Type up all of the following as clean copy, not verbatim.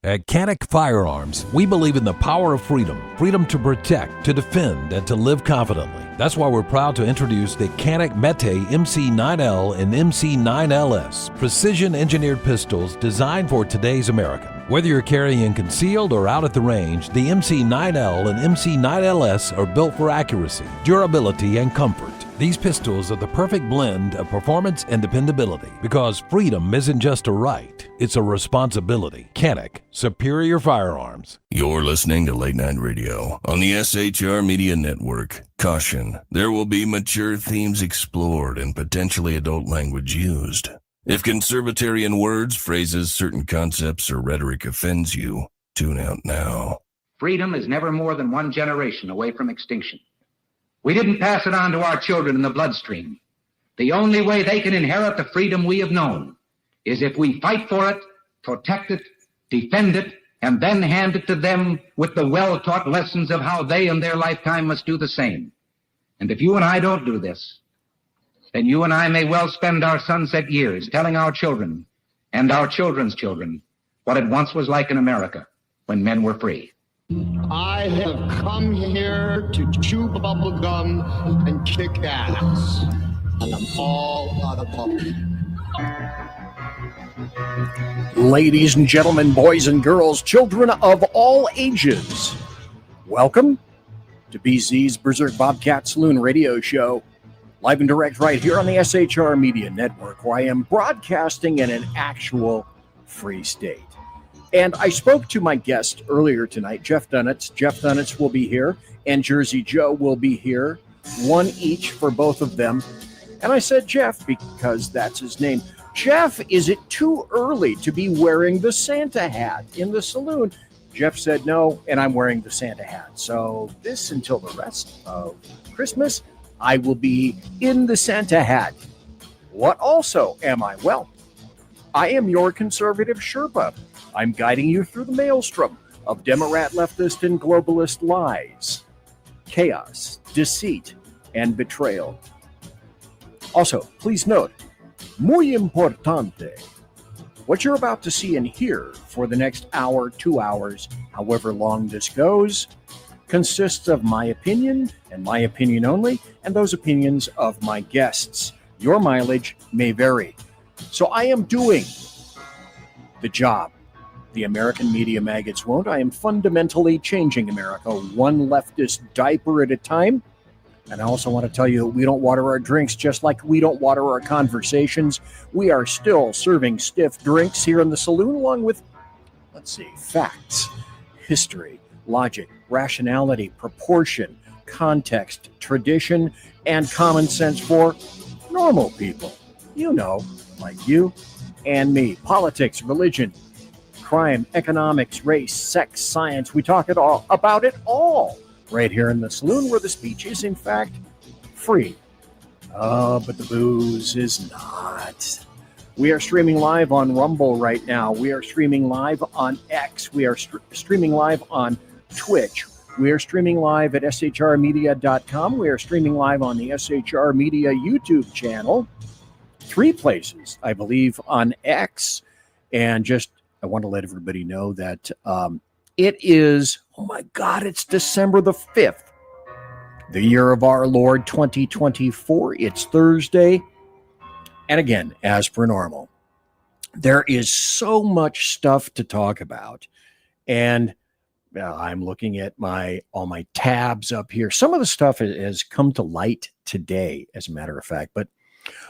At Canik Firearms, we believe in the power of freedom. Freedom to protect, to defend, and to live confidently. That's why we're proud to introduce the Canik Mete MC9L and MC9LS, precision-engineered pistols designed for today's American. Whether you're carrying concealed or out at the range, the MC9L and MC9LS are built for accuracy, durability, and comfort. These pistols are the perfect blend of performance and dependability because freedom isn't just a right, it's a responsibility. Canik, superior firearms. You're listening to Late Night Radio on the SHR Media Network. Caution, there will be mature themes explored and potentially adult language used. If conservatarian words, phrases, certain concepts, or rhetoric offends you, tune out now. Freedom is never more than one generation away from extinction. We didn't pass it on to our children in the bloodstream. The only way they can inherit the freedom we have known is if we fight for it, protect it, defend it, and then hand it to them with the well-taught lessons of how they in their lifetime must do the same. And if you and I don't do this, then you and I may well spend our sunset years telling our children and our children's children what it once was like in America when men were free. I have come here to chew bubble gum and kick ass. And I'm all out of bubble. Ladies and gentlemen, boys and girls, children of all ages, welcome to BZ's Berserk Bobcat Saloon radio show, live and direct right here on the SHR Media Network, where I am broadcasting in an actual free state. And I spoke to my guest earlier tonight, Jeff Dunitz. Jeff Dunitz will be here, and Jersey Joe will be here, one each for both of them. And I said Jeff because that's his name. Jeff, is it too early to be wearing the Santa hat in the saloon? Jeff said no, and I'm wearing the Santa hat. So this until the rest of Christmas, I will be in the Santa hat. What also am I? Well, I am your conservative Sherpa. I'm guiding you through the maelstrom of Democrat, leftist, and globalist lies, chaos, deceit, and betrayal. Also, please note, muy importante, what you're about to see and hear for the next hour, 2 hours, however long this goes, consists of my opinion and my opinion only, and those opinions of my guests. Your mileage may vary. So I am doing the job the American media maggots won't. I am fundamentally changing America, one leftist diaper at a time. And I also want to tell you, we don't water our drinks just like we don't water our conversations. We are still serving stiff drinks here in the saloon, along with, facts, history, logic, rationality, proportion, context, tradition, and common sense for normal people. You know, like you and me. Politics, religion, crime, economics, race, sex, science. We talk about it all right here in the saloon, where the speech is, in fact, free. But the booze is not. We are streaming live on Rumble right now. We are streaming live on X. We are streaming live on Twitch. We are streaming live at shrmedia.com. We are streaming live on the SHR Media YouTube channel. 3 places, I believe, on X. And I want to let everybody know that it is, oh my God, it's December the 5th, the year of our Lord 2024. It's Thursday. And again, as per normal, there is so much stuff to talk about. And I'm looking at all my tabs up here. Some of the stuff has come to light today, as a matter of fact. But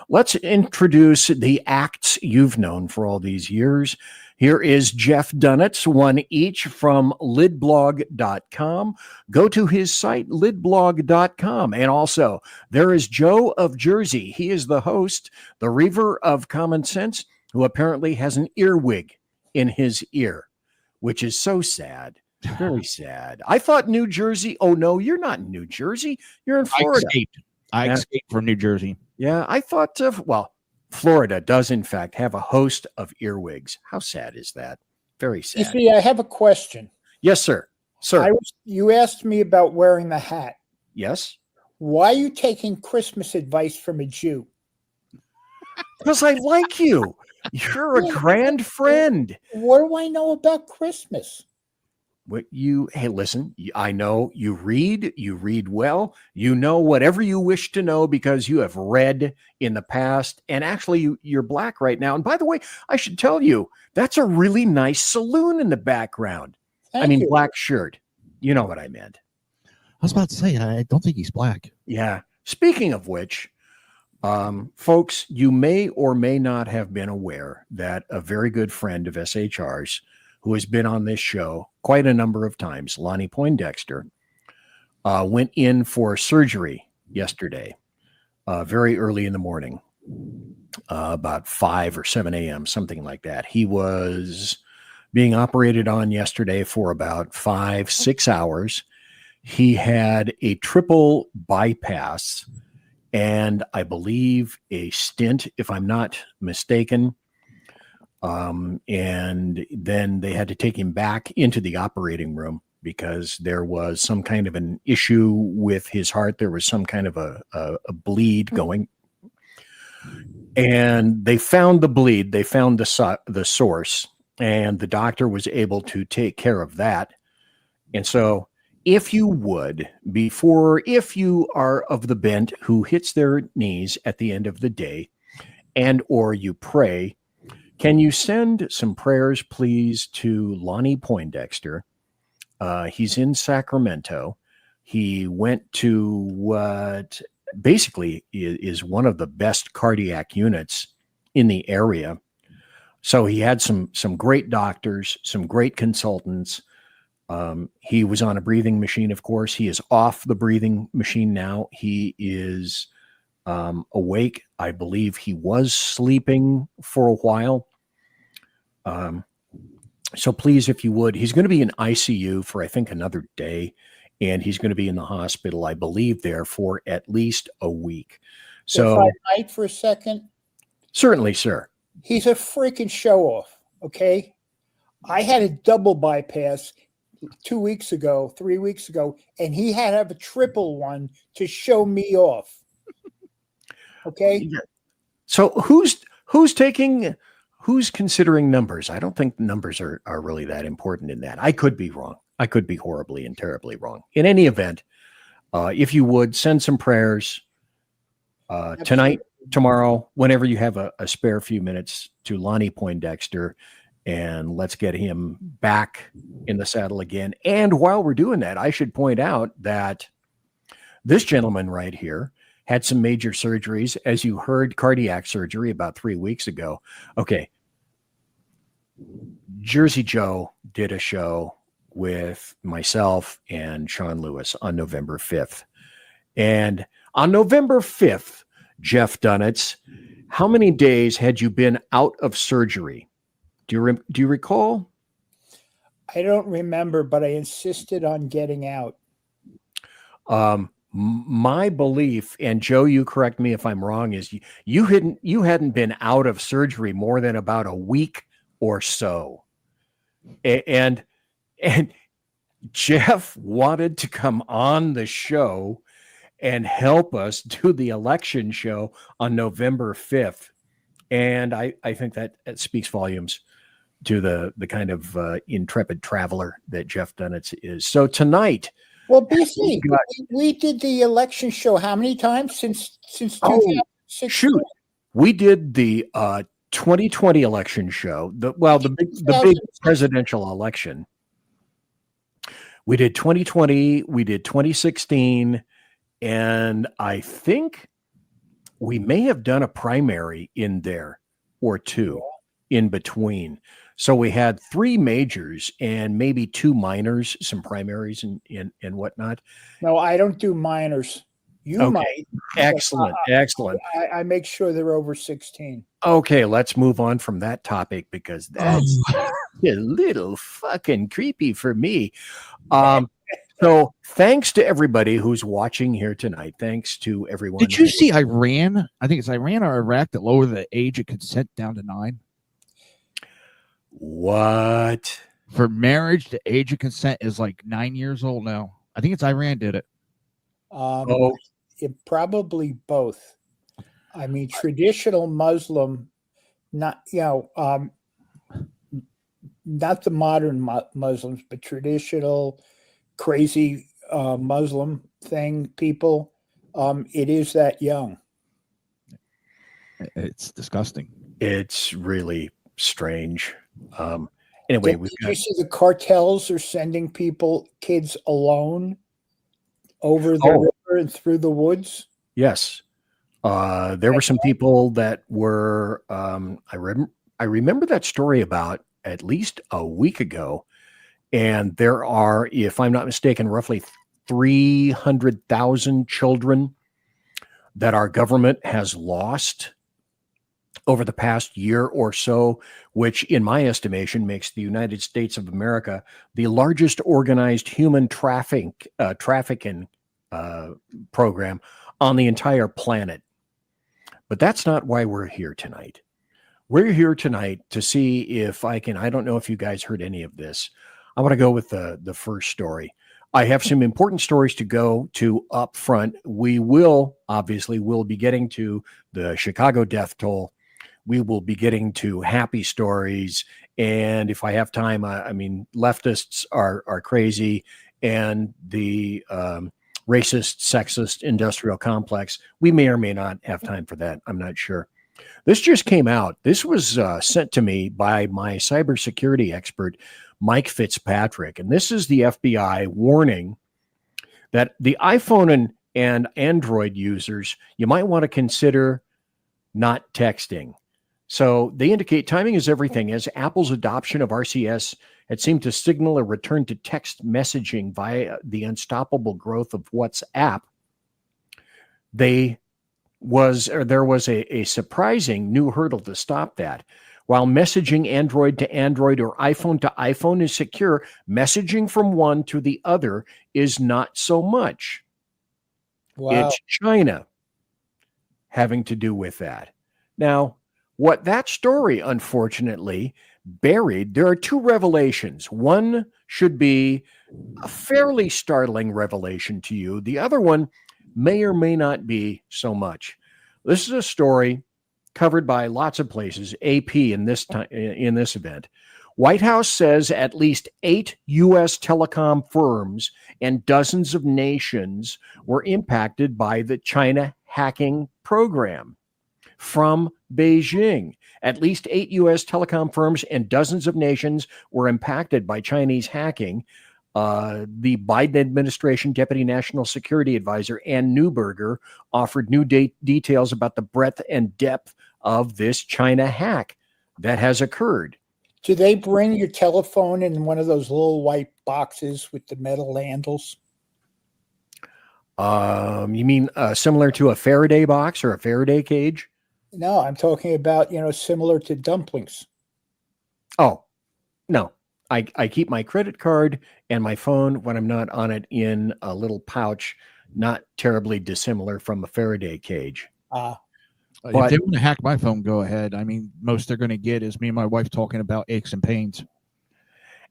let's introduce the acts you've known for all these years. Here is Jeff Dunitz, one each from lidblog.com. Go to his site, lidblog.com. And also, there is Joe of Jersey. He is the host, the Reaver of Common Sense, who apparently has an earwig in his ear, which is so sad. Very sad. I thought New Jersey. Oh, no, you're not in New Jersey. You're in Florida. I escaped from New Jersey. Yeah, I thought, Florida does, in fact, have a host of earwigs. How sad is that? Very sad. You see, I have a question. Yes, sir. You asked me about wearing the hat. Yes. Why are you taking Christmas advice from a Jew? Because I like you. You're a grand friend. What do I know about Christmas? Hey, listen, I know you read well, you know whatever you wish to know because you have read in the past. And actually, you're black right now. And by the way, I should tell you, that's a really nice saloon in the background. Thank you. Black shirt. You know what I meant. I was about to say, I don't think he's black. Yeah. Speaking of which, folks, you may or may not have been aware that a very good friend of SHR's who has been on this show quite a number of times, Lonnie Poindexter, went in for surgery yesterday, very early in the morning, about 5 or 7 a.m., something like that. He was being operated on yesterday for about 5-6 hours. He had a triple bypass and I believe a stent, if I'm not mistaken. And then they had to take him back into the operating room because there was some kind of an issue with his heart. There was some kind of a bleed going. And they found the bleed. They found the source. And the doctor was able to take care of that. And so if you would, if you are of the bent who hits their knees at the end of the day and or you pray, can you send some prayers, please, to Lonnie Poindexter? He's in Sacramento. He went to what basically is one of the best cardiac units in the area. So he had some great doctors, some great consultants. He was on a breathing machine, of course. He is off the breathing machine now. He is awake. I believe he was sleeping for a while. So please, if you would, he's going to be in ICU for, I think, another day, and he's going to be in the hospital, I believe, there for at least a week. So, if I might for a second, certainly, sir. He's a freaking show off. Okay. I had a double bypass 2 weeks ago, 3 weeks ago, and he had to have a triple one to show me off. Okay. So who's considering numbers? I don't think numbers are really that important in that. I could be wrong. I could be horribly and terribly wrong. In any event, if you would send some prayers tonight, tomorrow, whenever you have a spare few minutes, to Lonnie Poindexter, and let's get him back in the saddle again. And while we're doing that, I should point out that this gentleman right here had some major surgeries, as you heard, cardiac surgery about 3 weeks ago. Okay. Jersey Joe did a show with myself and Sean Lewis on November 5th. And on November 5th, Jeff Dunitz, how many days had you been out of surgery? Do you recall? I don't remember, but I insisted on getting out. My belief, and Joe, you correct me if I'm wrong, is you hadn't been out of surgery more than about a week or so. And Jeff wanted to come on the show and help us do the election show on November 5th. And I think that speaks volumes to the kind of intrepid traveler that Jeff Dunitz is. So tonight, well, BC, we did the election show how many times since 2016? Shoot, we did the 2020 election show. The big presidential election. We did 2020. We did 2016, and I think we may have done a primary in there or two in between. So we had 3 majors and maybe 2 minors, some primaries and whatnot. No, I don't do minors. You might. Excellent. I make sure they're over 16. Okay, let's move on from that topic because that's a little fucking creepy for me. So thanks to everybody who's watching here tonight. Thanks to everyone. Did you see Iran? I think it's Iran or Iraq that lowered the age of consent down to 9. What? For marriage, the age of consent is like 9 years old now. I think it's Iran did it. It probably both. I mean, traditional Muslim not not the modern Muslims, but traditional crazy Muslim thing people. It is that young. It's disgusting. It's really strange. Anyway, Did you see the cartels are sending kids alone over the river and through the woods? Yes. There were some people that were, I remember that story about at least a week ago. And there are, if I'm not mistaken, roughly 300,000 children that our government has lost over the past year or so, which in my estimation makes the United States of America the largest organized human trafficking program on the entire planet. But that's not why we're here tonight. We're here tonight to see if I don't know if you guys heard any of this. I want to go with the first story. I have some important stories to go to up front. We will be getting to the Chicago death toll. We will be getting to happy stories. And if I have time, I mean, leftists are crazy, and the racist, sexist industrial complex, we may or may not have time for that. I'm not sure. This just came out. This was sent to me by my cybersecurity expert, Mike Fitzpatrick. And this is the FBI warning that the iPhone and Android users, you might want to consider not texting. So they indicate timing is everything, as Apple's adoption of RCS had seemed to signal a return to text messaging via the unstoppable growth of WhatsApp. There was a surprising new hurdle to stop that. While messaging Android to Android or iPhone to iPhone is secure, messaging from one to the other is not so much. Wow. It's China having to do with that. Now, what that story unfortunately buried, there are two revelations. One should be a fairly startling revelation to you. The other one may or may not be so much. This is a story covered by lots of places, AP in this event. White House says at least 8 U.S. telecom firms and dozens of nations were impacted by the China hacking program from Beijing. At least 8 U.S. telecom firms and dozens of nations were impacted by Chinese hacking. The Biden administration Deputy National Security Advisor Ann Neuberger offered new details about the breadth and depth of this China hack that has occurred. Do they bring your telephone in one of those little white boxes with the metal handles? You mean similar to a Faraday box or a Faraday cage? No, I'm talking about, similar to dumplings. Oh, no. I keep my credit card and my phone when I'm not on it in a little pouch, not terribly dissimilar from a Faraday cage. If they want to hack my phone, go ahead. I mean, most they're going to get is me and my wife talking about aches and pains.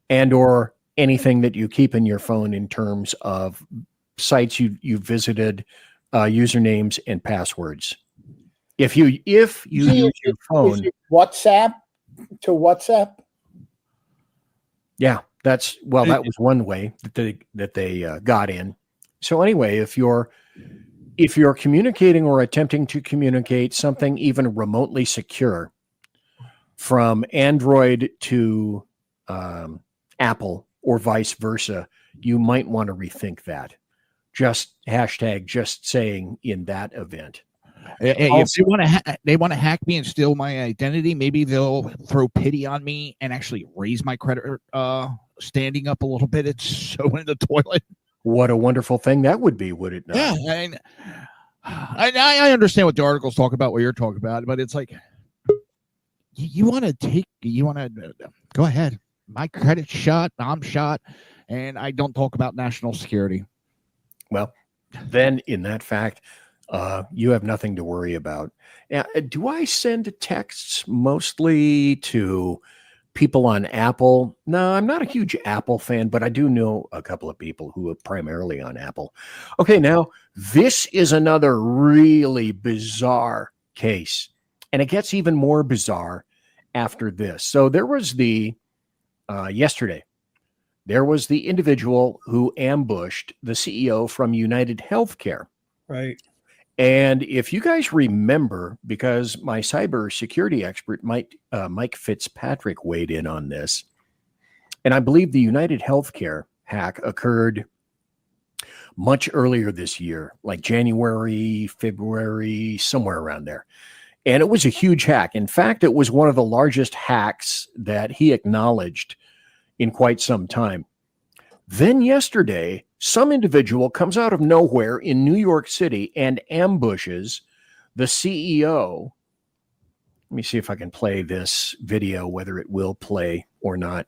And or anything that you keep in your phone in terms of sites you visited, usernames and passwords. If you use your phone, WhatsApp to WhatsApp. Yeah, that was one way that they got in. So anyway, if you're communicating or attempting to communicate something even remotely secure from Android to Apple or vice versa, you might want to rethink that. Just saying in that event. If they want to hack me and steal my identity, maybe they'll throw pity on me and actually raise my credit standing up a little bit. It's so in the toilet. What a wonderful thing that would be, would it not? Yeah, I understand what the articles talk about, what you're talking about, but it's like you want to go ahead. My credit's shot, I'm shot, and I don't talk about national security. Well, then in that fact, you have nothing to worry about. Now, do I send texts mostly to people on Apple? No, I'm not a huge Apple fan, but I do know a couple of people who are primarily on Apple. Okay, now this is another really bizarre case, and it gets even more bizarre after this. So there was yesterday, there was the individual who ambushed the CEO from United Healthcare. Right. And if you guys remember, because my cybersecurity expert, Mike Fitzpatrick, weighed in on this, and I believe the United Healthcare hack occurred much earlier this year, like January, February, somewhere around there. And it was a huge hack. In fact, it was one of the largest hacks that he acknowledged in quite some time. Then yesterday, some individual comes out of nowhere in New York City and ambushes the CEO. Let me see if I can play this video, whether it will play or not.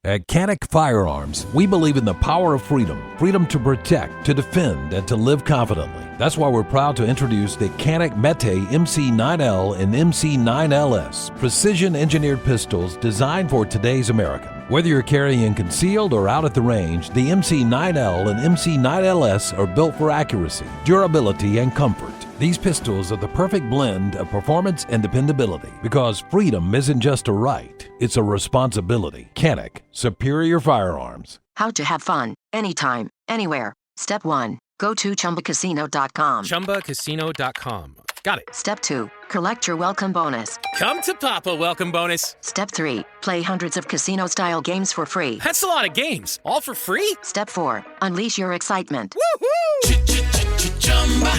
At Canic Firearms, we believe in the power of freedom. Freedom to protect, to defend, and to live confidently. That's why we're proud to introduce the Canic Mete MC9L and MC9LS, precision-engineered pistols designed for today's American. Whether you're carrying concealed or out at the range, the MC9L and MC9LS are built for accuracy, durability, and comfort. These pistols are the perfect blend of performance and dependability, because freedom isn't just a right, it's a responsibility. Canic, superior firearms. How to have fun, anytime, anywhere. Step 1. Go to ChumbaCasino.com. ChumbaCasino.com. Got it. Step 2. Collect your welcome bonus. Come to Papa welcome bonus. Step 3. Play hundreds of casino-style games for free. That's a lot of games. All for free? Step 4. Unleash your excitement.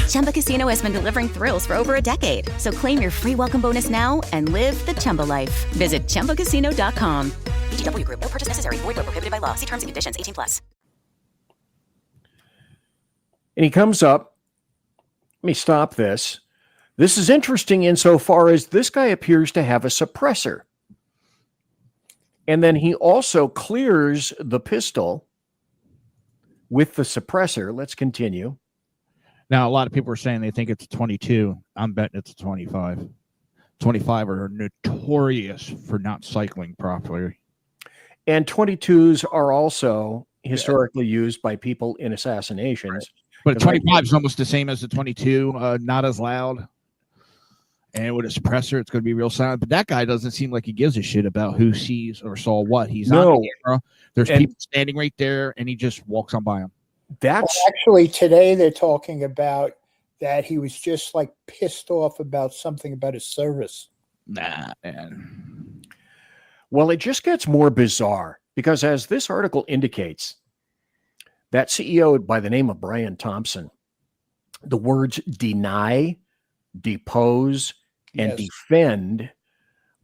Chumba Casino has been delivering thrills for over a decade. So claim your free welcome bonus now and live the Chumba life. Visit ChumbaCasino.com. VGW Group. No purchase necessary. Void where prohibited by law. See terms and conditions. 18+. And he comes up. Let me stop this. This is interesting insofar as this guy appears to have a suppressor. And then he also clears the pistol with the suppressor. Let's continue. Now, a lot of people are saying they think it's a 22. I'm betting it's a 25. 25 are notorious for not cycling properly. And 22s are also historically used by people in assassinations. Right. But 25 is almost the same as the 22, not as loud. And with a suppressor, it's going to be real silent. But that guy doesn't seem like he gives a shit about who sees or saw what. He's on the camera. There's people standing right there, and he just walks on by them. Actually, today they're talking about that he was just like pissed off about something about his service. Nah, man. Well, it just gets more bizarre because as this article indicates, that CEO by the name of Brian Thompson, the words deny, depose, and defend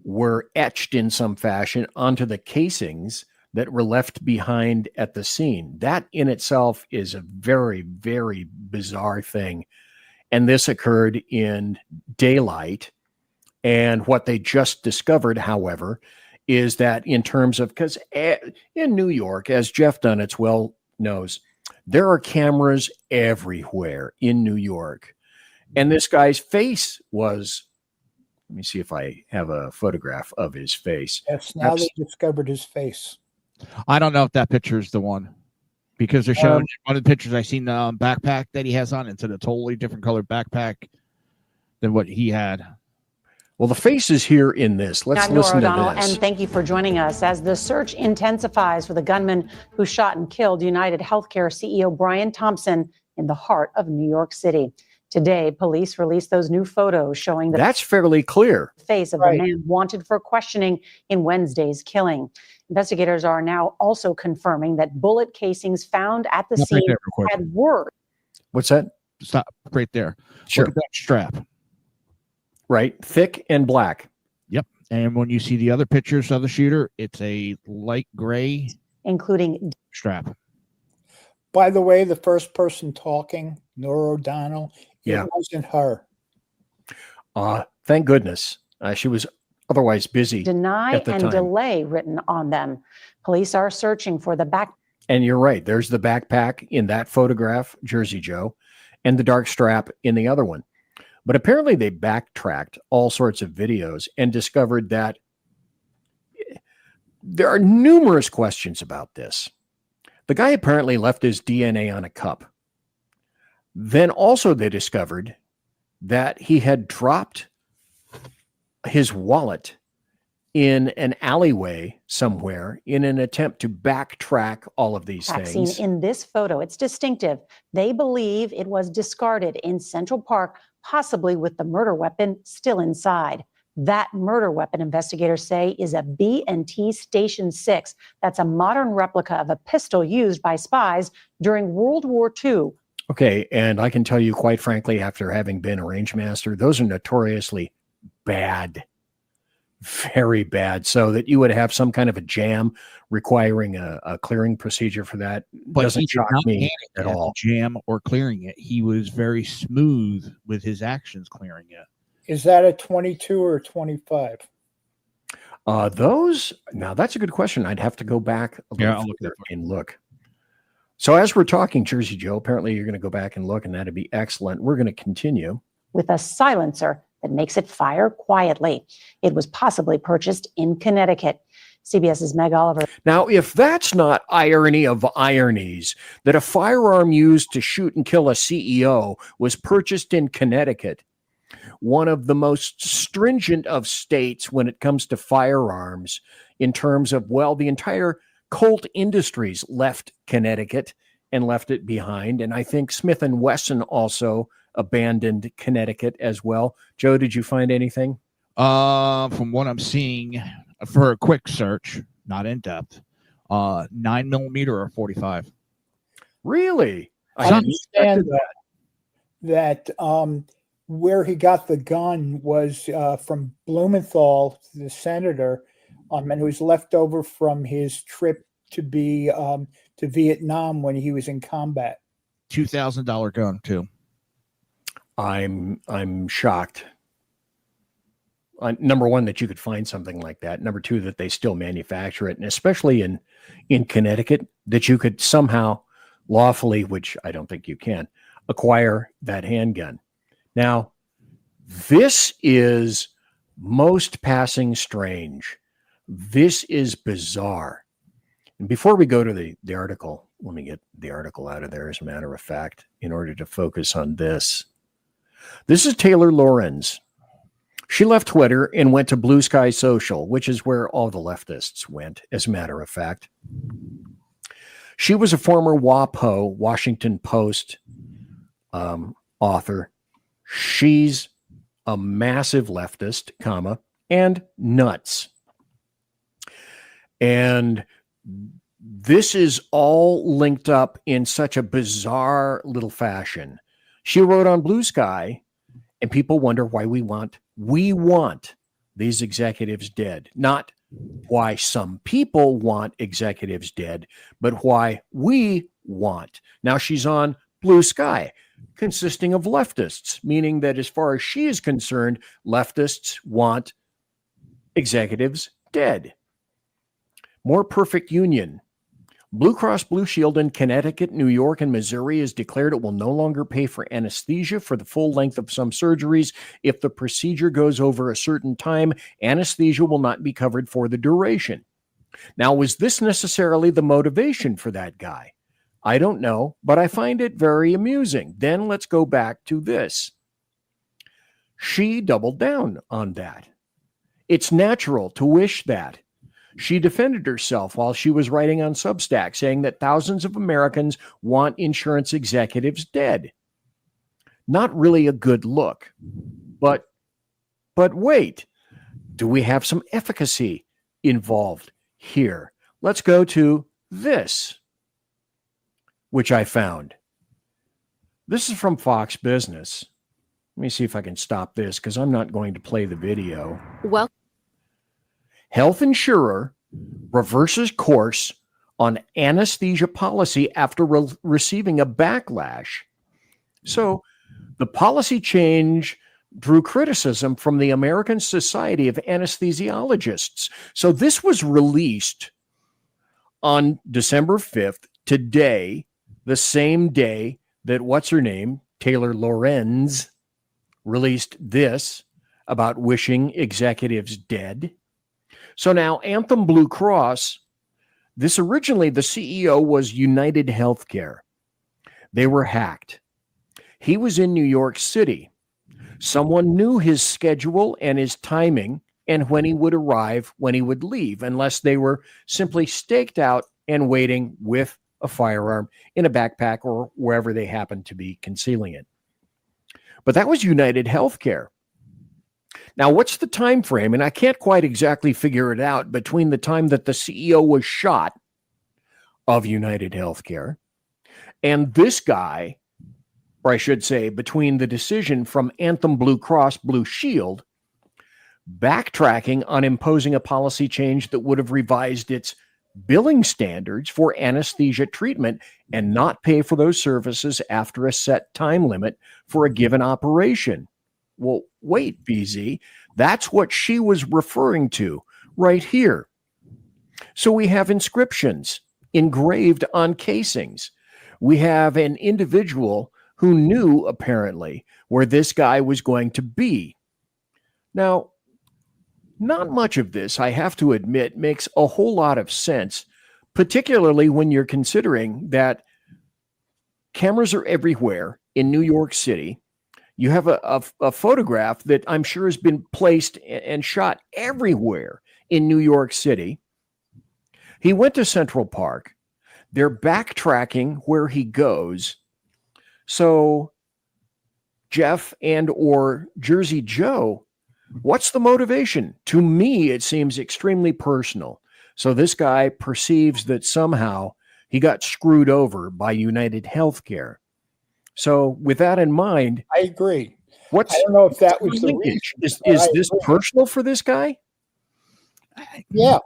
were etched in some fashion onto the casings that were left behind at the scene. That in itself is a very, very bizarre thing. And this occurred in daylight. And what they just discovered, however, is that in terms of, because in New York, as Jeff Dunitz well knows, there are cameras everywhere in New York. And this guy's face was, let me see if I have a photograph of his face. Yes, now they discovered his face. I don't know if that picture is the one, because they're showing one of the pictures I seen the backpack that he has on. It's in a totally different colored backpack than what he had. Well, the face is here in this. Let's listen to this. And thank you for joining us as the search intensifies for the gunman who shot and killed United Healthcare CEO Brian Thompson in the heart of New York City. Today, police released those new photos showing that's fairly clear face of the man wanted for questioning in Wednesday's killing. Investigators are now also confirming that bullet casings found at the scene had words. What's that? Stop right there. Sure. Look at that strap. Right. Thick and black. Yep. And when you see the other pictures of the shooter, it's a light gray, including strap. By the way, the first person talking, Nora O'Donnell, it wasn't her. Thank goodness. She was otherwise busy. Deny and delay written on them. Police are searching for the back. And you're right. There's the backpack in that photograph, Jersey Joe, and the dark strap in the other one. But apparently they backtracked all sorts of videos and discovered that there are numerous questions about this. The guy apparently left his DNA on a cup. Then also they discovered that he had dropped his wallet in an alleyway somewhere in an attempt to backtrack all of these Vaccine things. in this photo, it's distinctive. They believe it was discarded in Central Park, possibly with the murder weapon still inside. That murder weapon, investigators say, is a B&T Station 6. That's a modern replica of a pistol used by spies during World War II. Okay, and I can tell you, quite frankly, after having been a range master, those are notoriously bad. Very bad. So that you would have some kind of a jam requiring a clearing procedure for that doesn't shock me at all. Jam or clearing it. He was very smooth with his actions clearing it. Is that a 22 or a 25? Now that's a good question. I'd have to go back a little further and look. So as we're talking, Jersey Joe, apparently you're going to go back and look, and that'd be excellent. We're going to continue. With a silencer that makes it fire quietly. It was possibly purchased in Connecticut. CBS's Meg Oliver. Now, if that's not irony of ironies, that a firearm used to shoot and kill a CEO was purchased in Connecticut, one of the most stringent of states when it comes to firearms in terms of, well, the entire Colt Industries left Connecticut and left it behind. And I think Smith & Wesson also abandoned Connecticut as well. Joe, did you find anything? From what I'm seeing, for a quick search, not in depth, 9mm or 45. Really? I understand that where he got the gun was from Blumenthal, the senator, and it was left over from his trip to Vietnam when he was in combat. $2,000 gun too. I'm shocked. Number one, that you could find something like that. Number two, that they still manufacture it, and especially in Connecticut, that you could somehow lawfully, which I don't think you can, acquire that handgun. Now, this is most passing strange. This is bizarre. And before we go to the article, let me get the article out of there, as a matter of fact, in order to focus on this. This is Taylor Lorenz. She left Twitter and went to Blue Sky Social, which is where all the leftists went, as a matter of fact. She was a former WAPO, Washington Post author. She's a massive leftist, and nuts. And this is all linked up in such a bizarre little fashion. She wrote on Blue Sky, and people wonder why we want these executives dead. Not why some people want executives dead, but why we want. Now she's on Blue Sky, consisting of leftists, meaning that as far as she is concerned, leftists want executives dead. More perfect union. Blue Cross Blue Shield in Connecticut, New York, and Missouri has declared it will no longer pay for anesthesia for the full length of some surgeries. If the procedure goes over a certain time, anesthesia will not be covered for the duration. Now, was this necessarily the motivation for that guy? I don't know, but I find it very amusing. Then let's go back to this. She doubled down on that. It's natural to wish that. She defended herself while she was writing on Substack, saying that thousands of Americans want insurance executives dead. Not really a good look. But wait, do we have some efficacy involved here? Let's go to this, which I found. This is from Fox Business. Let me see if I can stop this, because I'm not going to play the video. Well, Health insurer reverses course on anesthesia policy after receiving a backlash. So the policy change drew criticism from the American Society of Anesthesiologists. So this was released on December 5th, today, the same day that Taylor Lorenz, released this about wishing executives dead. So now Anthem Blue Cross, this originally, the CEO was United Healthcare. They were hacked. He was in New York City. Someone knew his schedule and his timing and when he would arrive, when he would leave, unless they were simply staked out and waiting with a firearm in a backpack or wherever they happened to be concealing it. But that was United Healthcare. Now, what's the time frame? And I can't quite exactly figure it out between the time that the CEO was shot of United Healthcare and this guy, or I should say, between the decision from Anthem Blue Cross Blue Shield backtracking on imposing a policy change that would have revised its billing standards for anesthesia treatment and not pay for those services after a set time limit for a given operation. Well, wait, BZ, that's what she was referring to right here. So we have inscriptions engraved on casings. We have an individual who knew, apparently, where this guy was going to be. Now, not much of this, I have to admit, makes a whole lot of sense, particularly when you're considering that cameras are everywhere in New York City. You have a photograph that I'm sure has been placed and shot everywhere in New York City. He went to Central Park. They're backtracking where he goes. So Jeff and or Jersey Joe, what's the motivation? To me, it seems extremely personal. So this guy perceives that somehow he got screwed over by United Healthcare. So with that in mind, I agree. I don't know if that was the reason. Is this personal for this guy? Yeah.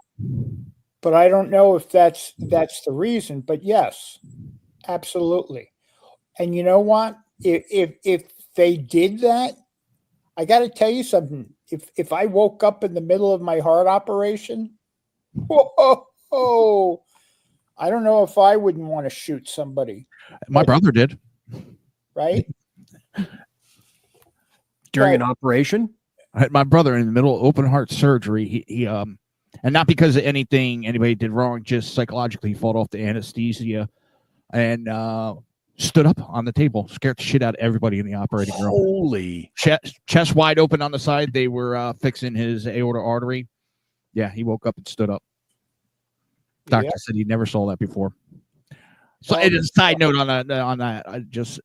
But I don't know if that's the reason. But yes, absolutely. And you know what? If they did that, I got to tell you something. If I woke up in the middle of my heart operation, whoa, I don't know if I wouldn't want to shoot somebody. My brother did. Right? During an operation? I had my brother in the middle of open heart surgery. He and not because of anything anybody did wrong, just psychologically he fought off the anesthesia and stood up on the table, scared the shit out of everybody in the operating room. Holy. Chest wide open on the side. They were fixing his aorta artery. Yeah, he woke up and stood up. Doctor said he never saw that before. So it is a side note on that. I just...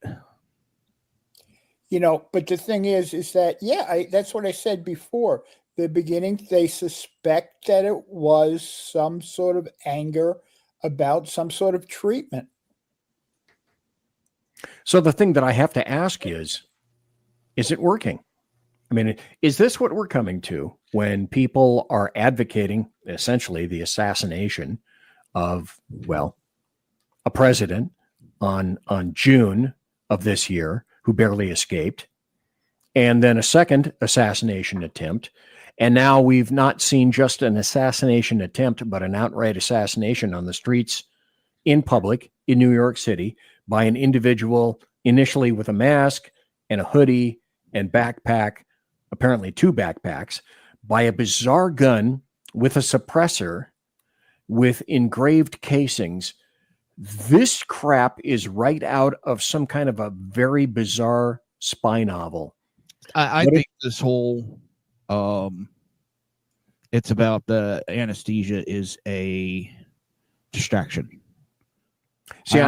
but the thing is that, that's what I said before. The beginning, they suspect that it was some sort of anger about some sort of treatment. So the thing that I have to ask is it working? I mean, is this what we're coming to when people are advocating essentially the assassination of, a president on June of this year who barely escaped, and then a second assassination attempt. And now we've not seen just an assassination attempt, but an outright assassination on the streets in public in New York City by an individual initially with a mask and a hoodie and backpack, apparently 2 backpacks, by a bizarre gun with a suppressor with engraved casings. This crap is right out of some kind of a very bizarre spy novel. I think this whole, it's about the anesthesia is a distraction. See,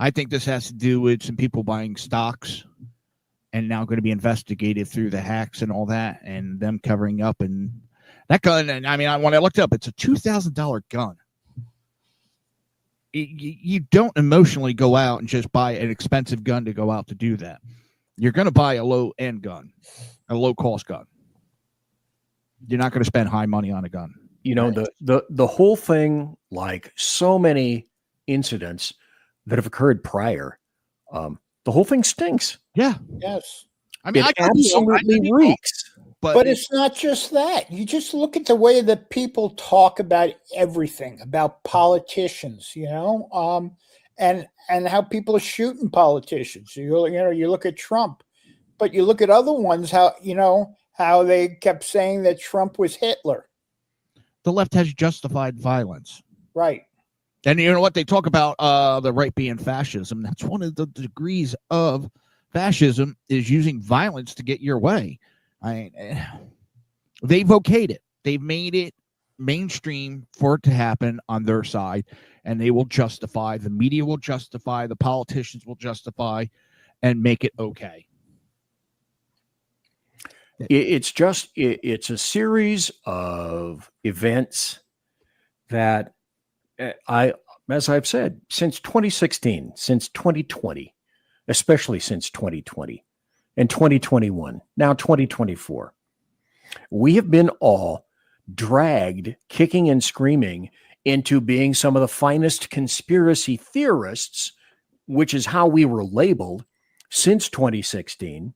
I think this has to do with some people buying stocks and now going to be investigated through the hacks and all that, and them covering up. And that gun, and I mean, when I looked up, it's a $2,000 gun. You don't emotionally go out and just buy an expensive gun to go out to do that. You're going to buy a low-end gun, a low-cost gun. You're not going to spend high money on a gun. The whole thing, like so many incidents that have occurred prior, the whole thing stinks. Yeah. Yes. I mean, it absolutely reeks. But it's not just that. You just look at the way that people talk about everything, about politicians, and how people are shooting politicians. You look at Trump, but you look at other ones, how they kept saying that Trump was Hitler. The left has justified violence. Right. And you know what? They talk about the right being fascism. That's one of the degrees of fascism, is using violence to get your way. They've okayed it. They've made it mainstream for it to happen on their side, and they will justify, the media will justify, the politicians will justify, and make it okay. It's a series of events that as I've said, since 2016, since 2020, especially since 2020 and 2021, now 2024, we have been all dragged kicking and screaming into being some of the finest conspiracy theorists, which is how we were labeled since 2016.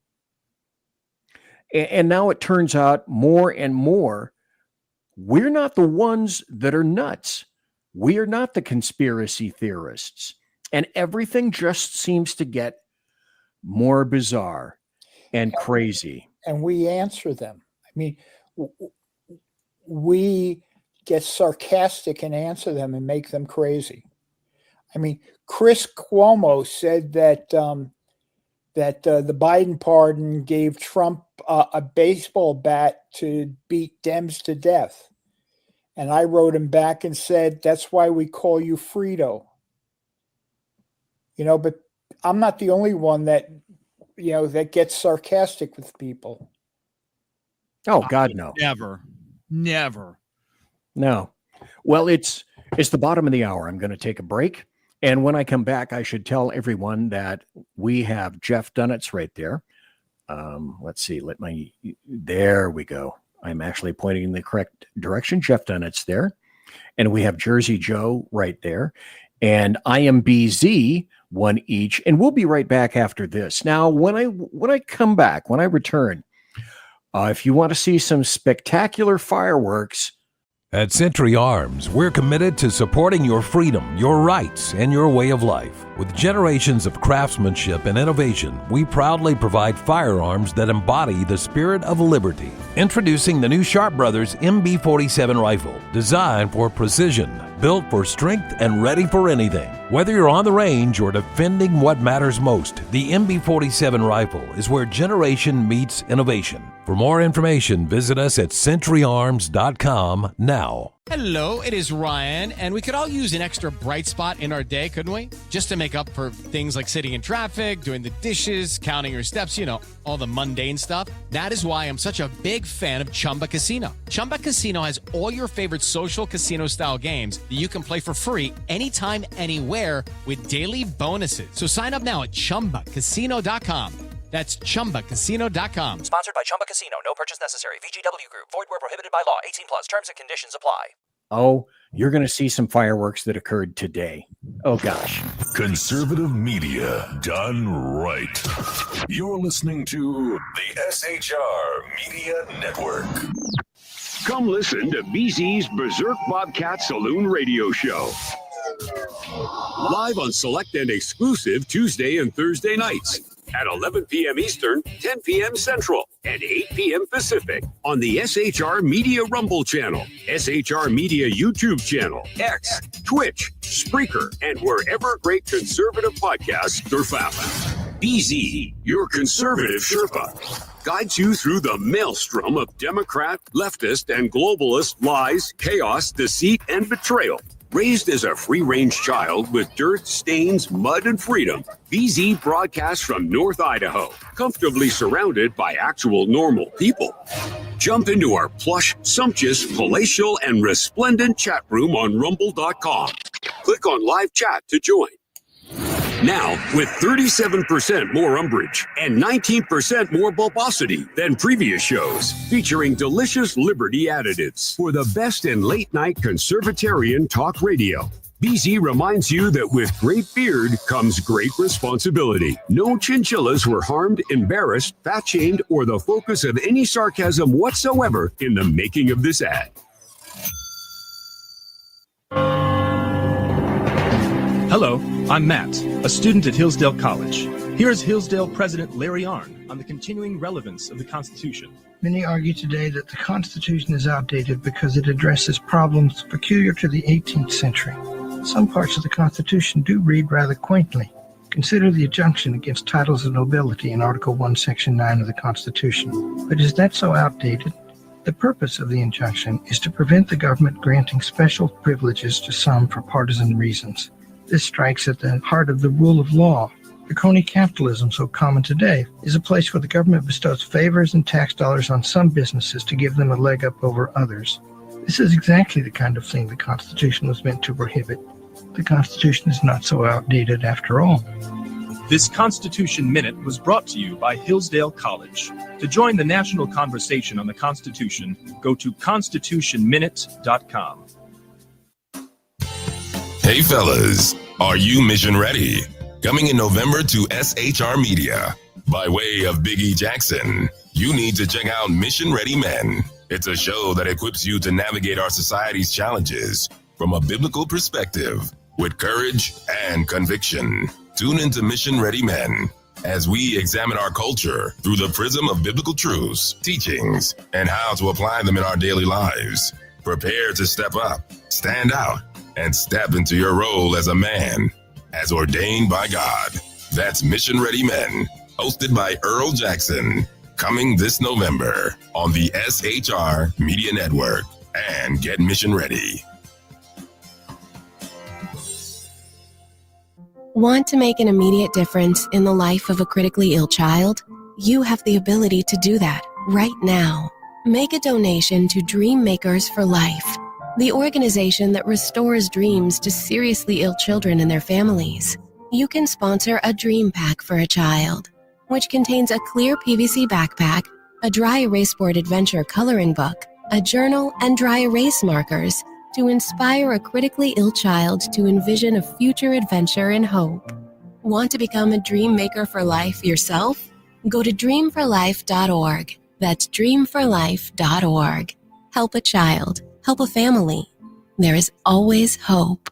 And now it turns out more and more, we're not the ones that are nuts. We are not the conspiracy theorists. And everything just seems to get more bizarre and crazy. And we answer them. I mean, we get sarcastic and answer them and make them crazy. I mean, Chris Cuomo said that the Biden pardon gave Trump a baseball bat to beat Dems to death. And I wrote him back and said, that's why we call you Frito. But I'm not the only one that gets sarcastic with people. Oh, God, no. Never. No. Well, it's the bottom of the hour. I'm going to take a break. And when I come back, I should tell everyone that we have Jeff Dunitz right there. Let's see. There we go. I'm actually pointing in the correct direction. Jeff Dunitz there. And we have Jersey Joe right there. And I am BZ, one each. And we'll be right back after this. Now, when I come back, when I return, if you want to see some spectacular fireworks, at Century Arms, we're committed to supporting your freedom, your rights, and your way of life. With generations of craftsmanship and innovation, we proudly provide firearms that embody the spirit of liberty. Introducing the new Sharp Brothers MB-47 rifle, designed for precision, built for strength, and ready for anything. Whether you're on the range or defending what matters most, the MB-47 rifle is where generation meets innovation. For more information, visit us at centuryarms.com now. Hello, it is Ryan, and we could all use an extra bright spot in our day, couldn't we? Just to make up for things like sitting in traffic, doing the dishes, counting your steps, all the mundane stuff. That is why I'm such a big fan of Chumba Casino. Chumba Casino has all your favorite social casino-style games that you can play for free anytime, anywhere with daily bonuses. So sign up now at ChumbaCasino.com. That's ChumbaCasino.com. Sponsored by Chumba Casino. No purchase necessary. VGW Group. Void where prohibited by law. 18 plus. Terms and conditions apply. Oh, you're going to see some fireworks that occurred today. Oh, gosh. Conservative media done right. You're listening to the SHR Media Network. Come listen to BZ's Berserk Bobcat Saloon radio show. Live on select and exclusive Tuesday and Thursday nights at 11 p.m. Eastern, 10 p.m. Central, and 8 p.m. Pacific on the SHR Media Rumble channel, SHR Media YouTube channel, X, Twitch, Spreaker, and wherever great conservative podcasts are found. BZ, your conservative Sherpa, guides you through the maelstrom of Democrat, leftist, and globalist lies, chaos, deceit, and betrayal. Raised as a free-range child with dirt, stains, mud, and freedom, BZ broadcasts from North Idaho, comfortably surrounded by actual normal people. Jump into our plush, sumptuous, palatial, and resplendent chat room on rumble.com. Click on live chat to join. Now, with 37% more umbrage and 19% more bulbosity than previous shows, featuring delicious Liberty additives for the best in late-night conservatarian talk radio. BZ reminds you that with great beard comes great responsibility. No chinchillas were harmed, embarrassed, fat-shamed, or the focus of any sarcasm whatsoever in the making of this ad. Hello, I'm Matt, a student at Hillsdale College. Here's Hillsdale President Larry Arnn on the continuing relevance of the Constitution. Many argue today that the Constitution is outdated because it addresses problems peculiar to the 18th century. Some parts of the Constitution do read rather quaintly. Consider the injunction against titles of nobility in Article 1, Section 9 of the Constitution. But is that so outdated? The purpose of the injunction is to prevent the government granting special privileges to some for partisan reasons. This strikes at the heart of the rule of law. The crony capitalism so common today is a place where the government bestows favors and tax dollars on some businesses to give them a leg up over others. This is exactly the kind of thing the Constitution was meant to prohibit. The Constitution is not so outdated after all. This Constitution Minute was brought to you by Hillsdale College. To join the national conversation on the Constitution, go to constitutionminute.com. Hey fellas, are you mission ready? Coming in November to SHR Media. By way of Big E Jackson, you need to check out Mission Ready Men. It's a show that equips you to navigate our society's challenges from a biblical perspective with courage and conviction. Tune into Mission Ready Men as we examine our culture through the prism of biblical truths, teachings, and how to apply them in our daily lives. Prepare to step up, stand out, and step into your role as a man, as ordained by God. That's Mission Ready Men, hosted by Earl Jackson, coming this November on the SHR Media Network. And get mission ready. Want to make an immediate difference in the life of a critically ill child? You have the ability to do that right now. Make a donation to Dream Makers for Life, the organization that restores dreams to seriously ill children and their families. You can sponsor a dream pack for a child, which contains a clear PVC backpack, a dry erase board adventure coloring book, a journal, and dry erase markers to inspire a critically ill child to envision a future adventure and hope. Want to become a dream maker for life yourself? Go to dreamforlife.org. That's dreamforlife.org. Help a child. Help a family. There is always hope.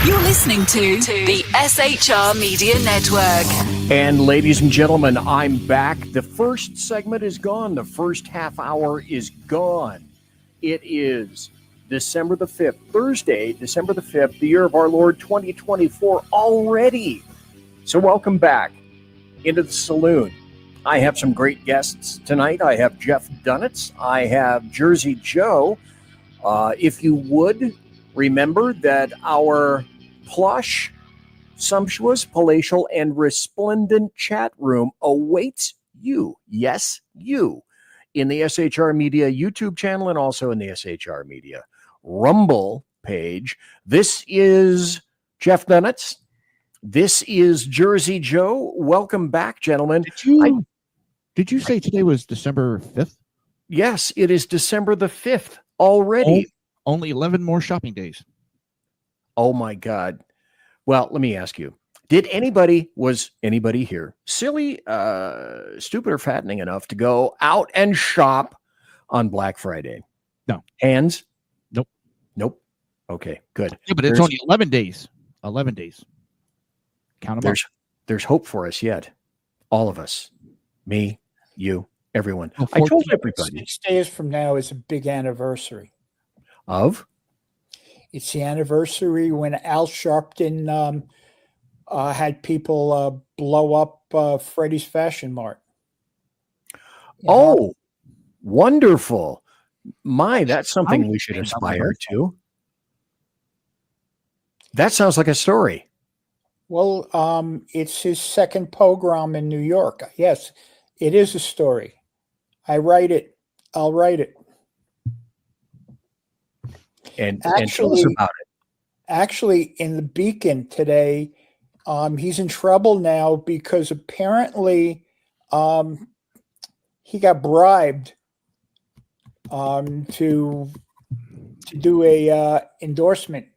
You're listening to the SHR Media Network. And ladies and gentlemen, I'm back. The first segment is gone. The first half hour is gone. It is December the 5th, Thursday, December the 5th, the year of our Lord 2024 already. So welcome back into the saloon. I have some great guests tonight. I have Jeff Dunitz. I have Jersey Joe. If you would remember that our plush, sumptuous, palatial, and resplendent chat room awaits you. Yes, you. In the SHR Media YouTube channel and also in the SHR Media Rumble page. This is Jeff Dunitz. This is Jersey Joe. Welcome back, gentlemen. Did you say today was December 5th? Yes, it is December the 5th already. Only 11 more shopping days. Oh my God. Well, let me ask you. Was anybody here silly, stupid, or fattening enough to go out and shop on Black Friday? No. Hands? Nope. Okay, good. Yeah, but it's only 11 days. 11 days. Count them up. There's hope for us yet. All of us. Me, you, everyone. Well, I told everybody. 6 days from now is a big anniversary. Of? It's the anniversary when Al Sharpton had people blow up Freddie's Fashion Mart. Oh, wonderful. That's something we should aspire to. That sounds like a story. Well, it's his second pogrom in New York. Yes, it is a story. I'll write it. And tell us about it. Actually, in the Beacon today, he's in trouble now because apparently he got bribed to do a endorsement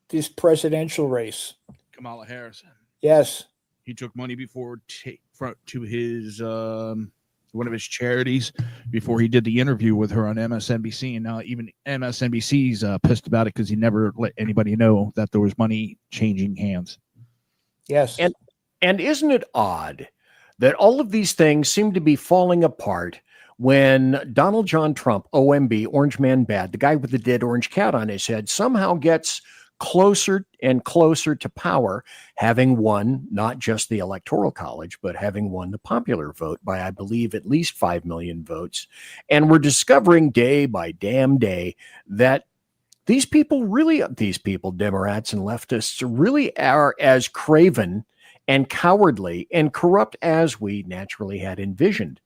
this presidential race. Kamala Harris. Yes. He took money before to his one of his charities before he did the interview with her on MSNBC, and now even MSNBC's pissed about it because he never let anybody know that there was money changing hands. Yes. And isn't it odd that all of these things seem to be falling apart when Donald John Trump, OMB, Orange Man Bad, the guy with the dead orange cat on his head, somehow gets closer and closer to power, having won not just the Electoral College, but having won the popular vote by, I believe, at least 5 million votes. And we're discovering day by damn day that these people, Democrats and leftists, really are as craven and cowardly and corrupt as we naturally had envisioned.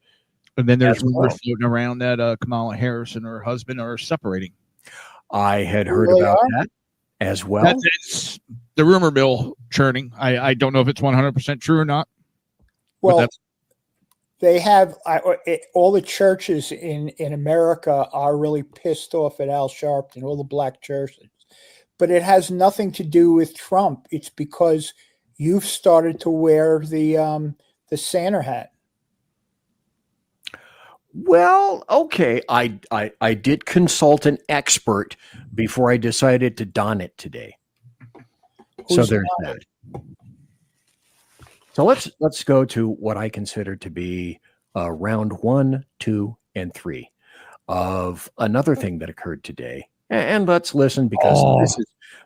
And then there's rumors floating around that Kamala Harris and her husband are separating. I had heard about that as well. That's the rumor mill churning. I don't know if it's 100% true or not. Well, they have all the churches in America are really pissed off at Al Sharpton, all the black churches. But it has nothing to do with Trump. It's because you've started to wear the Santa hat. Well, okay. I did consult an expert before I decided to don it today. So there's that. So let's go to what I consider to be round 1, 2, and 3 of another thing that occurred today. And let's listen because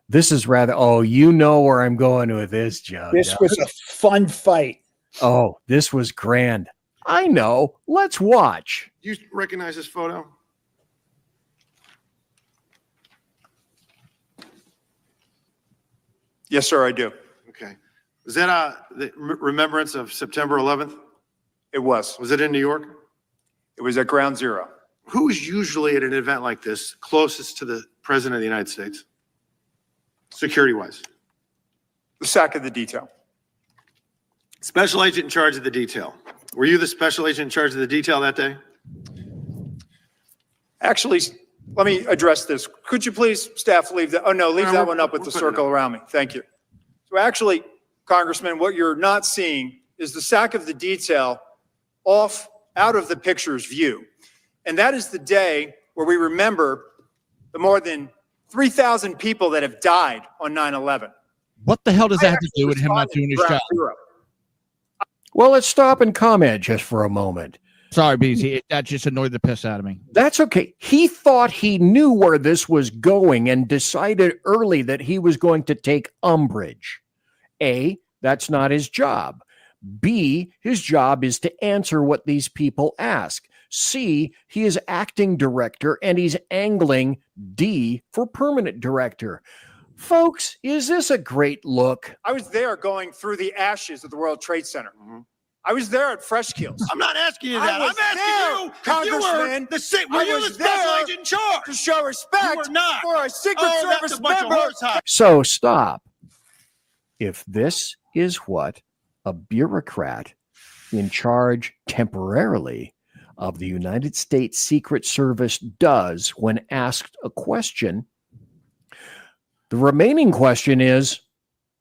this is rather. Oh, you know where I'm going with this, Joe. This was a fun fight. Oh, this was grand. I know. Let's watch. You recognize this photo? Yes, sir, I do. Okay. Was that the remembrance of September 11th? It was. Was it in New York? It was at Ground Zero. Who is usually at an event like this closest to the President of the United States, security-wise? The SAC of the detail. Special agent in charge of the detail. Were you the special agent in charge of the detail that day? Actually, let me address this. Could you please, staff, leave that? Oh, no, leave that one up with the circle around me. Thank you. So actually, Congressman, what you're not seeing is the SAC of the detail out of the picture's view. And that is the day where we remember the more than 3,000 people that have died on 9/11. What the hell does that have to do with him not doing his job? Well, let's stop and comment just for a moment. Sorry, BZ. That just annoyed the piss out of me. That's okay. He thought he knew where this was going and decided early that he was going to take umbrage. A, that's not his job. B, his job is to answer what these people ask. C, he is acting director and he's angling D for permanent director. Folks, is this a great look? I was there going through the ashes of the World Trade Center. Mm-hmm. I was there at Fresh Kills. I'm not asking you that. I'm asking you, Congressman. Were you the special agent in charge? To show respect for a Secret Service member. So stop. If this is what a bureaucrat in charge temporarily of the United States Secret Service does when asked a question, the remaining question is,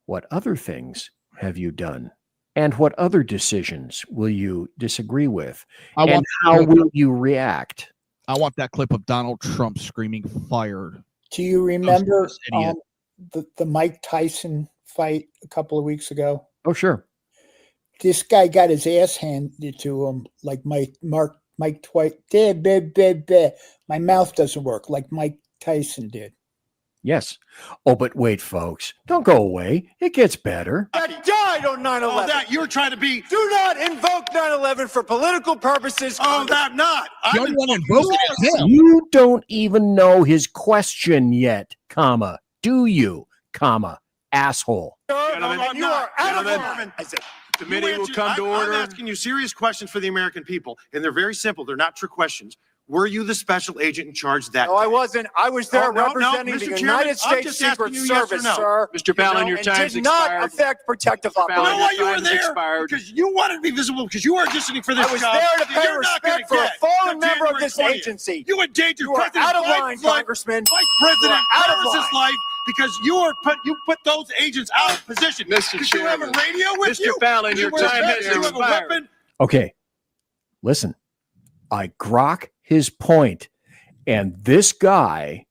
what other things have you done? And what other decisions will you disagree with? And how will you react? I want that clip of Donald Trump screaming fired. Do you remember the Mike Tyson fight a couple of weeks ago? Oh, sure. This guy got his ass handed to him like Mike Twice. My mouth doesn't work like Mike Tyson did. Yes. Oh, but wait, folks. Don't go away. It gets better. That died on 9/11. Oh, that you're trying to be. Do not invoke 9/11 for political purposes. Oh, that not. You don't even know his question yet, comma. Do you, comma, asshole? Gentlemen, you are out of line. I said, committee will come to order. I'm asking you serious questions for the American people, and they're very simple. They're not trick questions. Were you the special agent in charge that day? No, I wasn't. I was there representing the United States Secret Service, sir. Mr. Fallon, your time's did not affect protective operations. You know why you were there? Because you wanted to be visible, because you were auditioning for this job. I was there to pay respect for a fallen member of this agency. You endangered President out of line, Congressman. Vice President Harris's life because you put those agents out of position. Mr. Chairman. You have a radio with you? Mr. Fallon, your time has expired. Okay. Listen, I grok his point. And this guy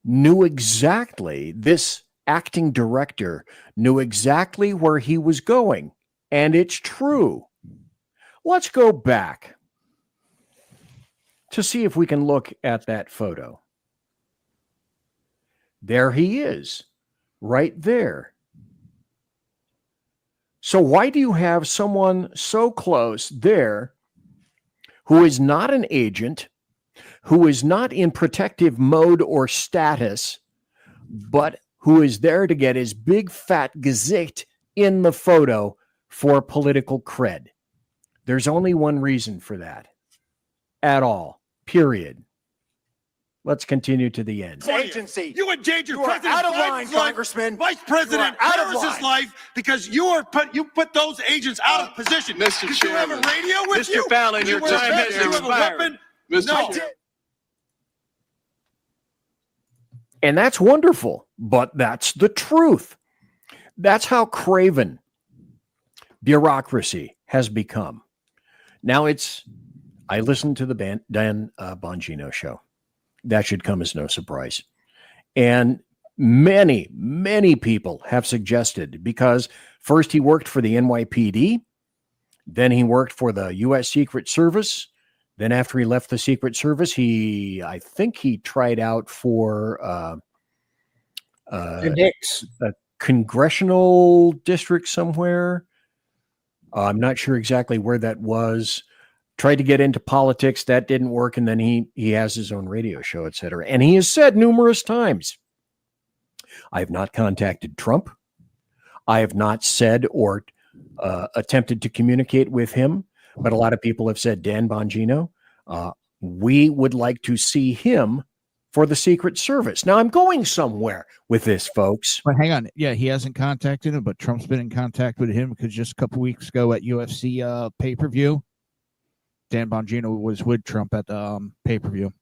knew exactly, this acting director knew exactly where he was going. And it's true. Let's go back to see if we can look at that photo. There he is, right there. So why do you have someone so close there who is not an agent, who is not in protective mode or status, but who is there to get his big fat gesicht in the photo for political cred? There's only one reason for that at all, period. Let's continue to the end. Agency. You endangered You are President out of Biden's line, life, Congressman. Vice President You are out of Harris's line. life, because you put those agents out of position. Mr. Did you have a Chairman. radio with Mr. you? Fallon, Did your you wear a time vest? has Did you have a expired. weapon? Mr. No. Chairman. And that's wonderful, but that's the truth. That's how craven bureaucracy has become. Now I listened to the Dan Bongino show. That should come as no surprise. And many, many people have suggested, because first he worked for the NYPD, then he worked for the U.S. Secret Service. Then after he left the Secret Service, I think he tried out for a congressional district somewhere. I'm not sure exactly where that was. Tried to get into politics. That didn't work. And then he has his own radio show, et cetera. And he has said numerous times, I have not contacted Trump. I have not said or attempted to communicate with him. But a lot of people have said, Dan Bongino, we would like to see him for the Secret Service. Now, I'm going somewhere with this, folks. But hang on. Yeah, he hasn't contacted him, but Trump's been in contact with him, because just a couple weeks ago at UFC pay-per-view, Dan Bongino was with Trump at the pay-per-view.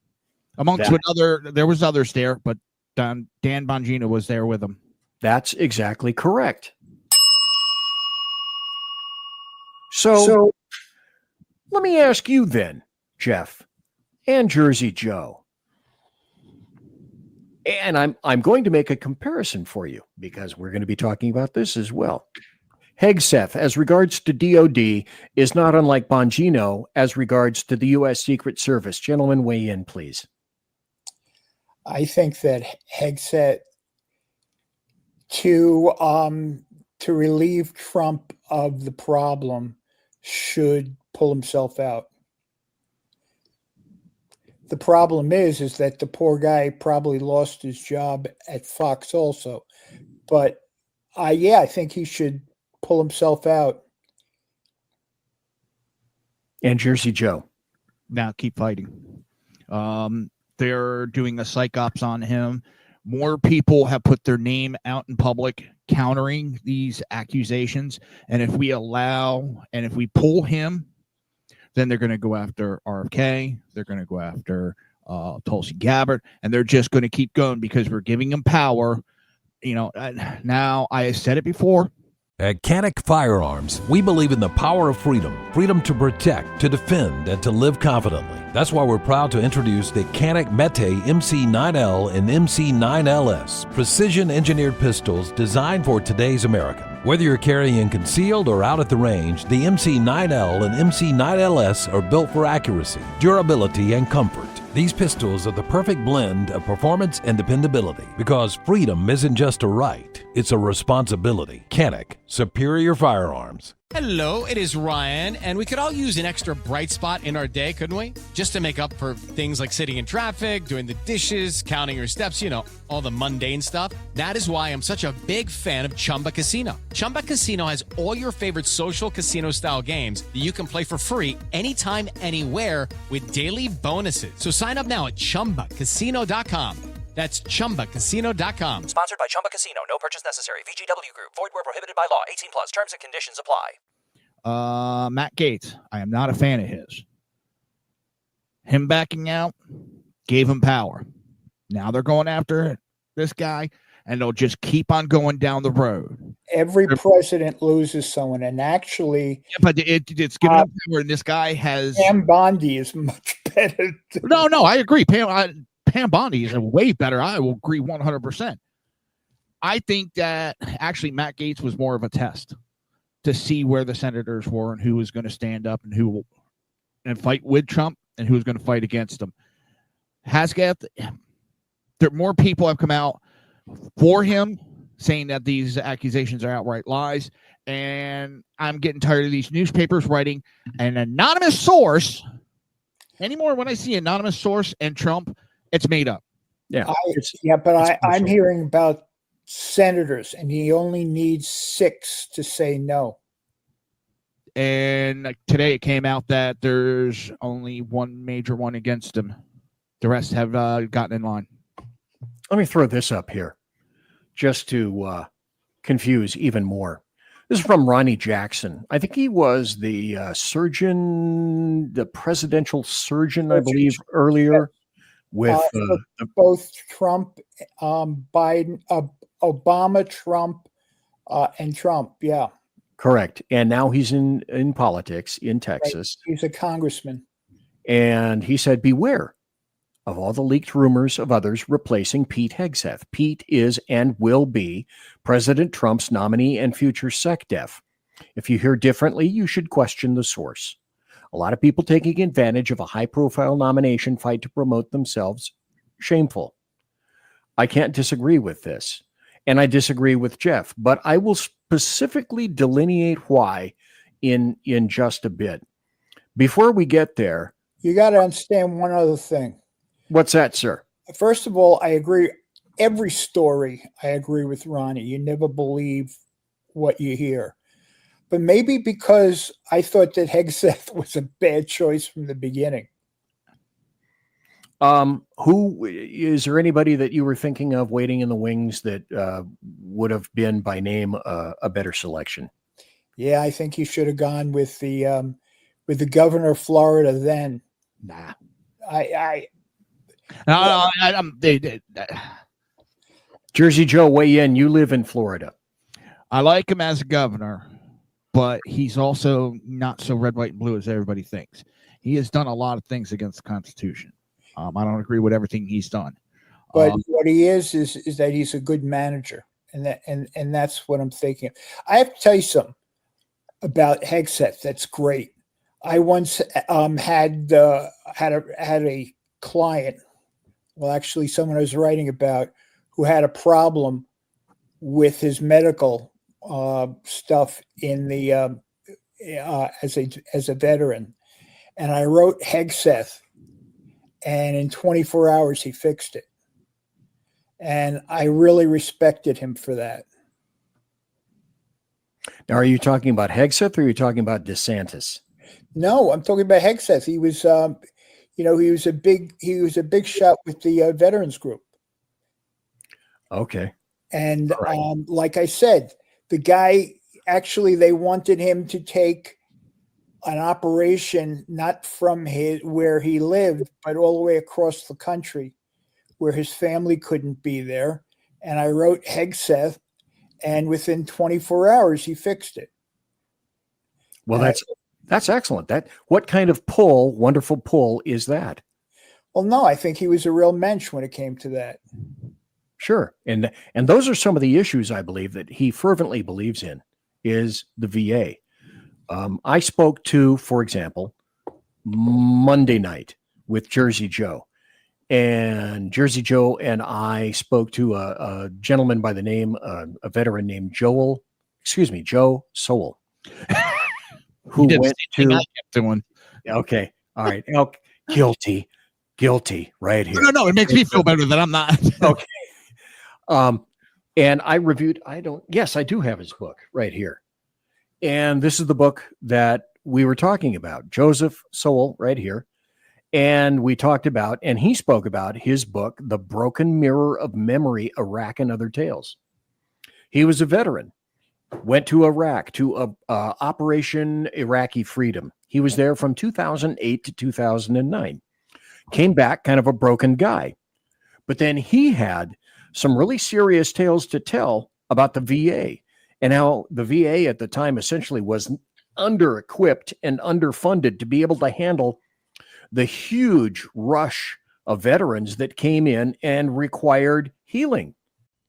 There was others there, but Dan Bongino was there with him. That's exactly correct. So let me ask you then, Jeff and Jersey Joe. And I'm going to make a comparison for you, because we're going to be talking about this as well. Hegseth, as regards to DOD, is not unlike Bongino as regards to the U.S. Secret Service. Gentlemen, weigh in, please. I think that Hegseth, to relieve Trump of the problem, should pull himself out. The problem is that the poor guy probably lost his job at Fox also. But I think he should pull himself out. And Jersey Joe. Now keep fighting. They're doing a psych ops on him. More people have put their name out in public countering these accusations. And if we pull him, then they're going to go after RFK. They're going to go after Tulsi Gabbard, and they're just going to keep going, because we're giving them power. Now, I said it before. At Canic Firearms, we believe in the power of freedom. Freedom to protect, to defend, and to live confidently. That's why we're proud to introduce the Canic Mete MC9L and MC9LS, precision-engineered pistols designed for today's American. Whether you're carrying concealed or out at the range, the MC9L and MC9LS are built for accuracy, durability, and comfort. These pistols are the perfect blend of performance and dependability, because freedom isn't just a right, it's a responsibility. Canic, superior firearms. Hello, it is Ryan, and we could all use an extra bright spot in our day, couldn't we? Just to make up for things like sitting in traffic, doing the dishes, counting your steps, all the mundane stuff. That is why I'm such a big fan of Chumba Casino. Chumba Casino has all your favorite social casino-style games that you can play for free anytime, anywhere, with daily bonuses. So sign up now at ChumbaCasino.com. That's ChumbaCasino.com. Sponsored by Chumba Casino. No purchase necessary. VGW Group. Void where prohibited by law. 18 plus. Terms and conditions apply. Matt Gaetz. I am not a fan of his. Him backing out gave him power. Now they're going after this guy, and they'll just keep on going down the road. Every president loses someone, and actually... Yeah, but it's given him power, and this guy has... Pam Bondi is much better. No, I agree. Pam Bondi is way better. I will agree 100%. I think that actually Matt Gaetz was more of a test to see where the senators were and who was going to stand up and fight with Trump and who was going to fight against him. More people have come out for him, saying that these accusations are outright lies. And I'm getting tired of these newspapers writing an anonymous source anymore. When I see anonymous source and Trump, it's made up. Yeah. I'm hearing about senators, and he only needs 6 to say no. And today it came out that there's only one major one against him. The rest have gotten in line. Let me throw this up here just to confuse even more. This is from Ronnie Jackson. I think he was the surgeon, the presidential surgeon, I believe, earlier with both Trump, Biden, Obama, Trump, and Trump. Yeah. Correct. And now he's in politics in Texas. Right. He's a congressman. And he said, beware of all the leaked rumors of others replacing Pete Hegseth. Pete is and will be President Trump's nominee and future SecDef. If you hear differently, you should question the source. A lot of people taking advantage of a high-profile nomination fight to promote themselves. Shameful. I can't disagree with this. And I disagree with Jeff, but I will specifically delineate why in just a bit. Before we get there, you got to understand one other thing. What's that, sir? First of all, I agree. Every story, I agree with Ronnie. You never believe what you hear. But maybe because I thought that Hegseth was a bad choice from the beginning. Who is there anybody that you were thinking of waiting in the wings that would have been by name a better selection? Yeah, I think he should have gone with the governor of Florida then. Nah. Jersey Joe, weigh in. You live in Florida. I like him as a governor, but he's also not so red, white, and blue as everybody thinks. He has done a lot of things against the Constitution. I don't agree with everything he's done. But what he is that he's a good manager, and that's what I'm thinking. I have to tell you something about Hegseth that's great. I once had a client, well, actually someone I was writing about, who had a problem with his medical stuff in the as a veteran, and I wrote Hegseth, and in 24 hours he fixed it, and I really respected him for that. Now, are you talking about Hegseth or are you talking about DeSantis? No, I'm talking about Hegseth. He was, he was a big shot with the veterans group. Okay. And like I said, the guy, actually, they wanted him to take an operation not from where he lived, but all the way across the country where his family couldn't be there. And I wrote Hegseth, and within 24 hours, he fixed it. Well, that's excellent. What kind of wonderful pull is that? Well, no, I think he was a real mensch when it came to that. Sure. And those are some of the issues I believe that he fervently believes in is the VA. I spoke to, for example, Monday night with Jersey Joe. And Jersey Joe and I spoke to a gentleman by the name, a veteran named Joe Sowell. Who went to one. Okay. All right. Guilty right here. No, it makes me feel better that I'm not. Okay. And I reviewed, I do have his book right here. And this is the book that we were talking about, Joseph Sowell right here. And we talked about, and he spoke about his book, The Broken Mirror of Memory, Iraq and Other Tales. He was a veteran, went to Iraq to Operation Iraqi Freedom. He was there from 2008 to 2009. Came back kind of a broken guy. But then he had some really serious tales to tell about the VA and how the VA at the time essentially was under-equipped and underfunded to be able to handle the huge rush of veterans that came in and required healing.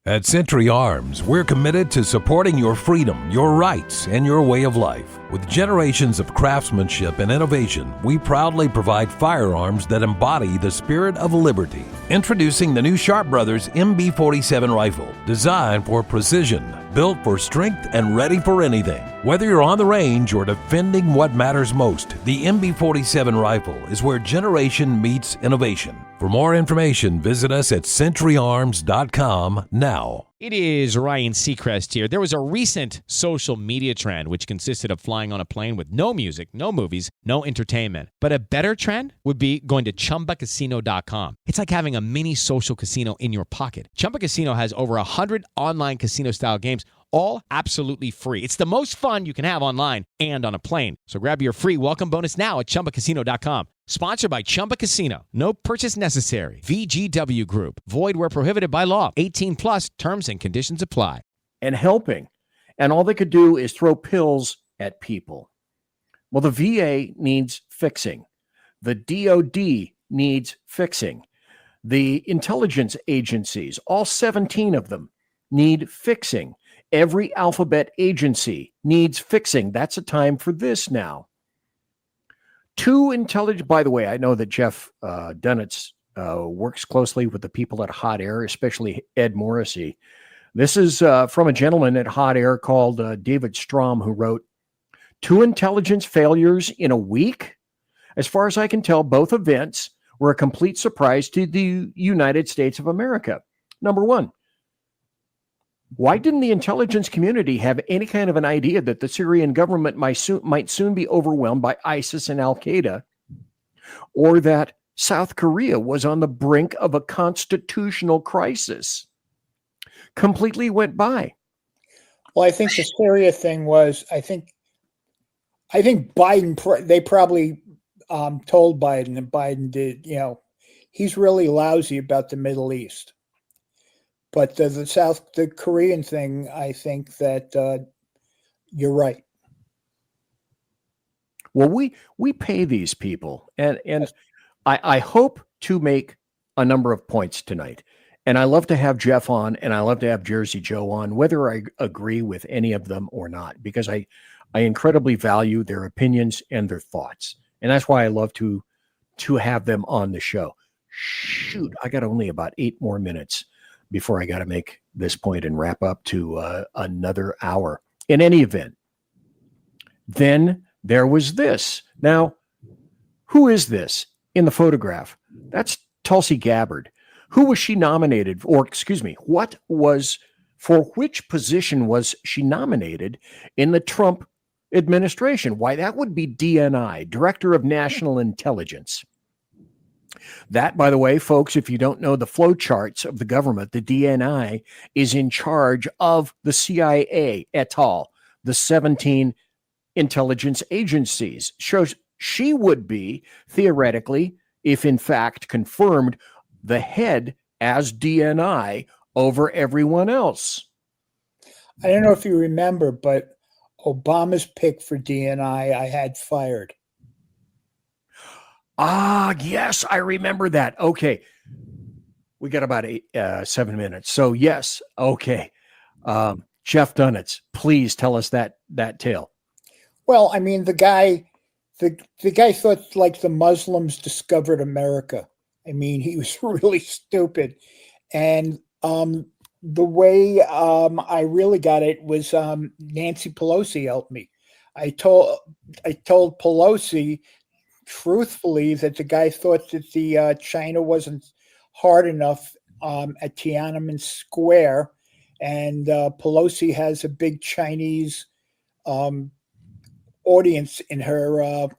At Century Arms, we're committed to supporting your freedom, your rights, and your way of life. With generations of craftsmanship and innovation, we proudly provide firearms that embody the spirit of liberty. Introducing the new Sharp Brothers MB-47 rifle, designed for precision, built for strength, and ready for anything. Whether you're on the range or defending what matters most, the MB-47 rifle is where generation meets innovation. For more information, visit us at centuryarms.com now. It is Ryan Seacrest here. There was a recent social media trend which consisted of flying on a plane with no music, no movies, no entertainment. But a better trend would be going to ChumbaCasino.com. It's like having a mini social casino in your pocket. Chumba Casino has over 100 online casino-style games, all absolutely free. It's the most fun you can have online and on a plane. So grab your free welcome bonus now at ChumbaCasino.com. Sponsored by Chumba Casino. No purchase necessary. VGW Group. Void where prohibited by law. 18 plus. Terms and conditions apply. And helping. And all they could do is throw pills at people. Well, the VA needs fixing. The DOD needs fixing. The intelligence agencies, all 17 of them, need fixing. Every alphabet agency needs fixing. That's a time for this now. By the way, I know that Jeff Dunitz works closely with the people at Hot Air, especially Ed Morrissey. This is from a gentleman at Hot Air called David Strom, who wrote, 2 intelligence failures in a week? As far as I can tell, both events were a complete surprise to the United States of America. Number 1, why didn't the intelligence community have any kind of an idea that the Syrian government might soon be overwhelmed by ISIS and Al-Qaeda, or that South Korea was on the brink of a constitutional crisis? Completely went by. Well, I think the Syria thing was, I think Biden, they probably told Biden, and Biden did, he's really lousy about the Middle East. But the Korean thing, I think that you're right. Well, we pay these people, and I hope to make a number of points tonight. And I love to have Jeff on, and I love to have Jersey Joe on, whether I agree with any of them or not, because I incredibly value their opinions and their thoughts. And that's why I love to have them on the show. Shoot, I got only about 8 more minutes before I got to make this point and wrap up to another hour. In any event, then there was this. Now, who is this in the photograph? That's Tulsi Gabbard. Who was she nominated, or excuse me, for which position was she nominated in the Trump administration? Why, that would be DNI, Director of National Intelligence. That, by the way, folks, if you don't know the flow charts of the government, the DNI is in charge of the CIA et al., the 17 intelligence agencies. Shows she would be, theoretically, if in fact confirmed, the head as DNI over everyone else. I don't know if you remember, but Obama's pick for DNI I had fired. Ah, yes, I remember that. Okay. We got about 7 minutes. So yes. Okay. Jeff Dunitz, please tell us that tale. Well, I mean, the guy thought like the Muslims discovered America. I mean, he was really stupid. And the way I really got it was Nancy Pelosi helped me. I told Pelosi truthfully that the guy thought that the China wasn't hard enough at Tiananmen Square, and Pelosi has a big Chinese audience in her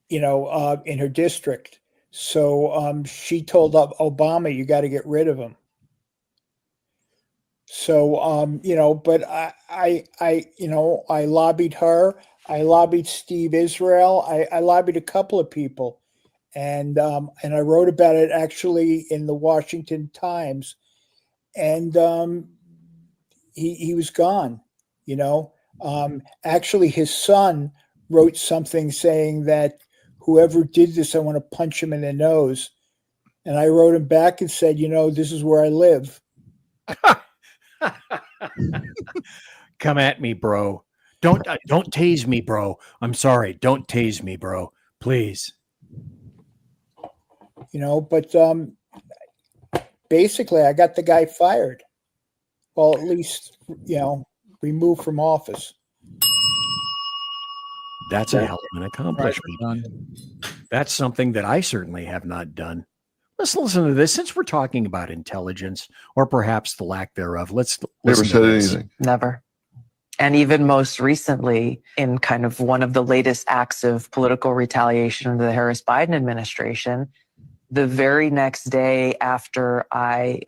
in her district. So she told Obama, you got to get rid of him. So but I lobbied her. I lobbied Steve Israel. I lobbied a couple of people, and I wrote about it actually in the Washington Times, and he was gone. Actually, his son wrote something saying that whoever did this, I want to punch him in the nose. And I wrote him back and said, this is where I live. Come at me, bro. Don't tase me, bro. I'm sorry. Don't tase me, bro. Please. But basically, I got the guy fired. Well, at least, removed from office. That's a hell of an accomplishment. That's something that I certainly have not done. Let's listen to this. Since we're talking about intelligence, or perhaps the lack thereof, let's listen to this. Never. And even most recently, in kind of one of the latest acts of political retaliation under the Harris-Biden administration, the very next day after I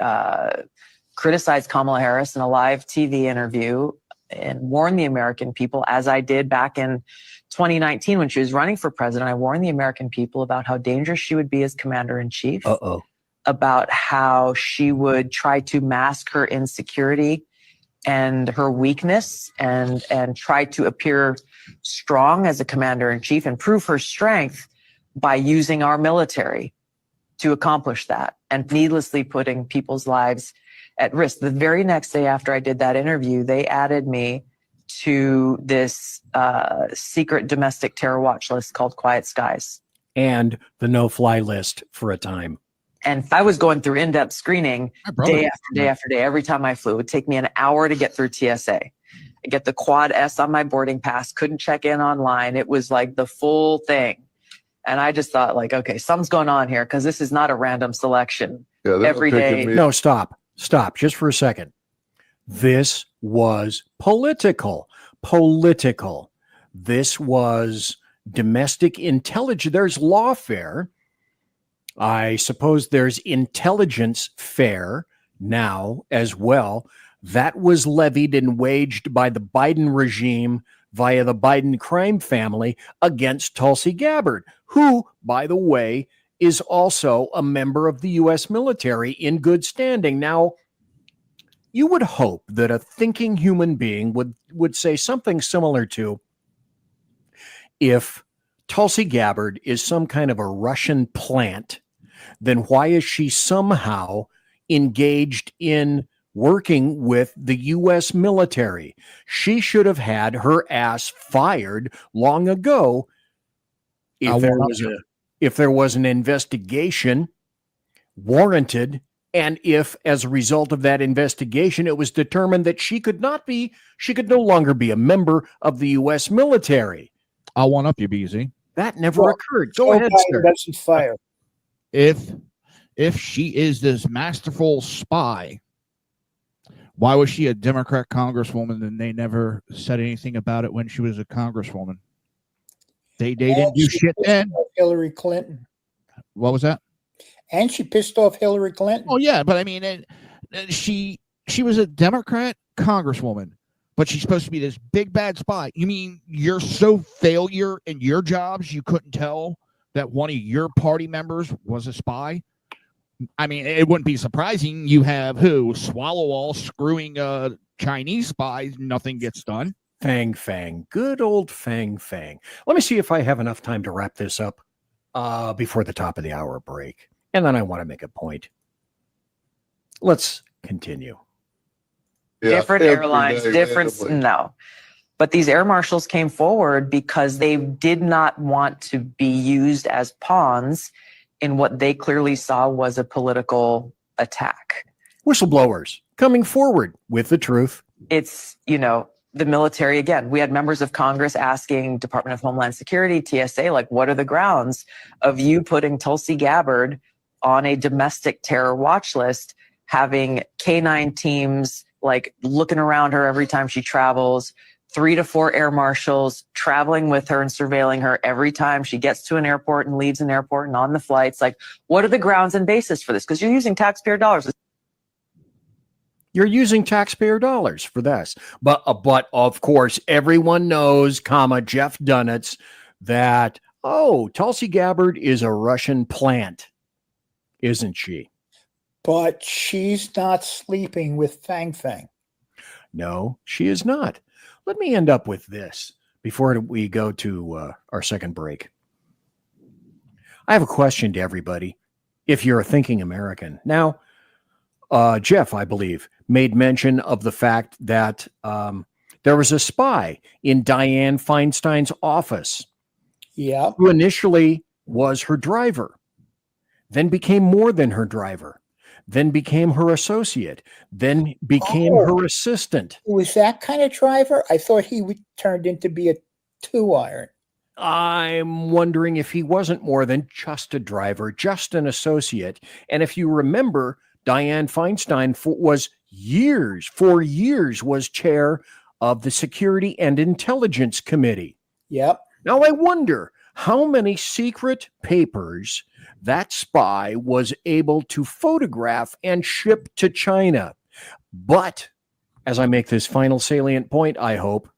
criticized Kamala Harris in a live TV interview and warned the American people, as I did back in 2019 when she was running for president, I warned the American people about how dangerous she would be as commander-in-chief, about how she would try to mask her insecurity and her weakness and try to appear strong as a commander-in-chief and prove her strength by using our military to accomplish that and needlessly putting people's lives at risk. The very next day after I did that interview, they added me to this secret domestic terror watch list called Quiet Skies. And the no-fly list for a time. And I was going through in-depth screening day after day after day. Every time I flew, it would take me an hour to get through TSA. I get the quad S on my boarding pass, couldn't check in online. It was like the full thing. And I just thought, like, okay, something's going on here because this is not a random selection. Every day. No, stop, just for a second. This was political. This was domestic intelligence. There's lawfare. I suppose there's intelligence fare now as well. That was levied and waged by the Biden regime via the Biden crime family against Tulsi Gabbard, who, by the way, is also a member of the U.S. military in good standing. Now, you would hope that a thinking human being would say something similar to, if Tulsi Gabbard is some kind of a Russian plant, then why is she somehow engaged in working with the U.S. military? She should have had her ass fired long ago if there was an investigation warranted, and if, as a result of that investigation, it was determined that she could no longer be a member of the U.S. military. I'll one up you, BZ. That never occurred. Go ahead, sir. Doesn't fire. If she is this masterful spy, why was she a Democrat congresswoman and they never said anything about it when she was a congresswoman? They didn't do shit then. Hillary Clinton. What was that? And she pissed off Hillary Clinton. Oh yeah, but I mean, she was a Democrat congresswoman, but she's supposed to be this big bad spy. You mean you're so failure in your jobs you couldn't tell that one of your party members was a spy? I mean, it wouldn't be surprising. You have Swallow-all screwing Chinese spies. Nothing gets done. Fang. Good old Fang. Let me see if I have enough time to wrap this up before the top of the hour break. And then I want to make a point. Let's continue. Different airlines, no. But these air marshals came forward because they did not want to be used as pawns in what they clearly saw was a political attack. Whistleblowers coming forward with the truth. It's, the military, again, we had members of Congress asking Department of Homeland Security, TSA, like, what are the grounds of you putting Tulsi Gabbard on a domestic terror watch list, having K-9 teams like looking around her every time she travels, 3 to 4 air marshals traveling with her and surveilling her every time she gets to an airport and leaves an airport and on the flights. Like, what are the grounds and basis for this? Because you're using taxpayer dollars. You're using taxpayer dollars for this. But of course, everyone knows, Jeff Dunitz, that, Tulsi Gabbard is a Russian plant, isn't she? But she's not sleeping with Fang. No, she is not. Let me end up with this before we go to our second break. I have a question to everybody, if you're a thinking American. Now, Jeff, I believe, made mention of the fact that there was a spy in Dianne Feinstein's office. Yeah. Who initially was her driver, then became more than her driver, then became her associate, then became her assistant. Was that kind of driver? I thought he turned into be a 2-iron. I'm wondering if he wasn't more than just a driver, just an associate. And if you remember, Dianne Feinstein for years was chair of the Security and Intelligence Committee. Yep. Now, I wonder how many secret papers that spy was able to photograph and ship to China. But, as I make this final salient point, I hope,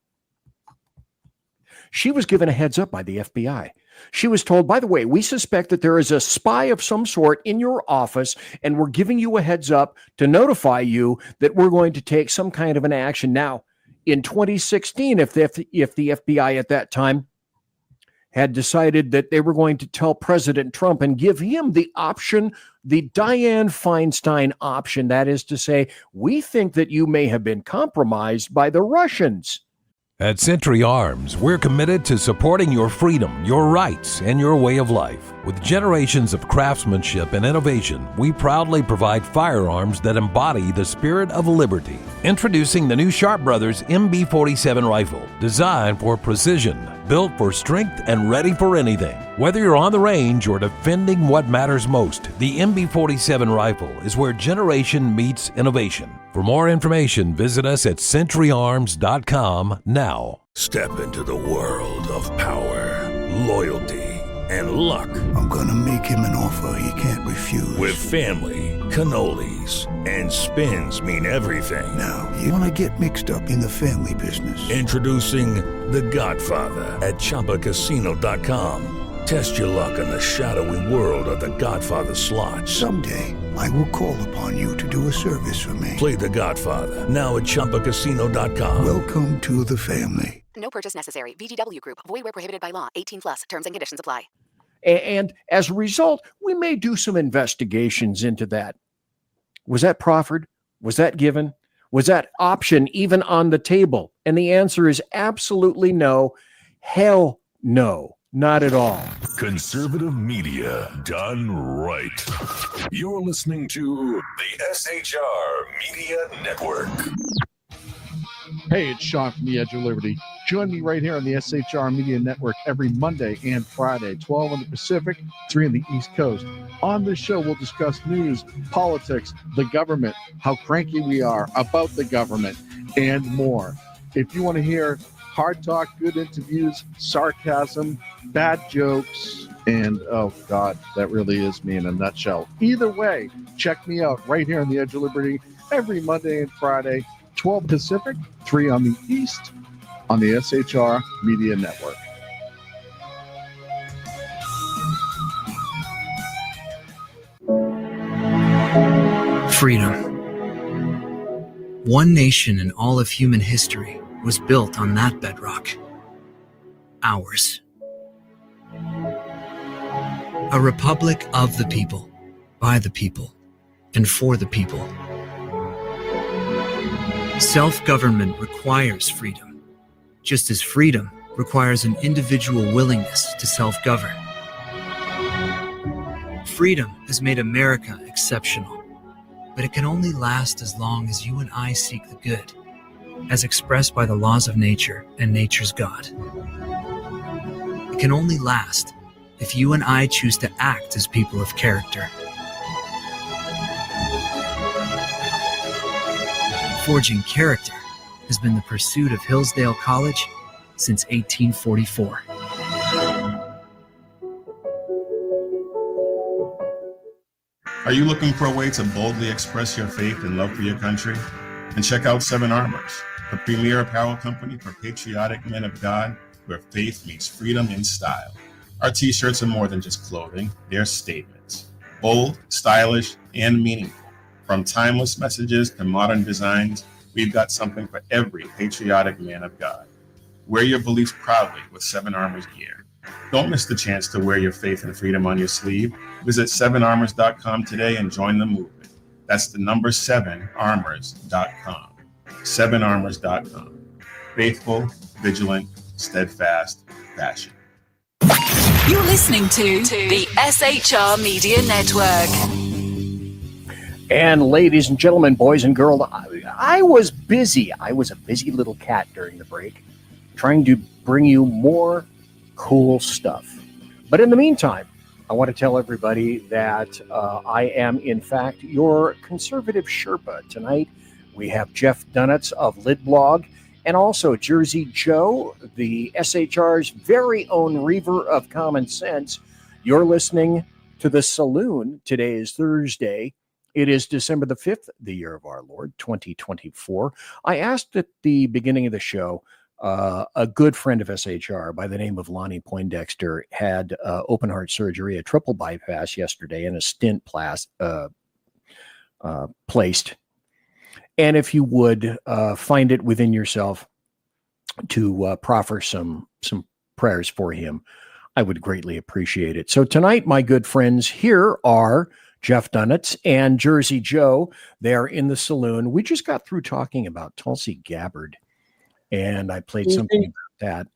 she was given a heads up by the FBI. She was told, by the way, we suspect that there is a spy of some sort in your office, and we're giving you a heads up to notify you that we're going to take some kind of an action. Now, in 2016, if the FBI at that time had decided that they were going to tell President Trump and give him the option, the Dianne Feinstein option, that is to say, we think that you may have been compromised by the Russians. At Century Arms, we're committed to supporting your freedom, your rights, and your way of life. With generations of craftsmanship and innovation, we proudly provide firearms that embody the spirit of liberty. Introducing the new Sharp Brothers MB-47 rifle, designed for precision, built for strength, and ready for anything. Whether you're on the range or defending what matters most, the MB-47 rifle is where generation meets innovation. For more information, visit us at centuryarms.com now. Step into the world of power, loyalty, and luck. I'm gonna make him an offer he can't refuse. With family, cannolis, and spins mean everything. Now, you wanna get mixed up in the family business. Introducing The Godfather at ChumbaCasino.com. Test your luck in the shadowy world of The Godfather slot. Someday, I will call upon you to do a service for me. Play The Godfather, now at ChumbaCasino.com. Welcome to the family. No purchase necessary. VGW Group. Void where prohibited by law. 18+. Terms and conditions apply. And as a result, we may do some investigations into that. Was that proffered? Was that given? Was that option even on the table? And the answer is absolutely no. Hell no. Not at all. Conservative media done right. You're listening to the SHR Media Network. Hey, it's Sean from the Edge of Liberty. Join me right here on the SHR Media Network every Monday and Friday, 12 on the Pacific, 3 on the East Coast. On this show, we'll discuss news, politics, the government, how cranky we are about the government, and more. If you want to hear hard talk, good interviews, sarcasm, bad jokes, and oh God, that really is me in a nutshell. Either way, check me out right here on the Edge of Liberty every Monday and Friday, 12 Pacific, 3 on the East, on the SHR Media Network. Freedom. One nation in all of human history was built on that bedrock. Ours. A republic of the people, by the people, and for the people. Self-government requires freedom, just as freedom requires an individual willingness to self-govern. Freedom has made America exceptional, but it can only last as long as you and I seek the good, as expressed by the laws of nature and nature's God. It can only last if you and I choose to act as people of character. Forging character has been the pursuit of Hillsdale College since 1844. Are you looking for a way to boldly express your faith and love for your country? And check out Seven Armors, the premier apparel company for patriotic men of God, where faith meets freedom in style. Our t-shirts are more than just clothing, they're statements. Bold, stylish, and meaningful. From timeless messages to modern designs, we've got something for every patriotic man of God. Wear your beliefs proudly with Seven Armors gear. Don't miss the chance to wear your faith and freedom on your sleeve. Visit 7armors.com today and join the movement. That's the number 7armors.com. 7armors.com. Faithful, vigilant, steadfast, passion. You're listening to the SHR Media Network. And ladies and gentlemen, boys and girls, I was busy. I was a busy little cat during the break, trying to bring you more cool stuff. But in the meantime, I want to tell everybody that I am, in fact, your conservative Sherpa. Tonight, we have Jeff Dunitz of Lidblog, and also Jersey Joe, the SHR's very own Reaver of Common Sense. You're listening to The Saloon. Today is Thursday. It is December the 5th, the year of our Lord, 2024. I asked at the beginning of the show, a good friend of SHR by the name of Lonnie Poindexter had open heart surgery, a triple bypass yesterday, and a stent placed. And if you would find it within yourself to proffer some prayers for him, I would greatly appreciate it. So tonight, my good friends, here are Jeff Dunitz and Jersey Joe. They're in the saloon. We just got through talking about Tulsi Gabbard, and I played something about that.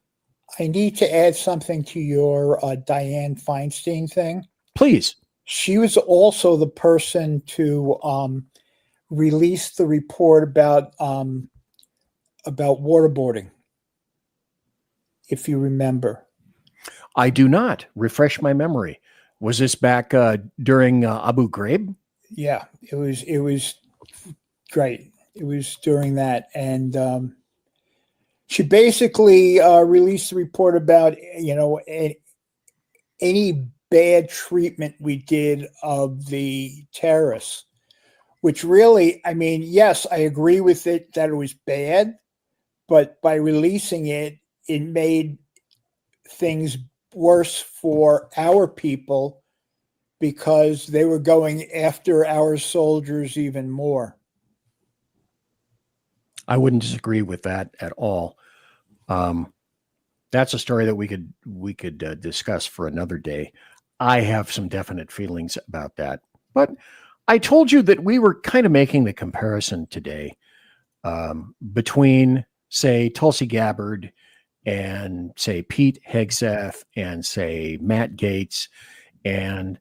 I need to add something to your Dianne Feinstein thing. Please. She was also the person to release the report about waterboarding, if you remember. I do not. Refresh my memory. Was this back during Abu Ghraib? Yeah, it was great. It was during that. And she basically released a report about, any bad treatment we did of the terrorists, which really, I mean, yes, I agree with it that it was bad, but by releasing it, it made things worse for our people because they were going after our soldiers even more. I wouldn't disagree with that at all. That's a story that we could discuss for another day. I have some definite feelings about that, but I told you that we were kind of making the comparison today between, say, Tulsi Gabbard and, say, Pete Hegseth and, say, Matt Gaetz. And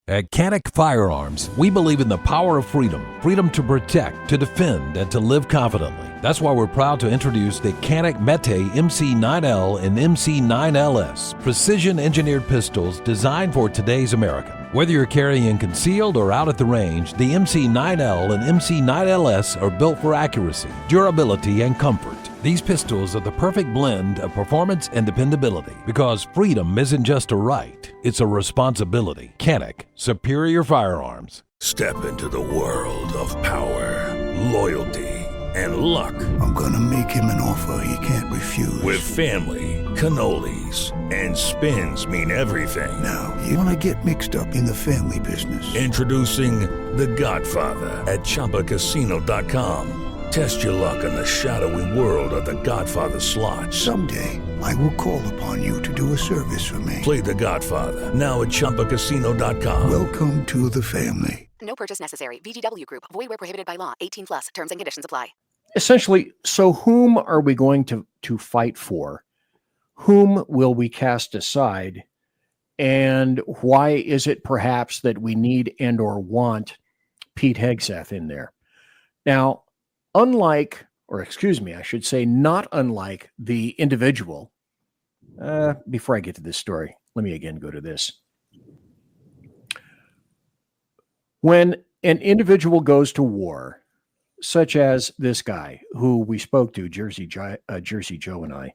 at Canik Firearms, we believe in the power of freedom to protect, to defend, and to live confidently. That's why we're proud to introduce the Canik Mete MC9L and MC9LS, precision-engineered pistols designed for today's American. Whether you're carrying concealed or out at the range, the MC9L and MC9LS are built for accuracy, durability, and comfort. These pistols are the perfect blend of performance and dependability, because freedom isn't just a right, it's a responsibility. Canik, superior firearms. Step into the world of power, loyalty, and luck. I'm gonna make him an offer he can't refuse. With family, cannolis, and spins mean everything. Now, you wanna get mixed up in the family business. Introducing The Godfather at ChumbaCasino.com. Test your luck in the shadowy world of The Godfather slot. Someday, I will call upon you to do a service for me. Play The Godfather, now at ChumbaCasino.com. Welcome to the family. No purchase necessary. VGW Group. Void where prohibited by law. 18+. Terms and conditions apply. Essentially, so whom are we going to fight for? Whom will we cast aside? And why is it perhaps that we need and or want Pete Hegseth in there? Now, not unlike the individual. Before I get to this story, let me again go to this. When an individual goes to war, such as this guy who we spoke to, Jersey Joe and I,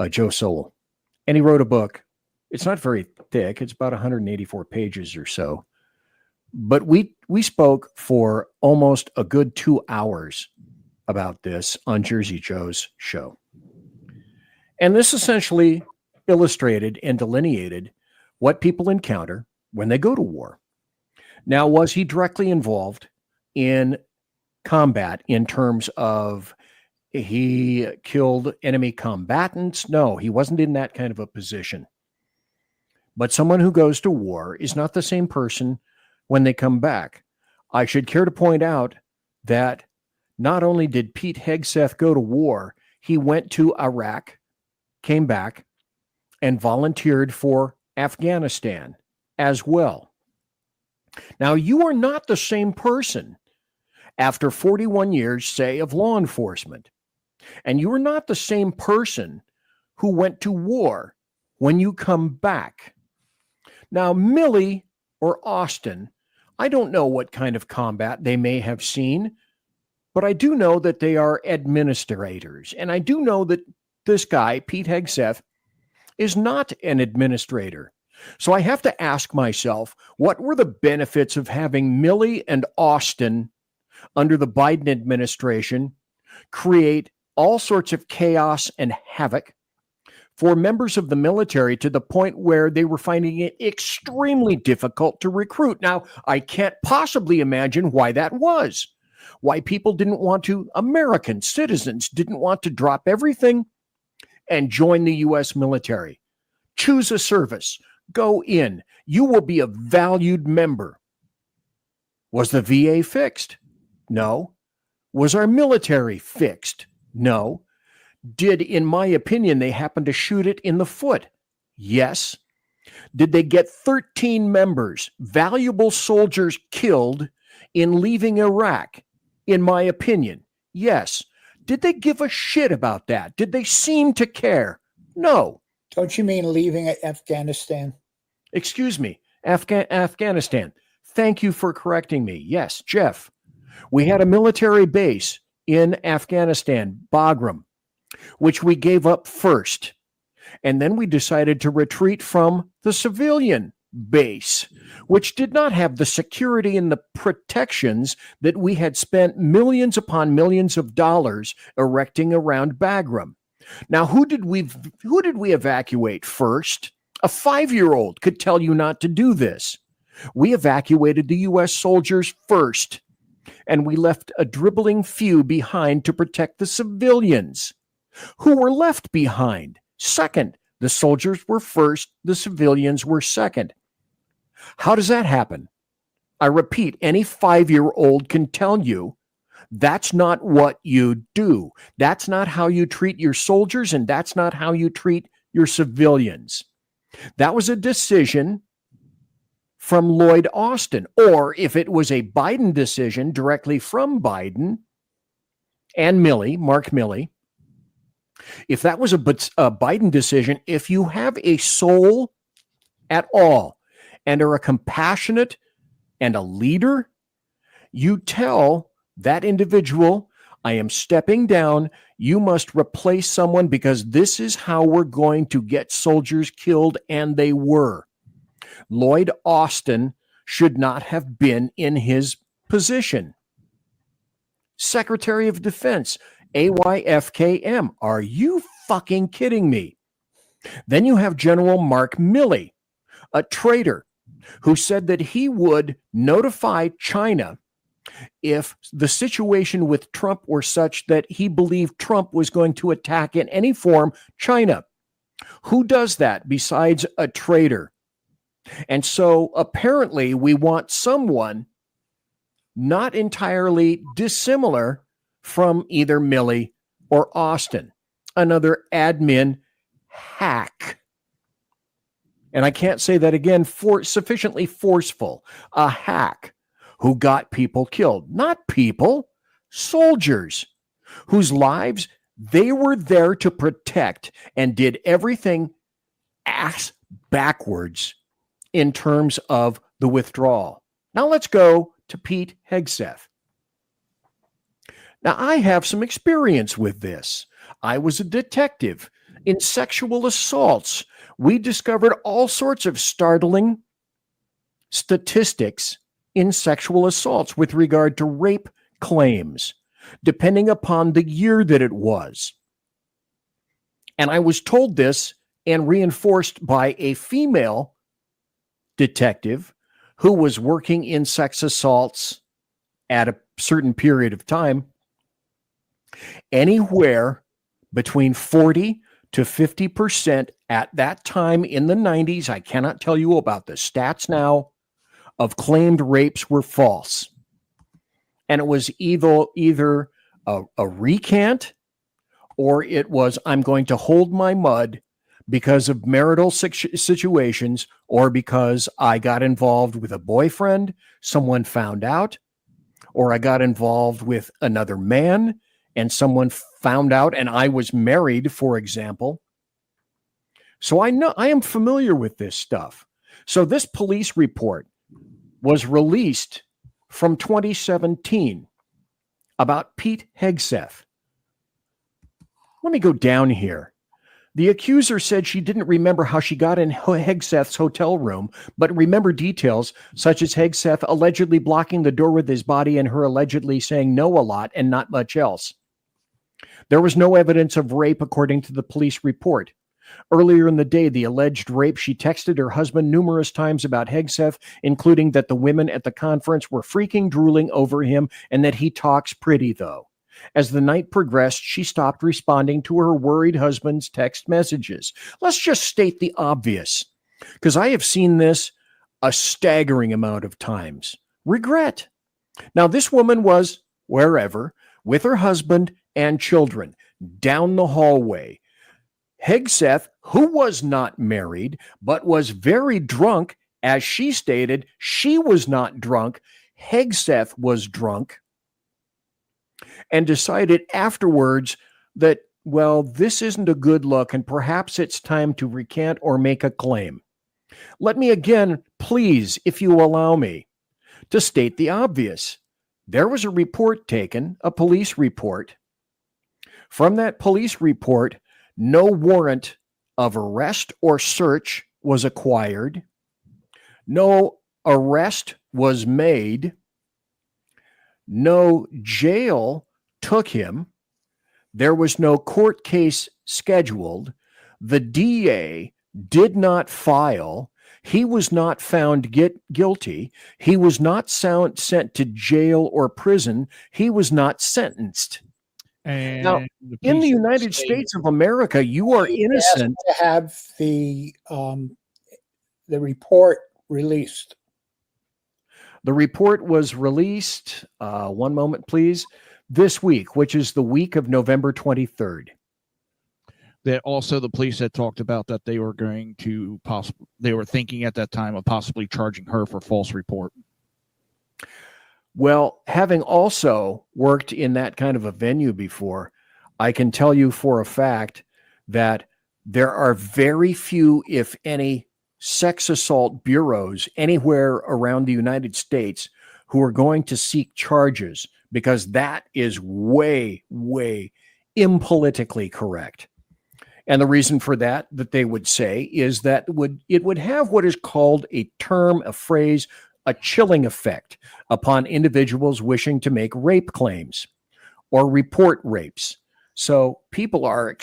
Joe Sowell, and he wrote a book. It's not very thick. It's about 184 pages or so. But we spoke for almost a good 2 hours about this on Jersey Joe's show. And this essentially illustrated and delineated what people encounter when they go to war. Now, was he directly involved in combat in terms of he killed enemy combatants? No, he wasn't in that kind of a position. But someone who goes to war is not the same person when they come back. I should care to point out that not only did Pete Hegseth go to war, he went to Iraq, came back, and volunteered for Afghanistan as well. Now, you are not the same person after 41 years, say, of law enforcement. And you are not the same person who went to war when you come back. Now, Milley or Austin, I don't know what kind of combat they may have seen, but I do know that they are administrators. And I do know that this guy, Pete Hegseth, is not an administrator. So I have to ask myself, what were the benefits of having Milley and Austin under the Biden administration create all sorts of chaos and havoc for members of the military to the point where they were finding it extremely difficult to recruit? Now, I can't possibly imagine why that was. Why people didn't want to, American citizens didn't want to drop everything and join the U.S. military. Choose a service. Go in. You will be a valued member. Was the VA fixed? No. Was our military fixed? No. Did, in my opinion, they happen to shoot it in the foot? Yes. Did they get 13 members, valuable soldiers, killed in leaving Iraq? In my opinion, yes. Did they give a shit about that? Did they seem to care? No. Don't you mean leaving Afghanistan? Excuse me, Afghanistan. Thank you for correcting me. Yes, Jeff. We had a military base in Afghanistan, Bagram, which we gave up first. And then we decided to retreat from the civilian base, which did not have the security and the protections that we had spent millions upon millions of dollars erecting around Bagram. Now, who did we evacuate first? A 5-year-old could tell you not to do this. We evacuated the U.S. soldiers first, and we left a dribbling few behind to protect the civilians who were left behind. Second, the soldiers were first, the civilians were second. How does that happen? I repeat, any 5-year-old can tell you that's not what you do. That's not how you treat your soldiers, and that's not how you treat your civilians. That was a decision from Lloyd Austin, or if it was a Biden decision directly from Biden and Milley, Mark Milley, if that was a Biden decision, if you have a soul at all and are a compassionate and a leader, you tell that individual, I am stepping down. You must replace someone because this is how we're going to get soldiers killed, and they were. Lloyd Austin should not have been in his position. Secretary of Defense, AYFKM. Are you fucking kidding me? Then you have General Mark Milley, a traitor, who said that he would notify China if the situation with Trump were such that he believed Trump was going to attack in any form China. Who does that besides a traitor? And so apparently we want someone not entirely dissimilar from either Milley or Austin, another admin hack. And I can't say that again, sufficiently forceful, a hack who got people killed. Not people, soldiers whose lives they were there to protect and did everything ass backwards in terms of the withdrawal. Now let's go to Pete Hegseth. Now I have some experience with this. I was a detective in sexual assaults. We discovered all sorts of startling statistics in sexual assaults with regard to rape claims, depending upon the year that it was. And I was told this and reinforced by a female detective who was working in sex assaults at a certain period of time. Anywhere between 40 to 50% at that time in the 90s, I cannot tell you about the stats now, of claimed rapes were false. And it was either a recant, or it was, I'm going to hold my mud because of marital situations, or because I got involved with a boyfriend, someone found out, or I got involved with another man and someone found out and I was married, for example. So I know, I am familiar with this stuff. So this police report was released from 2017 about Pete Hegseth. Let me go down here. The accuser said she didn't remember how she got in Hegseth's hotel room, but remembered details such as Hegseth allegedly blocking the door with his body and her allegedly saying no a lot and not much else. There was no evidence of rape, according to the police report. Earlier in the day, the alleged rape, she texted her husband numerous times about Hegseth, including that the women at the conference were freaking drooling over him and that he talks pretty, though. As the night progressed, she stopped responding to her worried husband's text messages. Let's just state the obvious, because I have seen this a staggering amount of times. Regret. Now, this woman was wherever with her husband and children down the hallway. Hegseth, who was not married, but was very drunk, as she stated, she was not drunk. Hegseth was drunk, and decided afterwards that, well, this isn't a good look, and perhaps it's time to recant or make a claim. Let me again, please, if you allow me, to state the obvious. There was a report taken, a police report. From that police report, no warrant of arrest or search was acquired. No arrest was made. No jail took him. There was no court case scheduled. The DA did not file. He was not found guilty. He was not sent to jail or prison. He was not sentenced. And now, in the United States of America, you are innocent. To have the report released. The report was released, one moment, please, this week, which is the week of November 23rd. That also the police had talked about that they were going to they were thinking at that time of possibly charging her for false report. Well, having also worked in that kind of a venue before, I can tell you for a fact that there are very few, if any, sex assault bureaus anywhere around the United States who are going to seek charges, because that is way, way impolitically correct. And the reason for that they would say is that it would have what is called a term, a phrase, a chilling effect upon individuals wishing to make rape claims or report rapes. So people are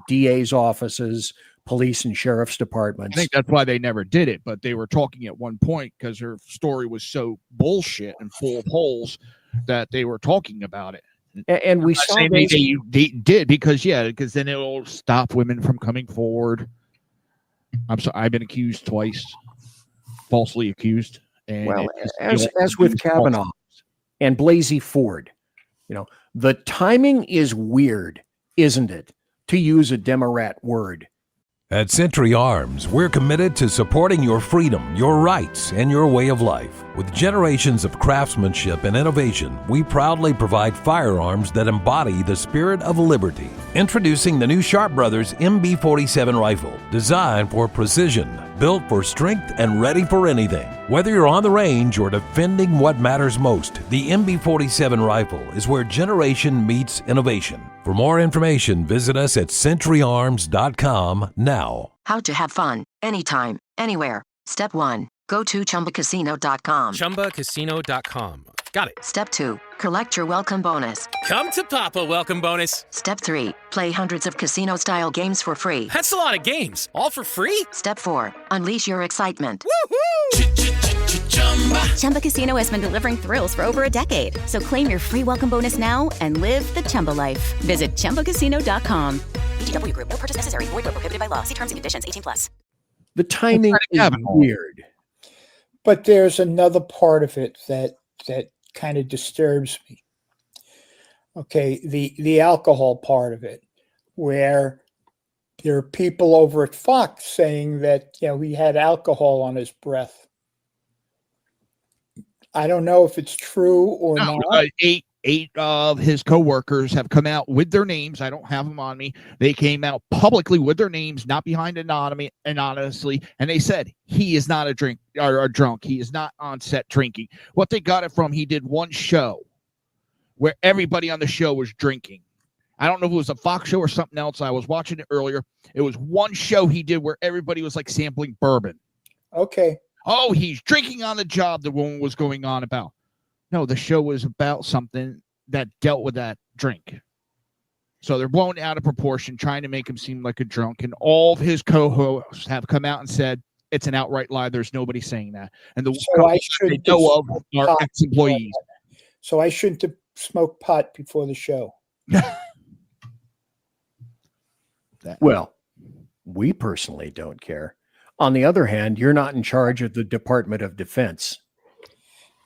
DA's offices, police and sheriff's departments. I think that's why they never did it, but they were talking at one point because her story was so bullshit and full of holes that they were talking about it. And we saw they did because then it'll stop women from coming forward. I'm sorry, I've been accused twice, falsely accused. And well, as with Kavanaugh and Blasey Ford, the timing is weird, isn't it? To use a Democrat word. At Century Arms, we're committed to supporting your freedom, your rights, and your way of life. With generations of craftsmanship and innovation, we proudly provide firearms that embody the spirit of liberty. Introducing the new Sharp Brothers MB-47 rifle, designed for precision, built for strength, and ready for anything. Whether you're on the range or defending what matters most, the MB-47 rifle is where generation meets innovation. For more information, visit us at centuryarms.com now. How to have fun, anytime, anywhere. Step 1. Go to ChumbaCasino.com. ChumbaCasino.com. Got it. Step 2. Collect your welcome bonus. Come to Papa welcome bonus. Step 3. Play hundreds of casino-style games for free. That's a lot of games. All for free? Step 4. Unleash your excitement. Woohoo! Chumba Casino has been delivering thrills for over a decade. So claim your free welcome bonus now and live the Chumba life. Visit ChumbaCasino.com. VGW Group. No purchase necessary. Void where prohibited by law. See terms and conditions. 18+. The timing is weird. But there's another part of it that kind of disturbs me. Okay, the alcohol part of it, where there are people over at Fox saying that, you know, he had alcohol on his breath. I don't know if it's true or not. Eight of his coworkers have come out with their names. I don't have them on me. They came out publicly with their names, not behind anonymously, and they said he is not a drunk. He is not on set drinking. What they got it from, he did one show where everybody on the show was drinking. I don't know if it was a Fox show or something else. I was watching it earlier. It was one show he did where everybody was like sampling bourbon. Okay. Oh, he's drinking on the job, the woman was going on about. No, the show was about something that dealt with that drink. So they're blown out of proportion, trying to make him seem like a drunk. And all of his co-hosts have come out and said, it's an outright lie. There's nobody saying that. And the they know of are ex-employees. So I shouldn't have smoked pot before the show. Well, we personally don't care. On the other hand, you're not in charge of the Department of Defense.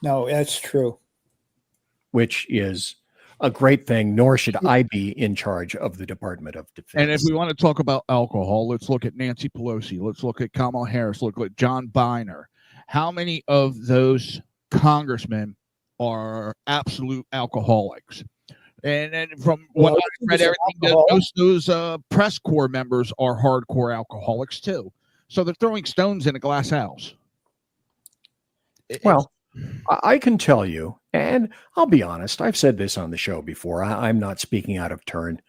No, that's true. Which is a great thing, nor should I be in charge of the Department of Defense. And if we want to talk about alcohol, let's look at Nancy Pelosi. Let's look at Kamala Harris. Look at John Boehner. How many of those congressmen are absolute alcoholics? And from what I read, everything those press corps members are hardcore alcoholics too. So they're throwing stones in a glass house. Well, I can tell you, and I'll be honest, I've said this on the show before. I'm not speaking out of turn.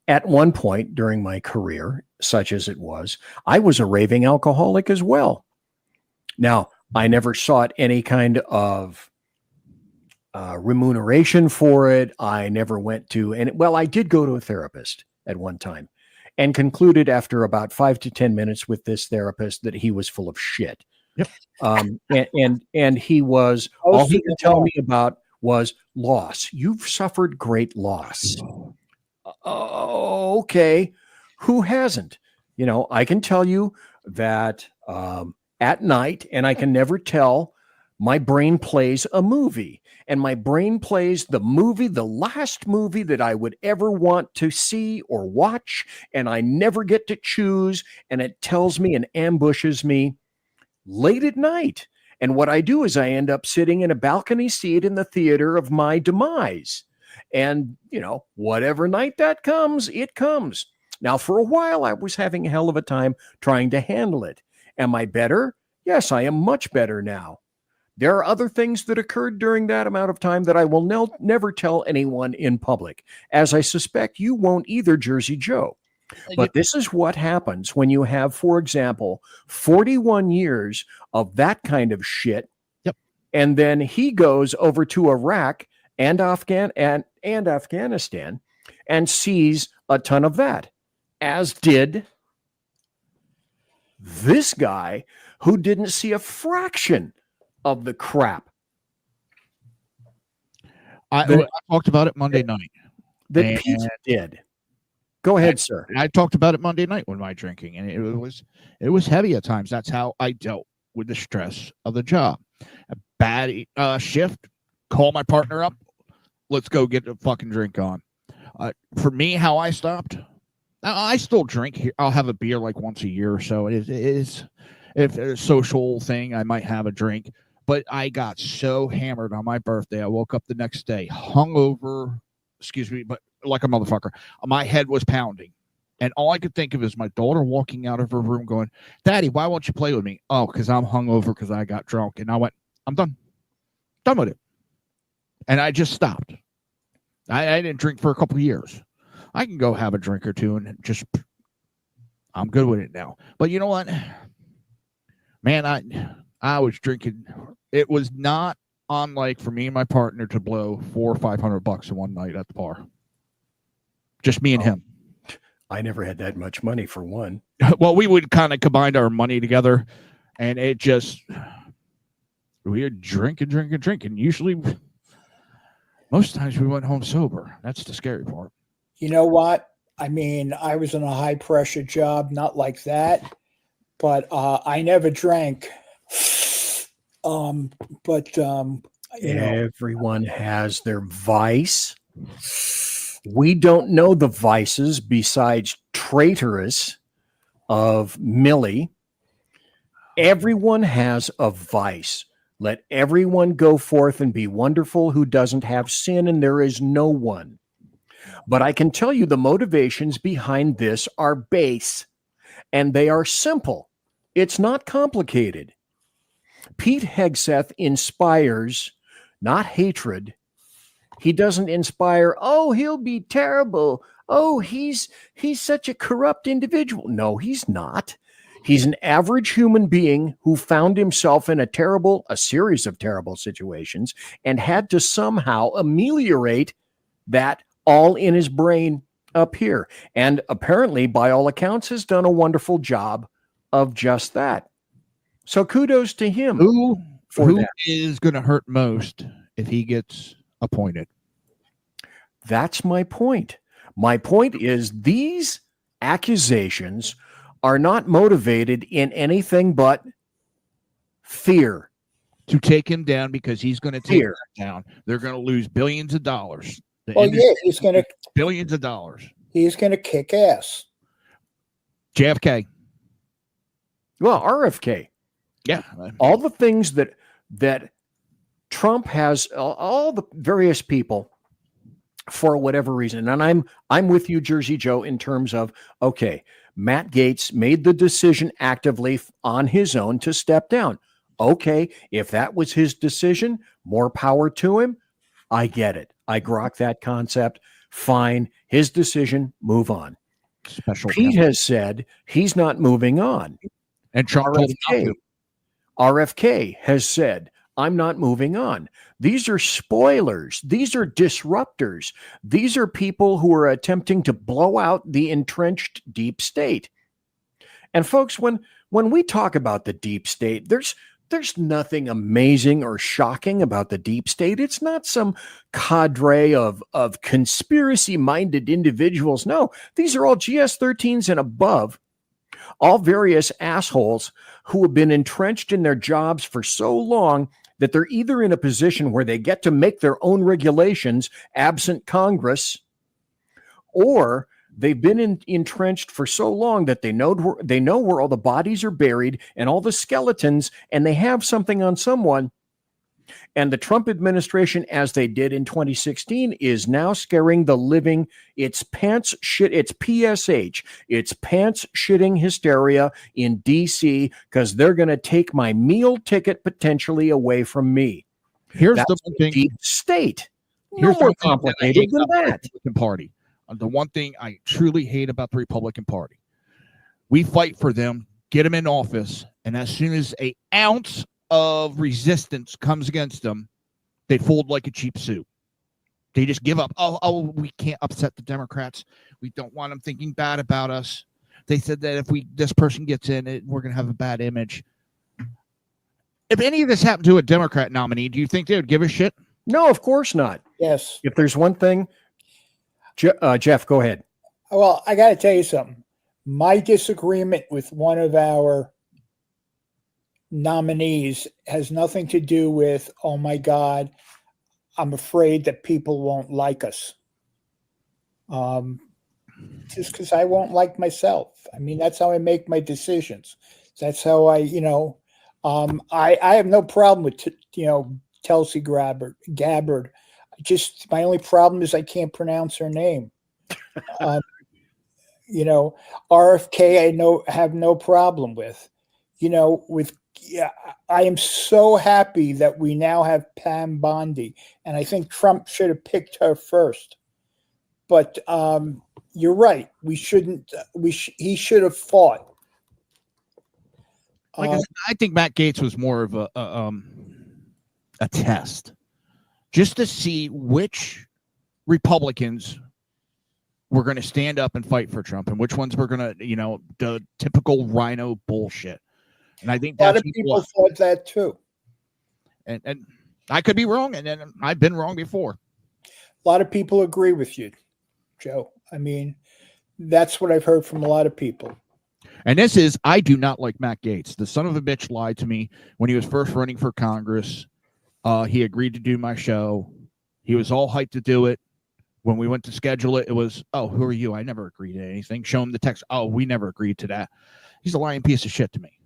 At one point during my career, such as it was, I was a raving alcoholic as well. Now, I never sought any kind of remuneration for it. I never went to, I did go to a therapist at one time and concluded after about 5 to 10 minutes with this therapist that he was full of shit. Yep. And he was, all he could tell me about was loss. You've suffered great loss. Oh, okay. Who hasn't? You know, I can tell you that at night, and I can never tell, my brain plays a movie, and my brain plays the last movie that I would ever want to see or watch, and I never get to choose, and it tells me and ambushes me late at night. And what I do is I end up sitting in a balcony seat in the theater of my demise. And, you know, whatever night that comes, it comes. Now, for a while, I was having a hell of a time trying to handle it. Am I better? Yes, I am much better now. There are other things that occurred during that amount of time that I will never tell anyone in public, as I suspect you won't either, Jersey Joe. But this is what happens when you have, for example, 41 years of that kind of shit. Yep. And then he goes over to Iraq and Afghanistan and sees a ton of that, as did this guy who didn't see a fraction of the crap. I talked about it Monday night. That Pete did. Go ahead, sir. I talked about it Monday night with my drinking, and it was heavy at times. That's how I dealt with the stress of the job. A bad shift, call my partner up. Let's go get a fucking drink on. For me, how I stopped, I still drink here. I'll have a beer like once a year or so. It is if it's a social thing, I might have a drink. But I got so hammered on my birthday. I woke up the next day hungover, but like a motherfucker. My head was pounding. And all I could think of is my daughter walking out of her room going, Daddy, why won't you play with me? Oh, because I'm hungover because I got drunk. And I went, I'm done. Done with it. And I just stopped. I didn't drink for a couple of years. I can go have a drink or two and just, I'm good with it now. But you know what? Man, I was drinking. It was not unlike for me and my partner to blow $400 or $500 in one night at the bar. Just me and him. I never had that much money for one. Well, we would kind of combine our money together, and it just, we would drink. Usually, most times we went home sober. That's the scary part. You know what? I mean, I was in a high pressure job, not like that, but I never drank. But Everyone has their vice. We don't know the vices besides traitorous of Millie. Everyone has a vice. Let everyone go forth and be wonderful who doesn't have sin, and there is no one. But I can tell you the motivations behind this are base, and they are simple. It's not complicated. Pete Hegseth inspires not hatred. He doesn't inspire, oh, he'll be terrible. Oh, he's such a corrupt individual. No, he's not. He's an average human being who found himself in a series of terrible situations and had to somehow ameliorate that all in his brain up here. And apparently, by all accounts, has done a wonderful job of just that. So kudos to him. Who is going to hurt most if he gets appointed? That's my point. My point is these accusations are not motivated in anything but fear. To take him down because he's going to take him down. They're going to lose billions of dollars. He's going to billions of dollars. He's going to kick ass. JFK. Well, RFK. Yeah. All the things that Trump has, all the various people, for whatever reason, and I'm with you, Jersey Joe, in terms of, okay, Matt Gaetz made the decision actively on his own to step down. Okay, if that was his decision, more power to him. I get it. I grok that concept. Fine. His decision, move on. Pete has said he's not moving on. And Trump RFK has said, I'm not moving on. These are spoilers. These are disruptors. These are people who are attempting to blow out the entrenched deep state. And folks, when we talk about the deep state, there's nothing amazing or shocking about the deep state. It's not some cadre of conspiracy-minded individuals. No, these are all GS-13s and above, all various assholes who have been entrenched in their jobs for so long that they're either in a position where they get to make their own regulations absent Congress, or they've been entrenched for so long that they know where all the bodies are buried and all the skeletons, and they have something on someone. And the Trump administration, as they did in 2016, is now scaring the living. It's PSH. It's pants shitting hysteria in D.C. because they're going to take my meal ticket potentially away from me. Here's That's the thing. Deep state. Here's more the thing complicated than that. that. Republican Party. The one thing I truly hate about the Republican Party, we fight for them, get them in office, and as soon as an ounce of resistance comes against them, they fold like a cheap suit. They just give up. Oh, we can't upset the Democrats. We don't want them thinking bad about us. They said that if this person gets in, we're going to have a bad image. If any of this happened to a Democrat nominee, do you think they would give a shit? No, of course not. Yes. If there's one thing, Jeff, go ahead. Well, I got to tell you something. My disagreement with one of our nominees has nothing to do with, oh my God, I'm afraid that people won't like us. Just because I won't like myself. I mean, that's how I make my decisions. That's how I have no problem with, Tulsi Gabbard. Just my only problem is I can't pronounce her name. RFK, I have no problem with. I am so happy that we now have Pam Bondi, and I think Trump should have picked her first. But you're right. We shouldn't. He should have fought. Like I said, I think Matt Gaetz was more of a test, just to see which Republicans were going to stand up and fight for Trump, and which ones were going to, the typical rhino bullshit. And I think a lot of people thought that too. And I could be wrong, and then I've been wrong before. A lot of people agree with you, Joe. I mean, that's what I've heard from a lot of people. And I do not like Matt Gaetz. The son of a bitch lied to me when he was first running for Congress. He agreed to do my show. He was all hyped to do it. When we went to schedule it, it was, oh, who are you? I never agreed to anything. Show him the text. Oh, we never agreed to that. He's a lying piece of shit to me.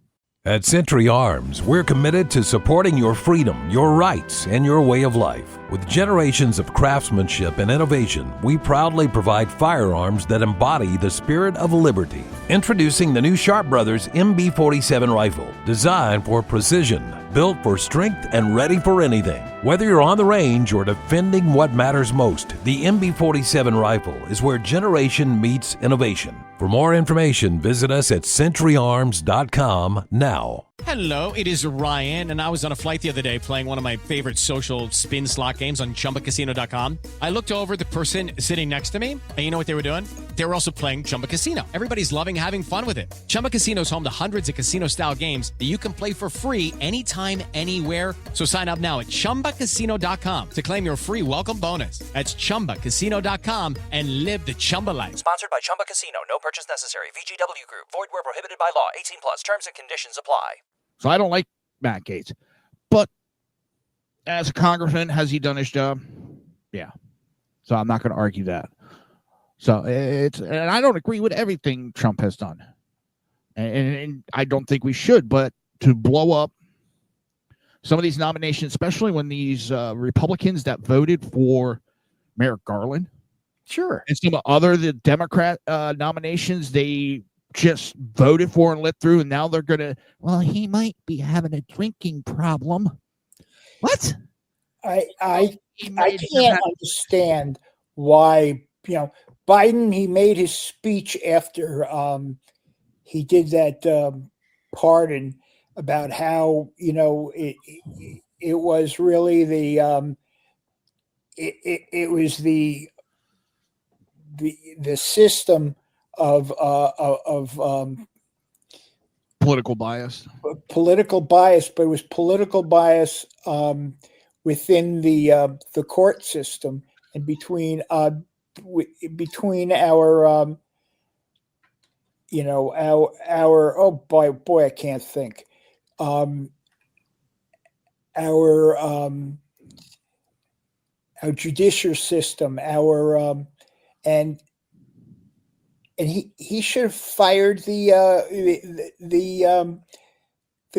At Century Arms, we're committed to supporting your freedom, your rights, and your way of life. With generations of craftsmanship and innovation, we proudly provide firearms that embody the spirit of liberty. Introducing the new Sharp Brothers MB-47 rifle, designed for precision, built for strength, and ready for anything. Whether you're on the range or defending what matters most, the MB-47 rifle is where generation meets innovation. For more information, visit us at centuryarms.com now. Hello, it is Ryan, and I was on a flight the other day playing one of my favorite social spin slot games on ChumbaCasino.com. I looked over at the person sitting next to me, and you know what they were doing? They were also playing Chumba Casino. Everybody's loving having fun with it. Chumba Casino is home to hundreds of casino-style games that you can play for free anytime, anywhere. So sign up now at ChumbaCasino.com to claim your free welcome bonus. That's ChumbaCasino.com and live the Chumba life. Sponsored by Chumba Casino. No purchase necessary. VGW Group. Void where prohibited by law. 18 plus. Terms and conditions apply. So I don't like Matt Gaetz. But as a congressman, has he done his job? Yeah. So I'm not going to argue that. So and I don't agree with everything Trump has done. And I don't think we should, but to blow up some of these nominations, especially when these Republicans that voted for Merrick Garland, sure, and some other the Democrat nominations, they just voted for and lit through, and now they're gonna, well, he might be having a drinking problem. What? I can't understand why, Biden, he made his speech after he did that pardon about how, it was really the it was the system of political bias, but it was political bias within the court system and between our oh boy I can't think our judicial system, and he should have fired the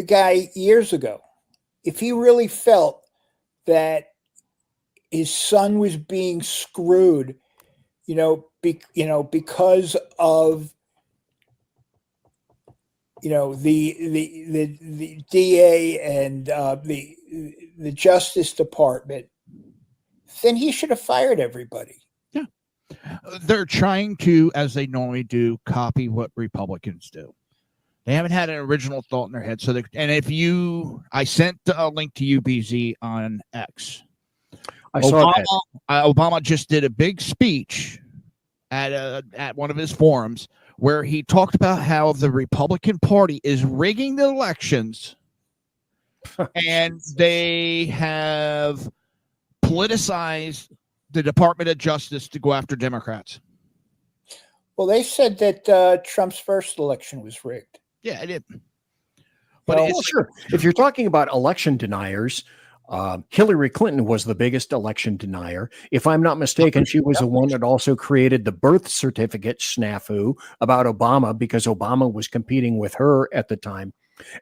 guy years ago if he really felt that his son was being screwed, because of the DA and the Justice Department, then he should have fired everybody. Yeah. They're trying to, as they normally do, copy what Republicans do. They haven't had an original thought in their head. So, I sent a link to you, BZ, on X. I saw that. Obama just did a big speech at one of his forums where he talked about how the Republican Party is rigging the elections and they have politicized the Department of Justice to go after Democrats. Well, they said that Trump's first election was rigged. Yeah, it did. But sure, if you're talking about election deniers, Hillary Clinton was the biggest election denier. If I'm not mistaken, she was the one that also created the birth certificate snafu about Obama because Obama was competing with her at the time.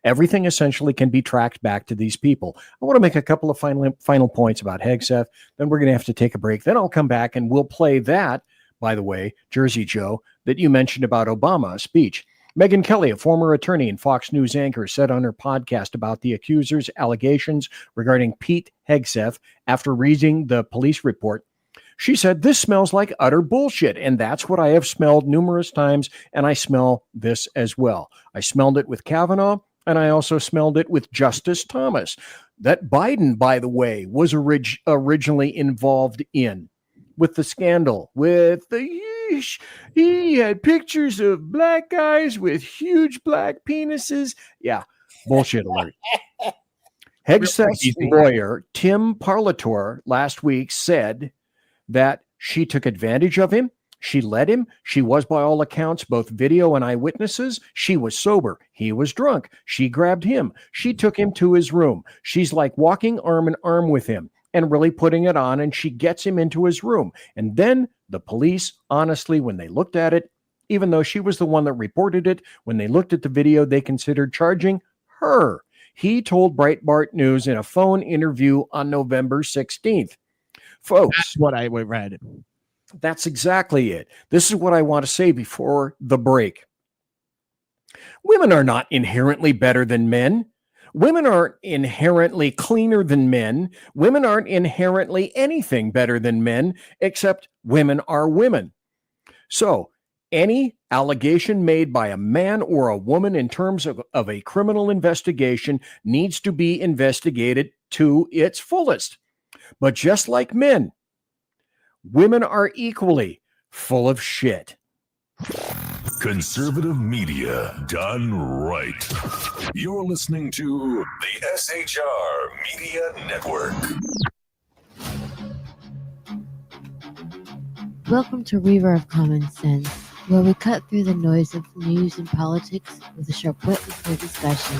Everything essentially can be tracked back to these people. I want to make a couple of final points about Hegseth. Then we're going to have to take a break. Then I'll come back and we'll play that, by the way, Jersey Joe, that you mentioned about Obama's speech. Megyn Kelly, a former attorney and Fox News anchor, said on her podcast about the accuser's allegations regarding Pete Hegseth after reading the police report. She said, "This smells like utter bullshit, and that's what I have smelled numerous times, and I smell this as well. I smelled it with Kavanaugh, and I also smelled it with Justice Thomas." That Biden, by the way, was originally involved in with the scandal, with the he had pictures of black guys with huge black penises. Yeah, bullshit alert. Hegseth's lawyer, Tim Parlator, last week said that she took advantage of him She led him. She was, by all accounts, both video and eyewitnesses. She was sober. He was drunk. She grabbed him. She took him to his room. She's like walking arm in arm with him and really putting it on, and she gets him into his room. And then the police, honestly, when they looked at it, even though she was the one that reported it, when they looked at the video, they considered charging her. He told Breitbart News in a phone interview on November 16th. Folks. That's what I read. That's exactly it. This is what I want to say before the break. Women are not inherently better than men. Women aren't inherently cleaner than men. Women aren't inherently anything better than men, except women are women. So, any allegation made by a man or a woman in terms of a criminal investigation needs to be investigated to its fullest. But just like men, women are equally full of shit. Conservative media done right. You're listening to the SHR Media Network. Welcome to River of Common Sense, where we cut through the noise of news and politics with a sharp wit and clear discussion.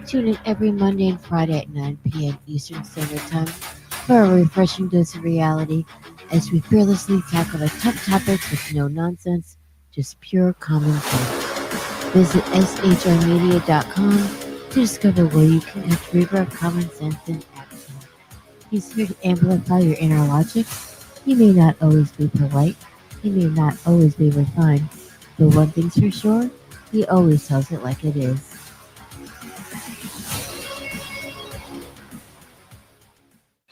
Tune in every Monday and Friday at 9 p.m. Eastern Standard Time for a refreshing dose of reality as we fearlessly tackle the tough topics with no nonsense, just pure common sense. Visit shrmedia.com to discover where you can catch River of Common Sense in action. He's here to amplify your inner logic. He may not always be polite, he may not always be refined, but one thing's for sure, he always tells it like it is.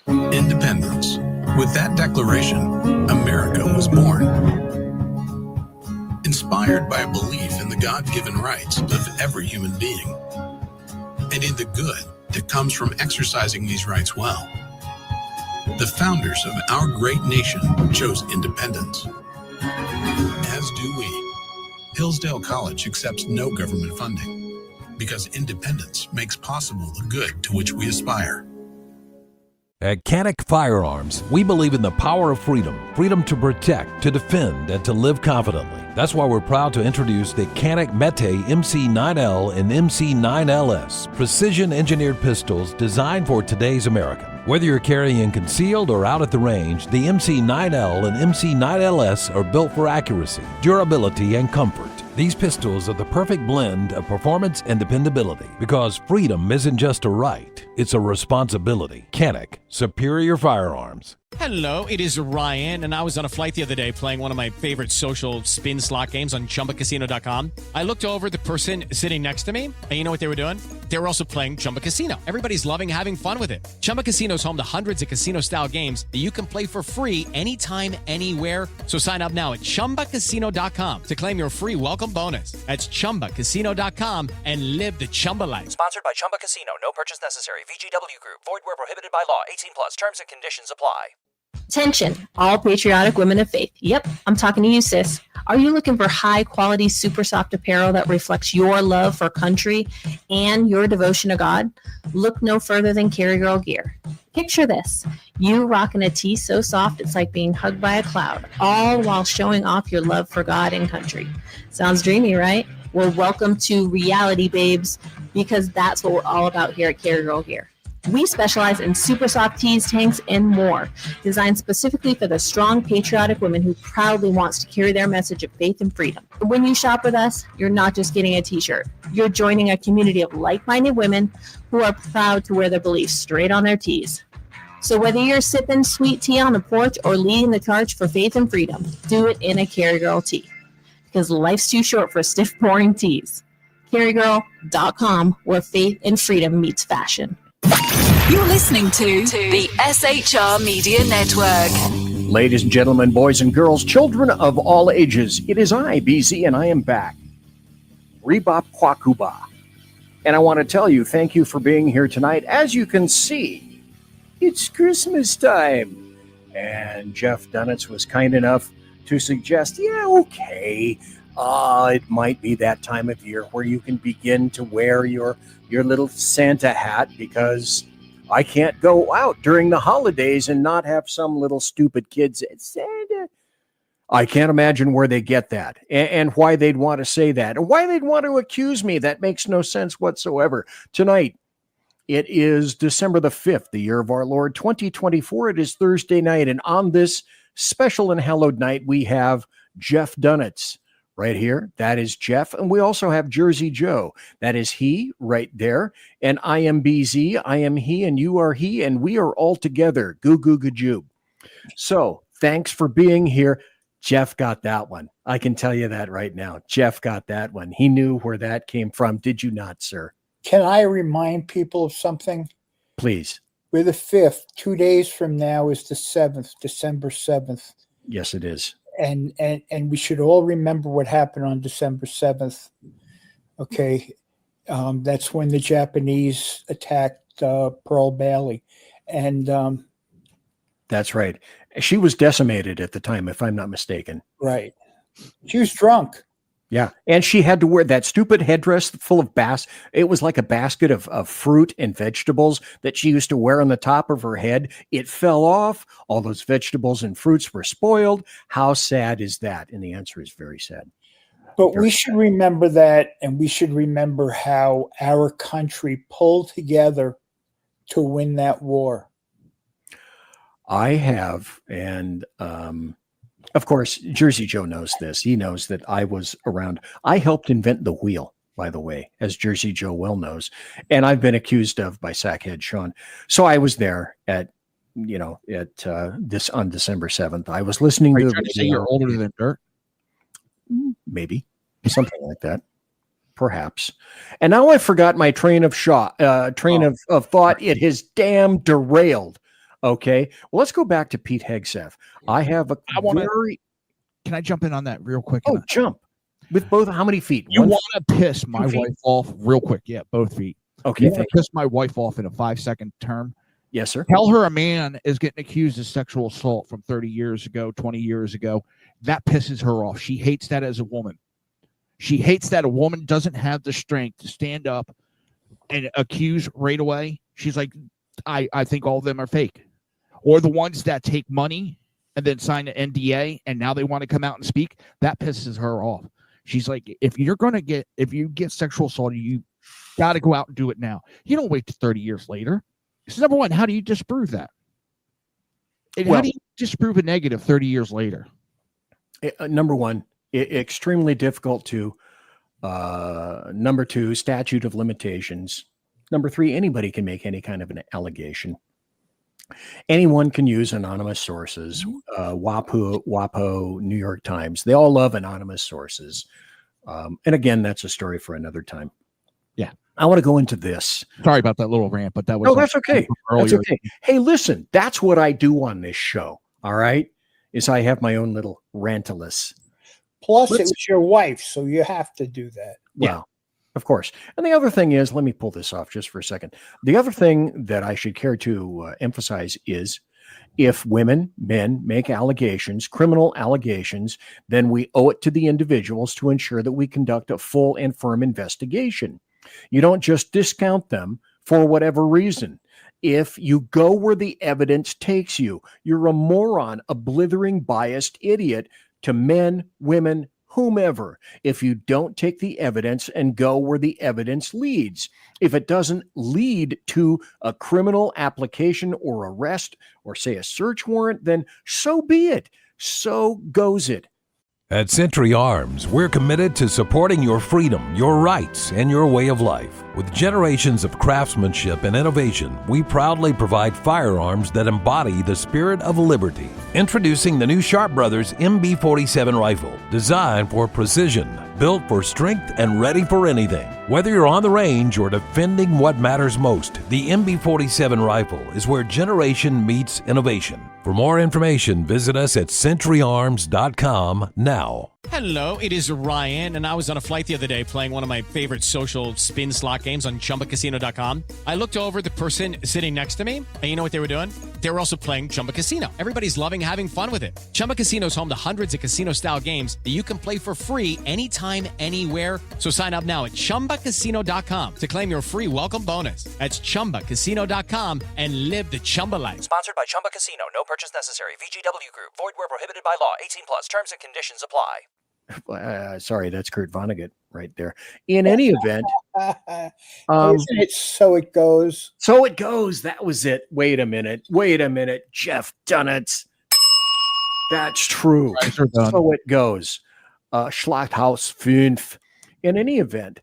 Independence. With that declaration, America was born. Inspired by a belief in the God-given rights of every human being, and in the good that comes from exercising these rights well. The founders of our great nation chose independence. As do we. Hillsdale College accepts no government funding because independence makes possible the good to which we aspire. At Canic Firearms, we believe in the power of freedom. Freedom to protect, to defend, and to live confidently. That's why we're proud to introduce the Canic Mete MC9L and MC9LS, precision-engineered pistols designed for today's American. Whether you're carrying concealed or out at the range, the MC9L and MC9LS are built for accuracy, durability, and comfort. These pistols are the perfect blend of performance and dependability because freedom isn't just a right, it's a responsibility. Canic, superior firearms. Hello, it is Ryan, and I was on a flight the other day playing one of my favorite social spin slot games on ChumbaCasino.com. I looked over at the person sitting next to me, and you know what they were doing? They were also playing Chumba Casino. Everybody's loving having fun with it. Chumba Casino is home to hundreds of casino-style games that you can play for free anytime, anywhere. So sign up now at ChumbaCasino.com to claim your free welcome bonus. That's ChumbaCasino.com and live the Chumba life. Sponsored by Chumba Casino. No purchase necessary. VGW Group. Void where prohibited by law. 18 plus. Terms and conditions apply. Attention, all patriotic women of faith. Yep, I'm talking to you, sis. Are you looking for high-quality, super soft apparel that reflects your love for country and your devotion to God? Look no further than Carry Girl Gear. Picture this. You rocking a tee so soft it's like being hugged by a cloud, all while showing off your love for God and country. Sounds dreamy, right? Well, welcome to reality, babes, because that's what we're all about here at Carry Girl Gear. We specialize in super soft tees, tanks, and more, designed specifically for the strong, patriotic woman who proudly wants to carry their message of faith and freedom. When you shop with us, you're not just getting a t-shirt. You're joining a community of like-minded women who are proud to wear their beliefs straight on their tees. So whether you're sipping sweet tea on the porch or leading the charge for faith and freedom, do it in a Carry Girl tee. Because life's too short for stiff, boring tees. CarryGirl.com, where faith and freedom meets fashion. You're listening to the SHR Media Network. Ladies and gentlemen, boys and girls, children of all ages, it is I, BZ, and I am back. Rebop Kwakuba. And I want to tell you, thank you for being here tonight. As you can see, it's Christmas time. And Jeff Dunitz was kind enough to suggest, it might be that time of year where you can begin to wear your little Santa hat, because I can't go out during the holidays and not have some little stupid kid say, Santa. I can't imagine where they get that and why they'd want to say that and why they'd want to accuse me. That makes no sense whatsoever. Tonight, it is December the 5th, the year of our Lord, 2024. It is Thursday night, and on this special and hallowed night, we have Jeff Dunitz right here. That is Jeff. And we also have Jersey Joe. That is he right there. And I am BZ. I am he, and you are he, and we are all together. Goo goo gajoob. So thanks for being here. Jeff got that one. I can tell you that right now. Jeff got that one. He knew where that came from. Did you not, sir? Can I remind people of something? Please. We're the 5th. 2 days from now is the 7th, December 7th. Yes, it is. And we should all remember what happened on December 7th. Okay. That's when the Japanese attacked Pearl Bailey. And that's right. She was decimated at the time, if I'm not mistaken. Right. She was drunk. Yeah. And she had to wear that stupid headdress full of it was like a basket of fruit and vegetables that she used to wear on the top of her head. It fell off. All those vegetables and fruits were spoiled. How sad is that? And the answer is very sad. But we should remember that, and we should remember how our country pulled together to win that war. I have, and of course, Jersey Joe knows this. He knows that I was around. I helped invent the wheel, by the way, as Jersey Joe well knows, and I've been accused of by Sackhead Sean. So I was there at this on December 7th. I was listening to. Trying to say you're older than dirt? Maybe something like that. Perhaps. And now I forgot my train of thought. It has damn derailed. Okay. Well, let's go back to Pete Hegseth. Can I jump in on that real quick? Oh, jump. With both, how many feet? You want to piss my wife off real quick. Yeah, both feet. Okay. You want to piss my wife off in a 5-second term? Yes, sir. Tell her a man is getting accused of sexual assault from 30 years ago, 20 years ago. That pisses her off. She hates that as a woman. She hates that a woman doesn't have the strength to stand up and accuse right away. She's like, I think all of them are fake. Or the ones that take money and then sign an NDA and now they want to come out and speak. That pisses her off. She's like, if you get sexual assault, you got to go out and do it now. You don't wait to 30 years later. So number one, how do you disprove that? And how do you disprove a negative 30 years later? Number one, extremely difficult to. Number two, statute of limitations. Number three, anybody can make any kind of an allegation. Anyone can use anonymous sources. WAPO, New York Times. They all love anonymous sources. And again, that's a story for another time. Yeah. I want to go into this. Sorry about that little rant, but that was. Oh, that's okay. That's okay. Hey, listen, that's what I do on this show. All right. Is I have my own little rantalus. Plus, it was your wife, so you have to do that. Well, yeah. Of course. And the other thing is, let me pull this off just for a second. The other thing that I should care to emphasize is if men make allegations, criminal allegations, then we owe it to the individuals to ensure that we conduct a full and firm investigation. You don't just discount them for whatever reason. If you go where the evidence takes you, you're a moron, a blithering, biased idiot to men, women, whomever, if you don't take the evidence and go where the evidence leads. If it doesn't lead to a criminal application or arrest or say a search warrant, then so be it. So goes it. At Century Arms, we're committed to supporting your freedom, your rights, and your way of life. With generations of craftsmanship and innovation, we proudly provide firearms that embody the spirit of liberty. Introducing the new Sharp Brothers MB-47 rifle, designed for precision, built for strength, and ready for anything. Whether you're on the range or defending what matters most, the MB-47 rifle is where generation meets innovation. For more information, visit us at centuryarms.com now. Hello, it is Ryan, and I was on a flight the other day playing one of my favorite social spin slot games on ChumbaCasino.com. I looked over at the person sitting next to me, and you know what they were doing? They were also playing Chumba Casino. Everybody's loving having fun with it. Chumba Casino is home to hundreds of casino-style games that you can play for free anytime, anywhere. So sign up now at ChumbaCasino.com. ChumbaCasino.com to claim your free welcome bonus. That's ChumbaCasino.com and live the Chumba life. Sponsored by Chumba Casino. No purchase necessary. VGW Group. Void where prohibited by law. 18 plus. Terms and conditions apply. Sorry, that's Kurt Vonnegut right there. In any event, Isn't it So It Goes? So It Goes. That was it. Wait a minute. Jeff Dunnett. That's true. So It Goes. Schlachthaus 5. In any event,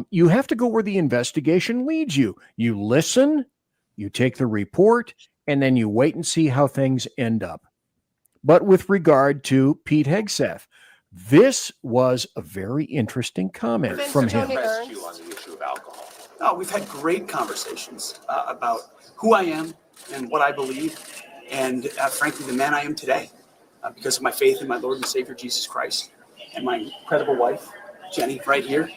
you have to go where the investigation leads you. You listen, you take the report, and then you wait and see how things end up. But with regard to Pete Hegseth, this was a very interesting comment from him. You on the issue of alcohol. No, we've had great conversations about who I am and what I believe, and frankly, the man I am today, because of my faith in my Lord and Savior Jesus Christ and my incredible wife, Jenny, right here.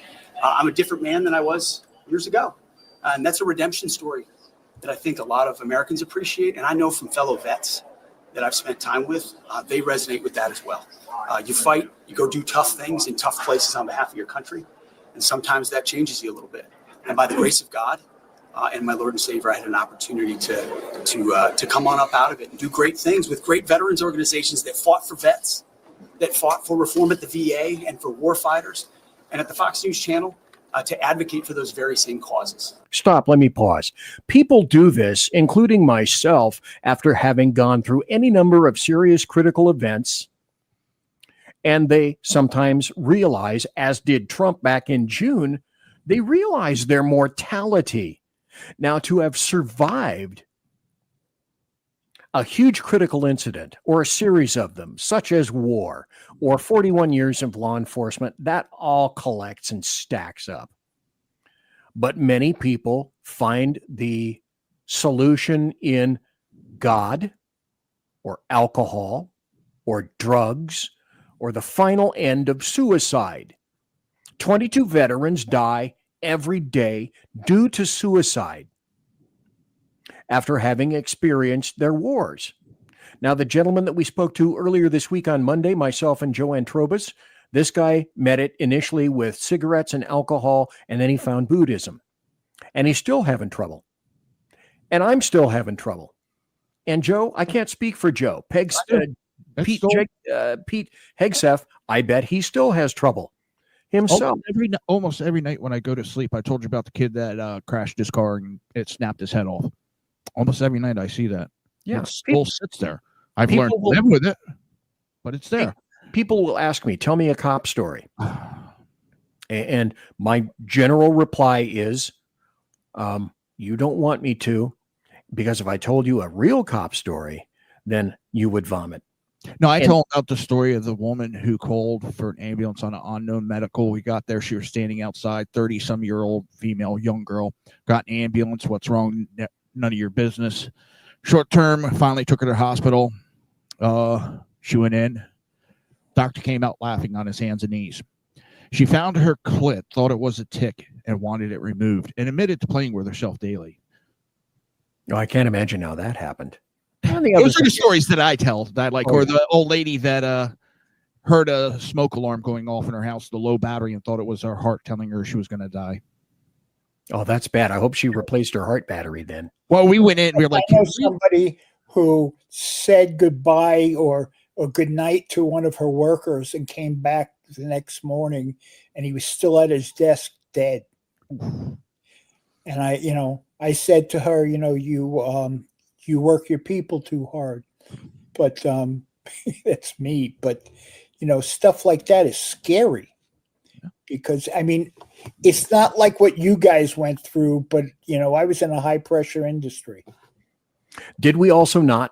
I'm a different man than I was years ago, and that's a redemption story that I think a lot of Americans appreciate, and I know from fellow vets that I've spent time with, they resonate with that as well. You fight, you go do tough things in tough places on behalf of your country, and sometimes that changes you a little bit. And by the grace of God and my Lord and Savior, I had an opportunity to come on up out of it and do great things with great veterans organizations that fought for vets, that fought for reform at the VA and for war fighters, and at the Fox News Channel to advocate for those very same causes. Stop, let me pause. People do this, including myself, after having gone through any number of serious critical events, and they sometimes realize, as did Trump back in June, they realize their mortality. Now, to have survived a huge critical incident or a series of them, such as war or 41 years of law enforcement, that all collects and stacks up. But many people find the solution in God or alcohol or drugs or the final end of suicide. 22 veterans die every day due to suicide after having experienced their wars. Now, the gentleman that we spoke to earlier this week on Monday, myself and Joanne Trobus, this guy met it initially with cigarettes and alcohol, and then he found Buddhism. And he's still having trouble. And I'm still having trouble. And Joe, I can't speak for Joe. Pete Hegseth, I bet he still has trouble himself. Almost every night when I go to sleep, I told you about the kid that crashed his car and it snapped his head off. Almost every night I see that. Yeah, it still sits there. I've learned to live with it, but it's there. People will ask me, tell me a cop story. And my general reply is, you don't want me to, because if I told you a real cop story, then you would vomit. No, I told about the story of the woman who called for an ambulance on an unknown medical. We got there. She was standing outside, 30-some-year-old female, young girl, got an ambulance. What's wrong? None of your business. Short term, finally took her to the hospital. She went in. Doctor came out laughing on his hands and knees. She found her clit, thought it was a tick, and wanted it removed, and admitted to playing with herself daily. Oh, I can't imagine how that happened. Those are the stories that I tell. That or the old lady that heard a smoke alarm going off in her house, the low battery, and thought it was her heart telling her she was going to die. Oh, that's bad. I hope she replaced her heart battery then. Well, we went in. We were like, I know somebody who said goodbye or good night to one of her workers and came back the next morning, and he was still at his desk, dead. And I said to her, you work your people too hard, but that's me. But stuff like that is scary. Because, it's not like what you guys went through, but, I was in a high-pressure industry. Did we also not,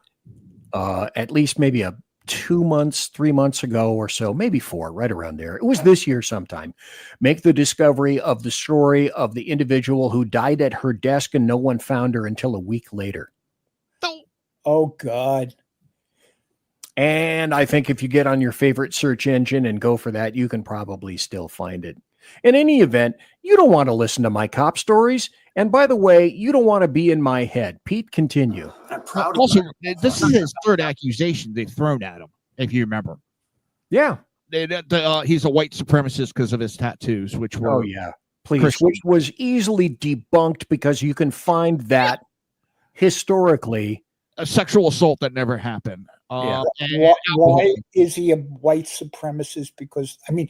at least maybe 3 months ago or so, maybe 4, right around there, it was this year sometime, make the discovery of the story of the individual who died at her desk and no one found her until a week later? Oh, God. And I think if you get on your favorite search engine and go for that, you can probably still find it. In any event, you don't want to listen to my cop stories. And by the way, you don't want to be in my head. Pete, continue. Also, this is his third accusation they've thrown at him, if you remember. Yeah. He's a white supremacist because of his tattoos, which were please, Christian. which was easily debunked because you can find that historically. A sexual assault that never happened. Yeah. Why is he a white supremacist? Because I mean,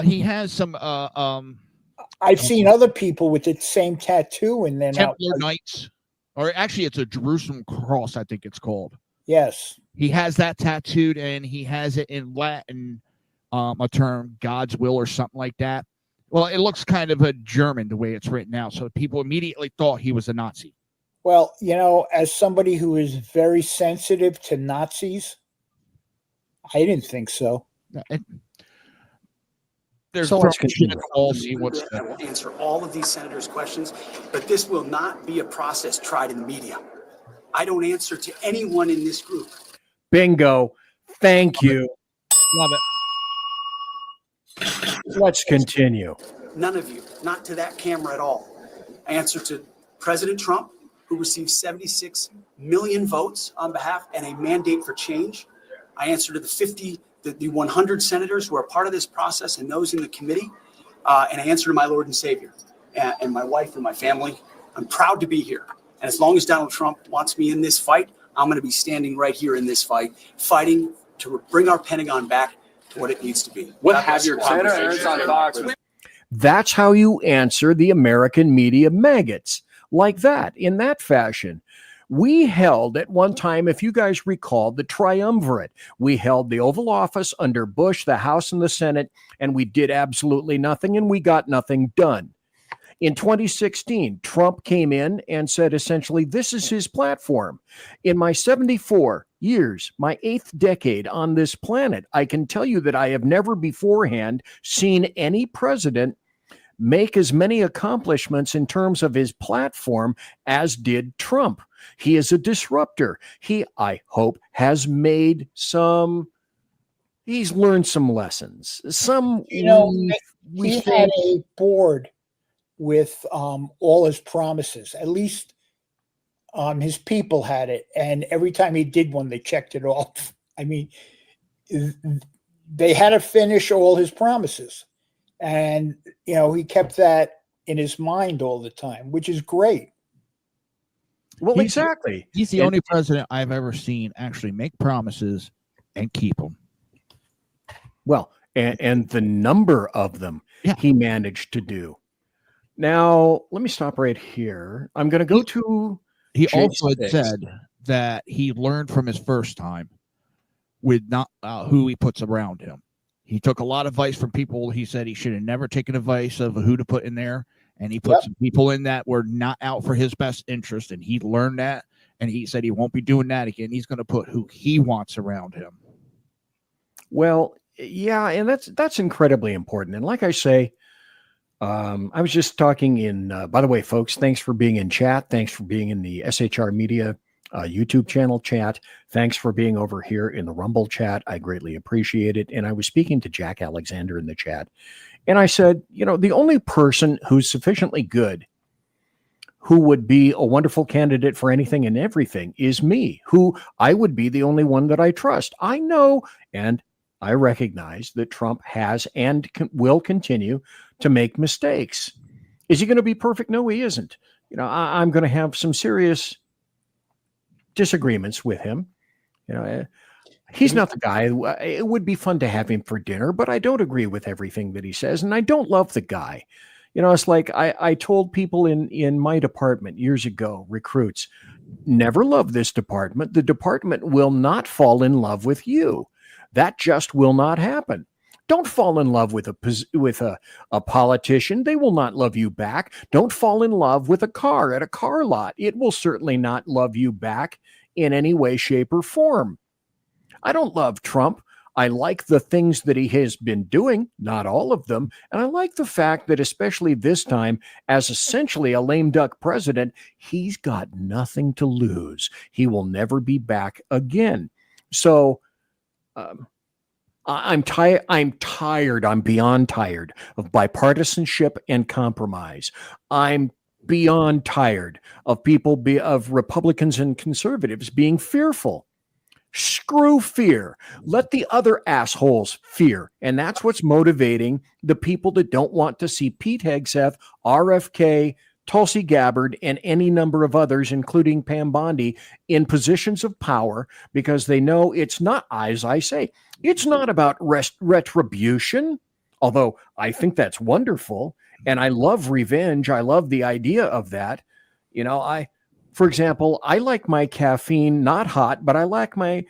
he has some. I've seen other people with the same tattoo, and then Templar Knights, or actually, it's a Jerusalem cross. I think it's called. Yes, he has that tattooed, and he has it in Latin, a term "God's will" or something like that. Well, it looks kind of a German the way it's written out, so people immediately thought he was a Nazi. well, as somebody who is very sensitive to Nazis, I didn't think so. There's So let's continue. I will answer all of these senators' questions, but this will not be a process tried in the media. I don't answer to anyone in this group. Bingo. Thank you. Love it. Let's continue. None of you, not to that camera at all. I answer to President Trump, who received 76 million votes on behalf and a mandate for change. I answer to the 100 senators who are part of this process and those in the committee. And I answer to my Lord and Savior and my wife and my family. I'm proud to be here. And as long as Donald Trump wants me in this fight, I'm going to be standing right here in this fight, fighting to bring our Pentagon back to what it needs to be. That's how you answer the American media maggots, like that, in that fashion. We held at one time, if you guys recall, the triumvirate. We held the Oval Office under Bush, the House and the Senate, and we did absolutely nothing, and we got nothing done. In 2016, Trump came in and said, essentially, this is his platform. In my 74 years, my 8th decade on this planet, I can tell you that I have never beforehand seen any president make as many accomplishments in terms of his platform as did Trump. He is a disruptor. He, I hope, has made he's learned some lessons. He had a board with all his promises. At least his people had it. And every time he did one, they checked it off. I mean, they had to finish all his promises. And, he kept that in his mind all the time, which is great. Well, exactly. He's the only president I've ever seen actually make promises and keep them. Well, and the number of them he managed to do. Now, let me stop right here. I'm going to go to... He also had said that he learned from his first time with not who he puts around him. He took a lot of advice from people. He said he should have never taken advice of who to put in there. And he put some people in that were not out for his best interest. And he learned that. And he said he won't be doing that again. He's going to put who he wants around him. Well, yeah, and that's incredibly important. And like I say, I was just talking by the way, folks, thanks for being in chat. Thanks for being in the SHR Media YouTube channel chat. Thanks for being over here in the Rumble chat. I greatly appreciate it. And I was speaking to Jack Alexander in the chat. And I said, the only person who's sufficiently good, who would be a wonderful candidate for anything and everything, is me, who I would be the only one that I trust. I know and I recognize that Trump has and will continue to make mistakes. Is he going to be perfect? No, he isn't. I'm going to have some serious disagreements with him. He's not the guy. It would be fun to have him for dinner, but I don't agree with everything that he says, and I don't love the guy. It's like I told people in my department years ago, recruits, never love this department. The department will not fall in love with you. That just will not happen. Don't fall in love with a politician. They will not love you back. Don't fall in love with a car at a car lot. It will certainly not love you back in any way, shape, or form. I don't love Trump. I like the things that he has been doing, not all of them. And I like the fact that, especially this time, as essentially a lame duck president, he's got nothing to lose. He will never be back again. So I'm tired. I'm beyond tired of bipartisanship and compromise. I'm beyond tired of of Republicans and conservatives being fearful Screw fear. Let the other assholes fear. And that's what's motivating the people that don't want to see Pete Hegseth, RFK, Tulsi Gabbard, and any number of others, including Pam Bondi, in positions of power, because they know it's not, as I say, it's not about retribution, although I think that's wonderful. And I love revenge. I love the idea of that. You know, for example, I like my caffeine not hot, but I like my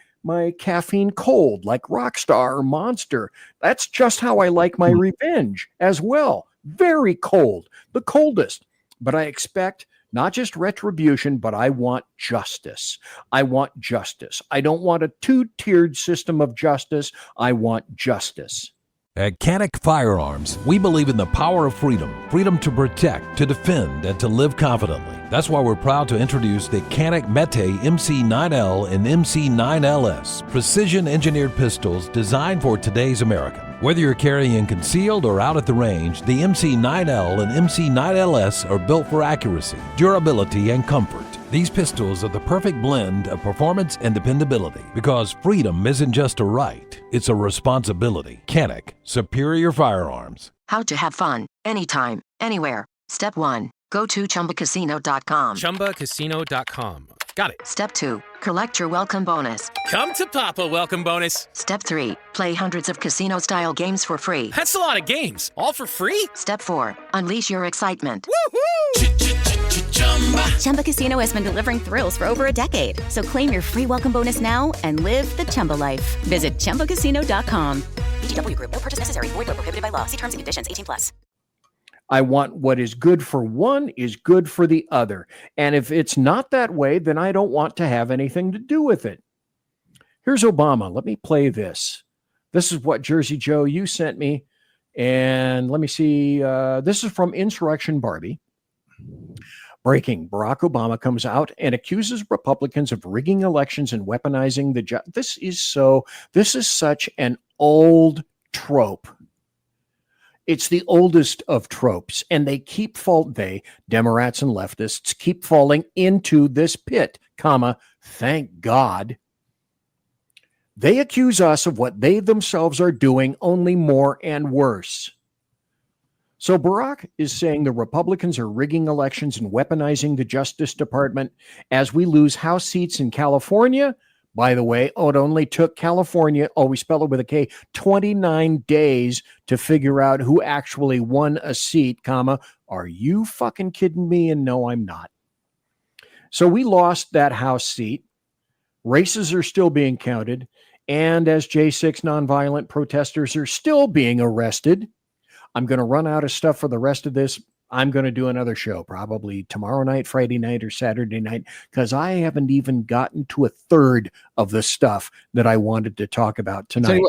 caffeine cold, like Rockstar or Monster. That's just how I like my revenge as well. Very cold, the coldest. But I expect not just retribution, but I want justice. I want justice. I don't want a two-tiered system of justice. I want justice. At Canic Firearms, we believe in the power of freedom. Freedom to protect, to defend, and to live confidently. That's why we're proud to introduce the Canic Mete MC9L and MC9LS, precision-engineered pistols designed for today's American. Whether you're carrying concealed or out at the range, the MC9L and MC9LS are built for accuracy, durability, and comfort. These pistols are the perfect blend of performance and dependability, because freedom isn't just a right, it's a responsibility. Canic, superior firearms. How to have fun anytime, anywhere. Step 1. Go to ChumbaCasino.com. ChumbaCasino.com. Got it. Step 2. Collect your welcome bonus. Come to Papa welcome bonus. Step 3. Play hundreds of casino-style games for free. That's a lot of games. All for free? Step 4. Unleash your excitement. Chumba Casino has been delivering thrills for over a decade. So claim your free welcome bonus now and live the Chumba life. Visit ChumbaCasino.com. VGW Group. No purchase necessary. Void where prohibited by law. See terms and conditions. 18+. I want what is good for one is good for the other. And if it's not that way, then I don't want to have anything to do with it. Here's Obama. Let me play this. This is what Jersey Joe you sent me. And let me see. This is from Insurrection Barbie. Breaking. Barack Obama comes out and accuses Republicans of rigging elections and weaponizing the This is such an old trope. It's the oldest of tropes, and they Democrats and leftists, keep falling into this pit, thank God. They accuse us of what they themselves are doing, only more and worse. So Barack is saying the Republicans are rigging elections and weaponizing the Justice Department as we lose House seats in California. By the way, it only took California, we spell it with a K, 29 days to figure out who actually won a seat, are you fucking kidding me? And no, I'm not. So we lost that House seat. Races are still being counted. And as J6 nonviolent protesters are still being arrested. I'm going to run out of stuff for the rest of this. I'm going to do another show probably tomorrow night, Friday night, or Saturday night, because I haven't even gotten to a third of the stuff that I wanted to talk about tonight.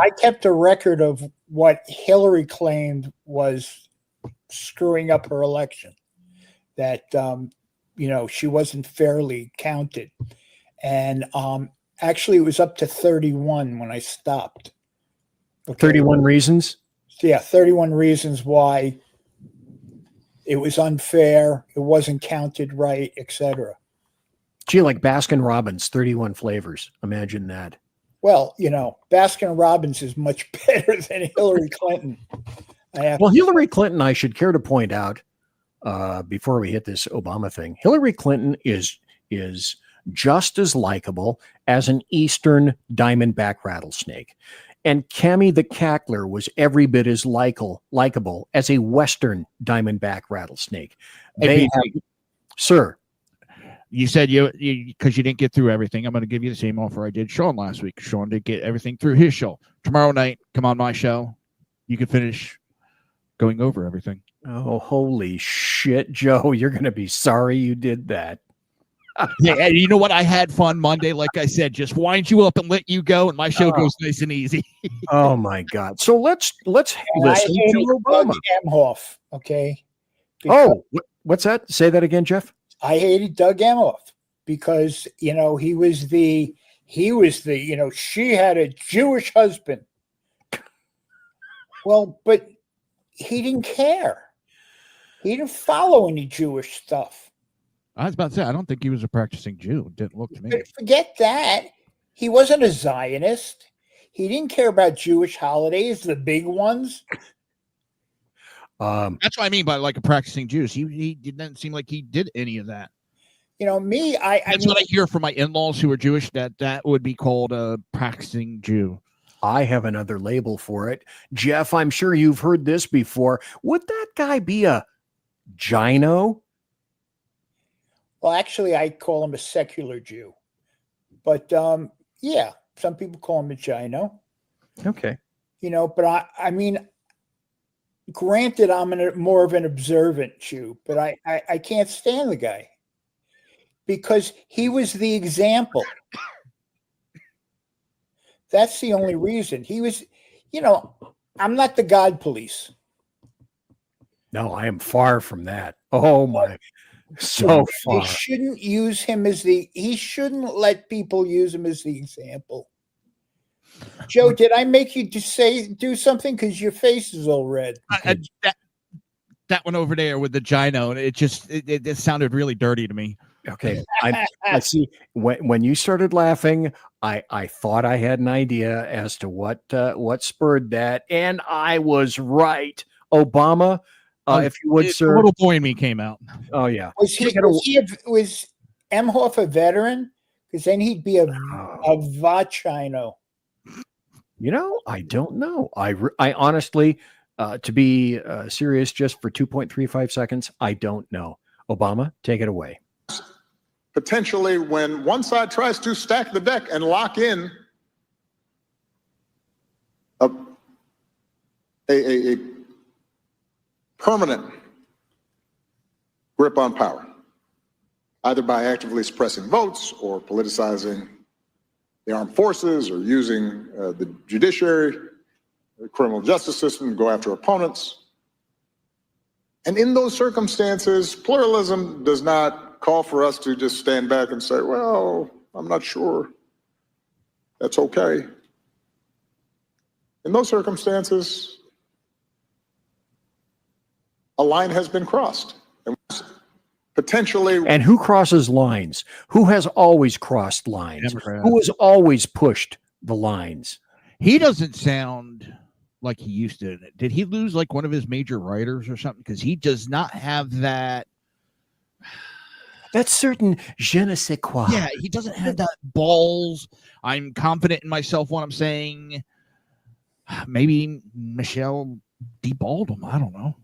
I kept a record of what Hillary claimed was screwing up her election, that, she wasn't fairly counted. And actually, it was up to 31 when I stopped. Okay. 31 reasons? Yeah, 31 reasons why it was unfair, it wasn't counted right, etc. Gee, like Baskin Robbins, 31 flavors. Imagine that. Well, Baskin Robbins is much better than Hillary Clinton. Hillary Clinton, I should care to point out, before we hit this Obama thing, Hillary Clinton is just as likable as an Eastern diamondback rattlesnake. And Cammy the Cackler was every bit as likable as a Western diamondback rattlesnake. Sir. You said because you didn't get through everything, I'm going to give you the same offer I did Sean last week. Sean did get everything through his show. Tomorrow night, come on my show. You can finish going over everything. Oh, holy shit, Joe. You're going to be sorry you did that. Yeah, you know what? I had fun Monday. Like I said, just wind you up and let you go, and my show goes nice and easy. Oh my God! So let's listen to Obama. Doug Emhoff, okay? What's that? Say that again, Jeff. I hated Doug Emhoff because he was the she had a Jewish husband. Well, but he didn't care. He didn't follow any Jewish stuff. I was about to say, I don't think he was a practicing Jew. It didn't look to me. But forget that. He wasn't a Zionist. He didn't care about Jewish holidays, the big ones. That's what I mean by like a practicing Jew. He didn't seem like he did any of that. You know, me, That's what I hear from my in-laws who are Jewish, that would be called a practicing Jew. I have another label for it. Jeff, I'm sure you've heard this before. Would that guy be a gyno? Well, actually, I call him a secular Jew. But yeah, some people call him a gyno. Okay. You know, but I mean, granted, I'm more of an observant Jew, but I can't stand the guy because he was the example. That's the only reason. He was, you know, I'm not the God police. No, I am far from that. Oh my, so far. They shouldn't use him he shouldn't let people use him as the example. Joe, did I make you do something? Because your face is all red. That one over there with the gyno, it sounded really dirty to me. Okay. I see when you started laughing, I thought I had an idea as to what spurred that, and I was right. Obama, if you would, sir. The little boy in me came out. Oh yeah. Was Emhoff a veteran? Because then he'd be a vagino. You know, I don't know. I honestly, to be serious, just for 2.35 seconds, I don't know. Obama, take it away. Potentially, when one side tries to stack the deck and lock in a permanent grip on power, either by actively suppressing votes or politicizing the armed forces or using the judiciary, the criminal justice system to go after opponents. And in those circumstances, pluralism does not call for us to just stand back and say, well, I'm not sure. That's okay. In those circumstances, a line has been crossed. And potentially. And who crosses lines? Who has always crossed lines? Democrat. Who has always pushed the lines? He doesn't sound like he used to. Did he lose like one of his major writers or something? Because he does not have that. That's certain je ne sais quoi. Yeah, he doesn't have that balls. I'm confident in myself when I'm saying maybe Michelle deballed him. I don't know.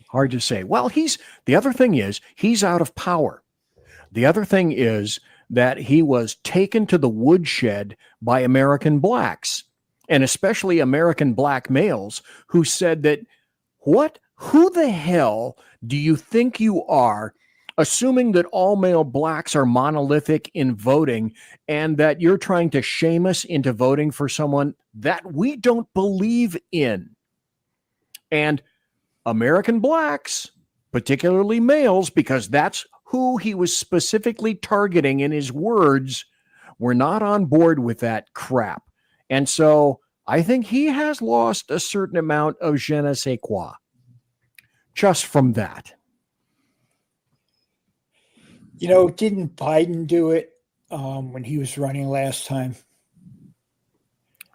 Hard to say. Well, the other thing is he's out of power. The other thing is that he was taken to the woodshed by American blacks, and especially American black males who said that, who the hell do you think you are, assuming that all male blacks are monolithic in voting and that you're trying to shame us into voting for someone that we don't believe in? And American blacks, particularly males, because that's who he was specifically targeting in his words, were not on board with that crap. And so I think he has lost a certain amount of je ne sais quoi just from that. You know, didn't Biden do it when he was running last time?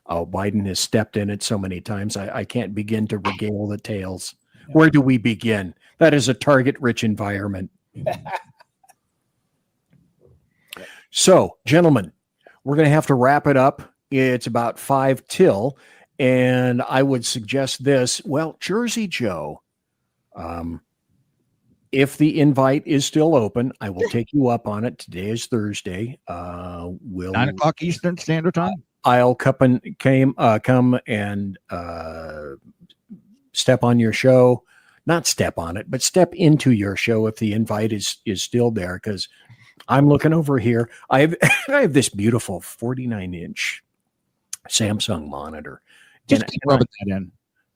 Oh, Biden has stepped in it so many times. I can't begin to regale the tales. Where do we begin? That is a target-rich environment. So, gentlemen, we're going to have to wrap it up. It's about 5 till, and I would suggest this. Well, Jersey Joe, if the invite is still open, I will take you up on it. Today is Thursday. 9 o'clock Eastern Standard Time. I'll come and step on your show. Not step on it, but step into your show if the invite is still there, because I'm looking over here. I have this beautiful 49-inch Samsung monitor. Just keep rubbing that in.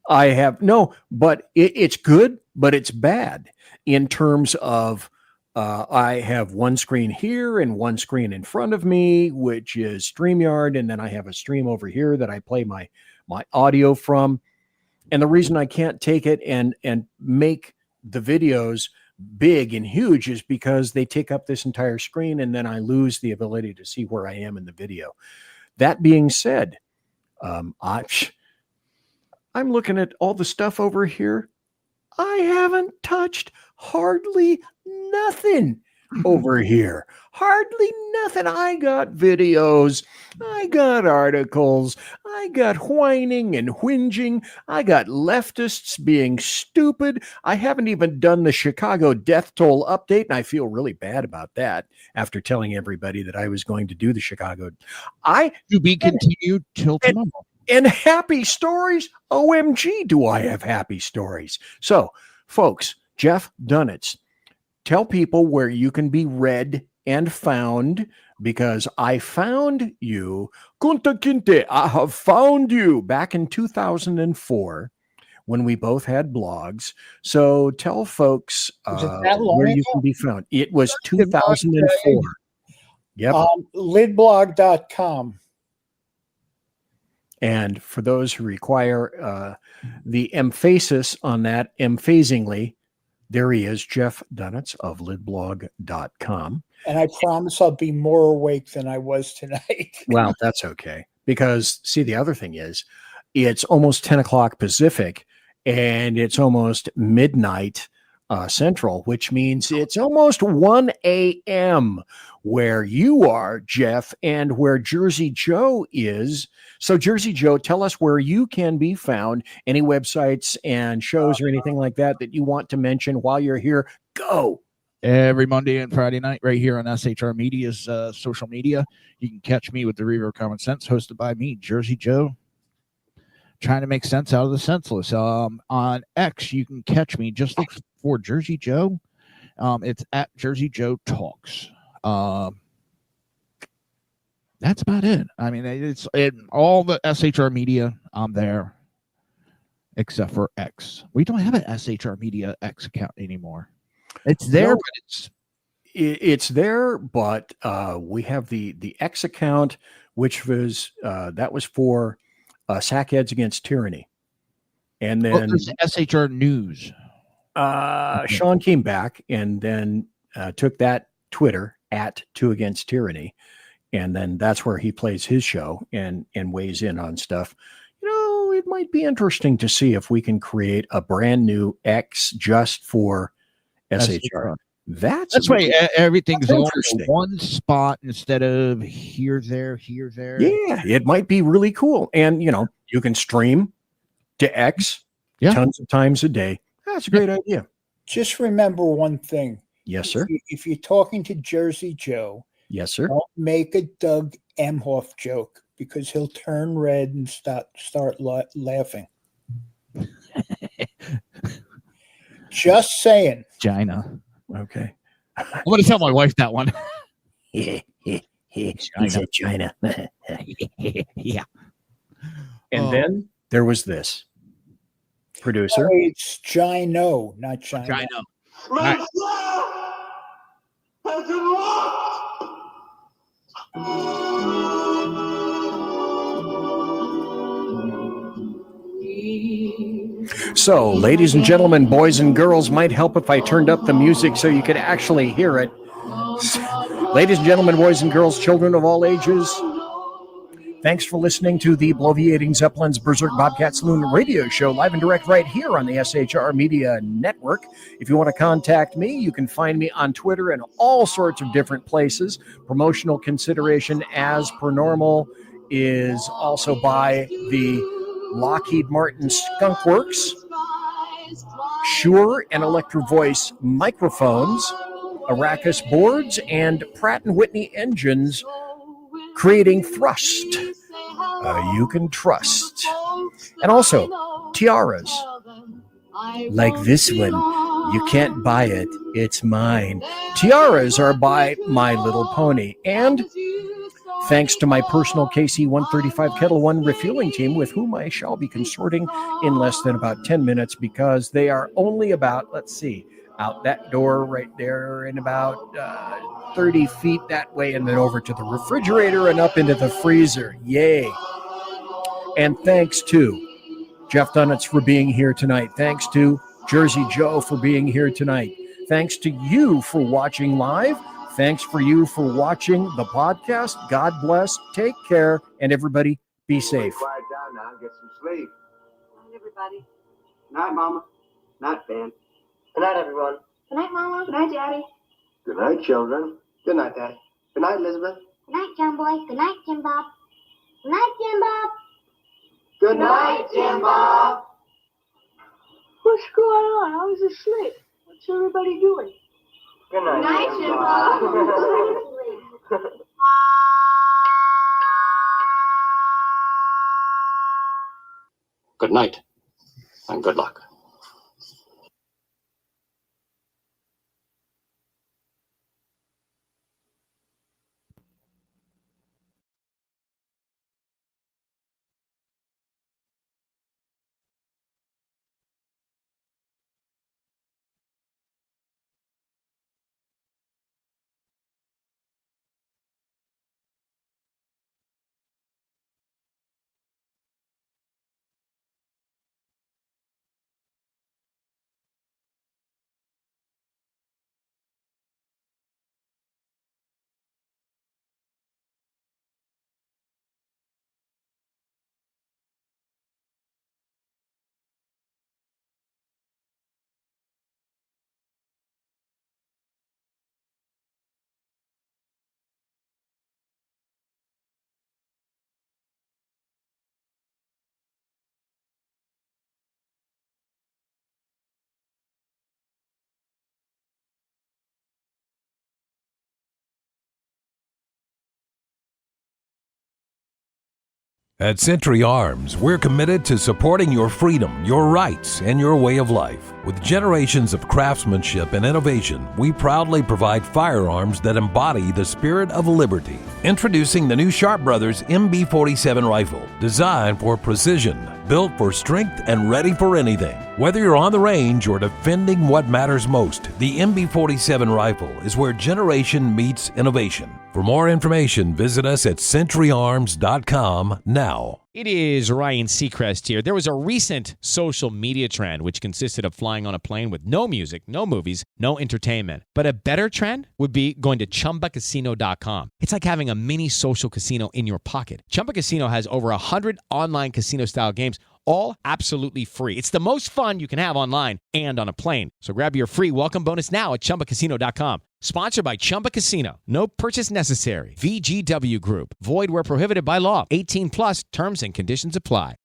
I have no, but it's good, but it's bad in terms of I have one screen here and one screen in front of me, which is StreamYard, and then I have a stream over here that I play my audio from. And the reason I can't take it and make the videos big and huge is because they take up this entire screen, and then I lose the ability to see where I am in the video. That being said, I'm looking at all the stuff over here. I haven't touched hardly nothing over here. Hardly nothing. I got videos. I got articles. I got whining and whinging. I got leftists being stupid. I haven't even done the Chicago death toll update, and I feel really bad about that after telling everybody that I was going to do the Chicago. To be continued till tomorrow. And happy stories. OMG, do I have happy stories. So, folks, Jeff Dunitz, tell people where you can be read and found, because I found you. Kunta Kinte, I have found you back in 2004 when we both had blogs. So tell folks where you can be found. It was 2004. Yep. Lidblog.com. And for those who require the emphasis on that, emphasingly, there he is, Jeff Dunitz of lidblog.com. And I promise I'll be more awake than I was tonight. Well, that's okay. Because, see, the other thing is, it's almost 10 o'clock Pacific, and it's almost midnight Central, which means it's almost 1 a.m. where you are, Jeff, and where Jersey Joe is. So, Jersey Joe, tell us where you can be found, any websites and shows or anything like that that you want to mention while you're here. Go. Every Monday and Friday night right here on SHR Media's social media. You can catch me with the Reaver of Common Sense, hosted by me, Jersey Joe, trying to make sense out of the senseless. On X, you can catch me. Just look for Jersey Joe. It's at Jersey Joe Talks. That's about it. I mean, it's all the SHR Media. I'm there, except for X. We don't have an SHR Media X account anymore. It's there, but it's there, but we have the X account, which was that was for Sackheads Against Tyranny, and then there's SHR News. Sean came back and then took that Twitter at Two Against Tyranny, and then that's where he plays his show and weighs in on stuff. You know, it might be interesting to see if we can create a brand new X just for SHR. That's why everything's all in one spot instead of here, there. Yeah, it might be really cool. And, you know, you can stream to X tons of times a day. That's a great idea. Just remember one thing. Yes, sir. If you're talking to Jersey Joe, yes, sir, don't make a Doug Emhoff joke, because he'll turn red and start laughing. Just saying. China. Okay. I'm going to tell my wife that one. He said China. Yeah. And then there was this. Producer. Oh, it's Gino, not China. Gino. So, ladies and gentlemen, boys and girls, might help if I turned up the music so you could actually hear it. Ladies and gentlemen, boys and girls, children of all ages, thanks for listening to the Bloviating Zeppelin's Berserk Bobcat Saloon radio show, live and direct right here on the SHR Media Network. If you want to contact me, you can find me on Twitter and all sorts of different places. Promotional consideration, as per normal, is also by the Lockheed Martin Skunk Works, Shure and Electro Voice microphones, Arrakis boards, and Pratt & Whitney engines, creating thrust you can trust. And also tiaras like this one. You can't buy it, it's mine. Tiaras are by My Little Pony, and thanks to my personal KC-135 Kettle One refueling team, with whom I shall be consorting in less than about 10 minutes, because they are only about, let's see, out that door right there and about 30 feet that way, and then over to the refrigerator and up into the freezer. Yay. And thanks to Jeff Dunitz for being here tonight. Thanks to Jersey Joe for being here tonight. Thanks to you for watching live. Thanks for you for watching the podcast. God bless. Take care. And everybody, be safe. Quiet down now and get some sleep. Good night, everybody. Good night, Mama. Good night, Ben. Good night, everyone. Good night, Mama. Good night, Daddy. Good night, children. Good night, Daddy. Good night, Elizabeth. Good night, John Boy. Good night, Jim Bob. Good night, Jim Bob. Good night, Jim Bob. What's going on? I was asleep. What's everybody doing? Good night, Good night, Jim Bob. Good night, and good luck. At Century Arms, we're committed to supporting your freedom, your rights, and your way of life. With generations of craftsmanship and innovation, we proudly provide firearms that embody the spirit of liberty. Introducing the new Sharp Brothers MB-47 rifle, designed for precision, built for strength, and ready for anything. Whether you're on the range or defending what matters most, the MB-47 rifle is where generation meets innovation. For more information, visit us at centuryarms.com now. It is Ryan Seacrest here. There was a recent social media trend which consisted of flying on a plane with no music, no movies, no entertainment. But a better trend would be going to ChumbaCasino.com. It's like having a mini social casino in your pocket. Chumba Casino has over 100 online casino-style games, all absolutely free. It's the most fun you can have online and on a plane. So grab your free welcome bonus now at ChumbaCasino.com. Sponsored by Chumba Casino. No purchase necessary. VGW Group. Void where prohibited by law. 18 plus terms and conditions apply.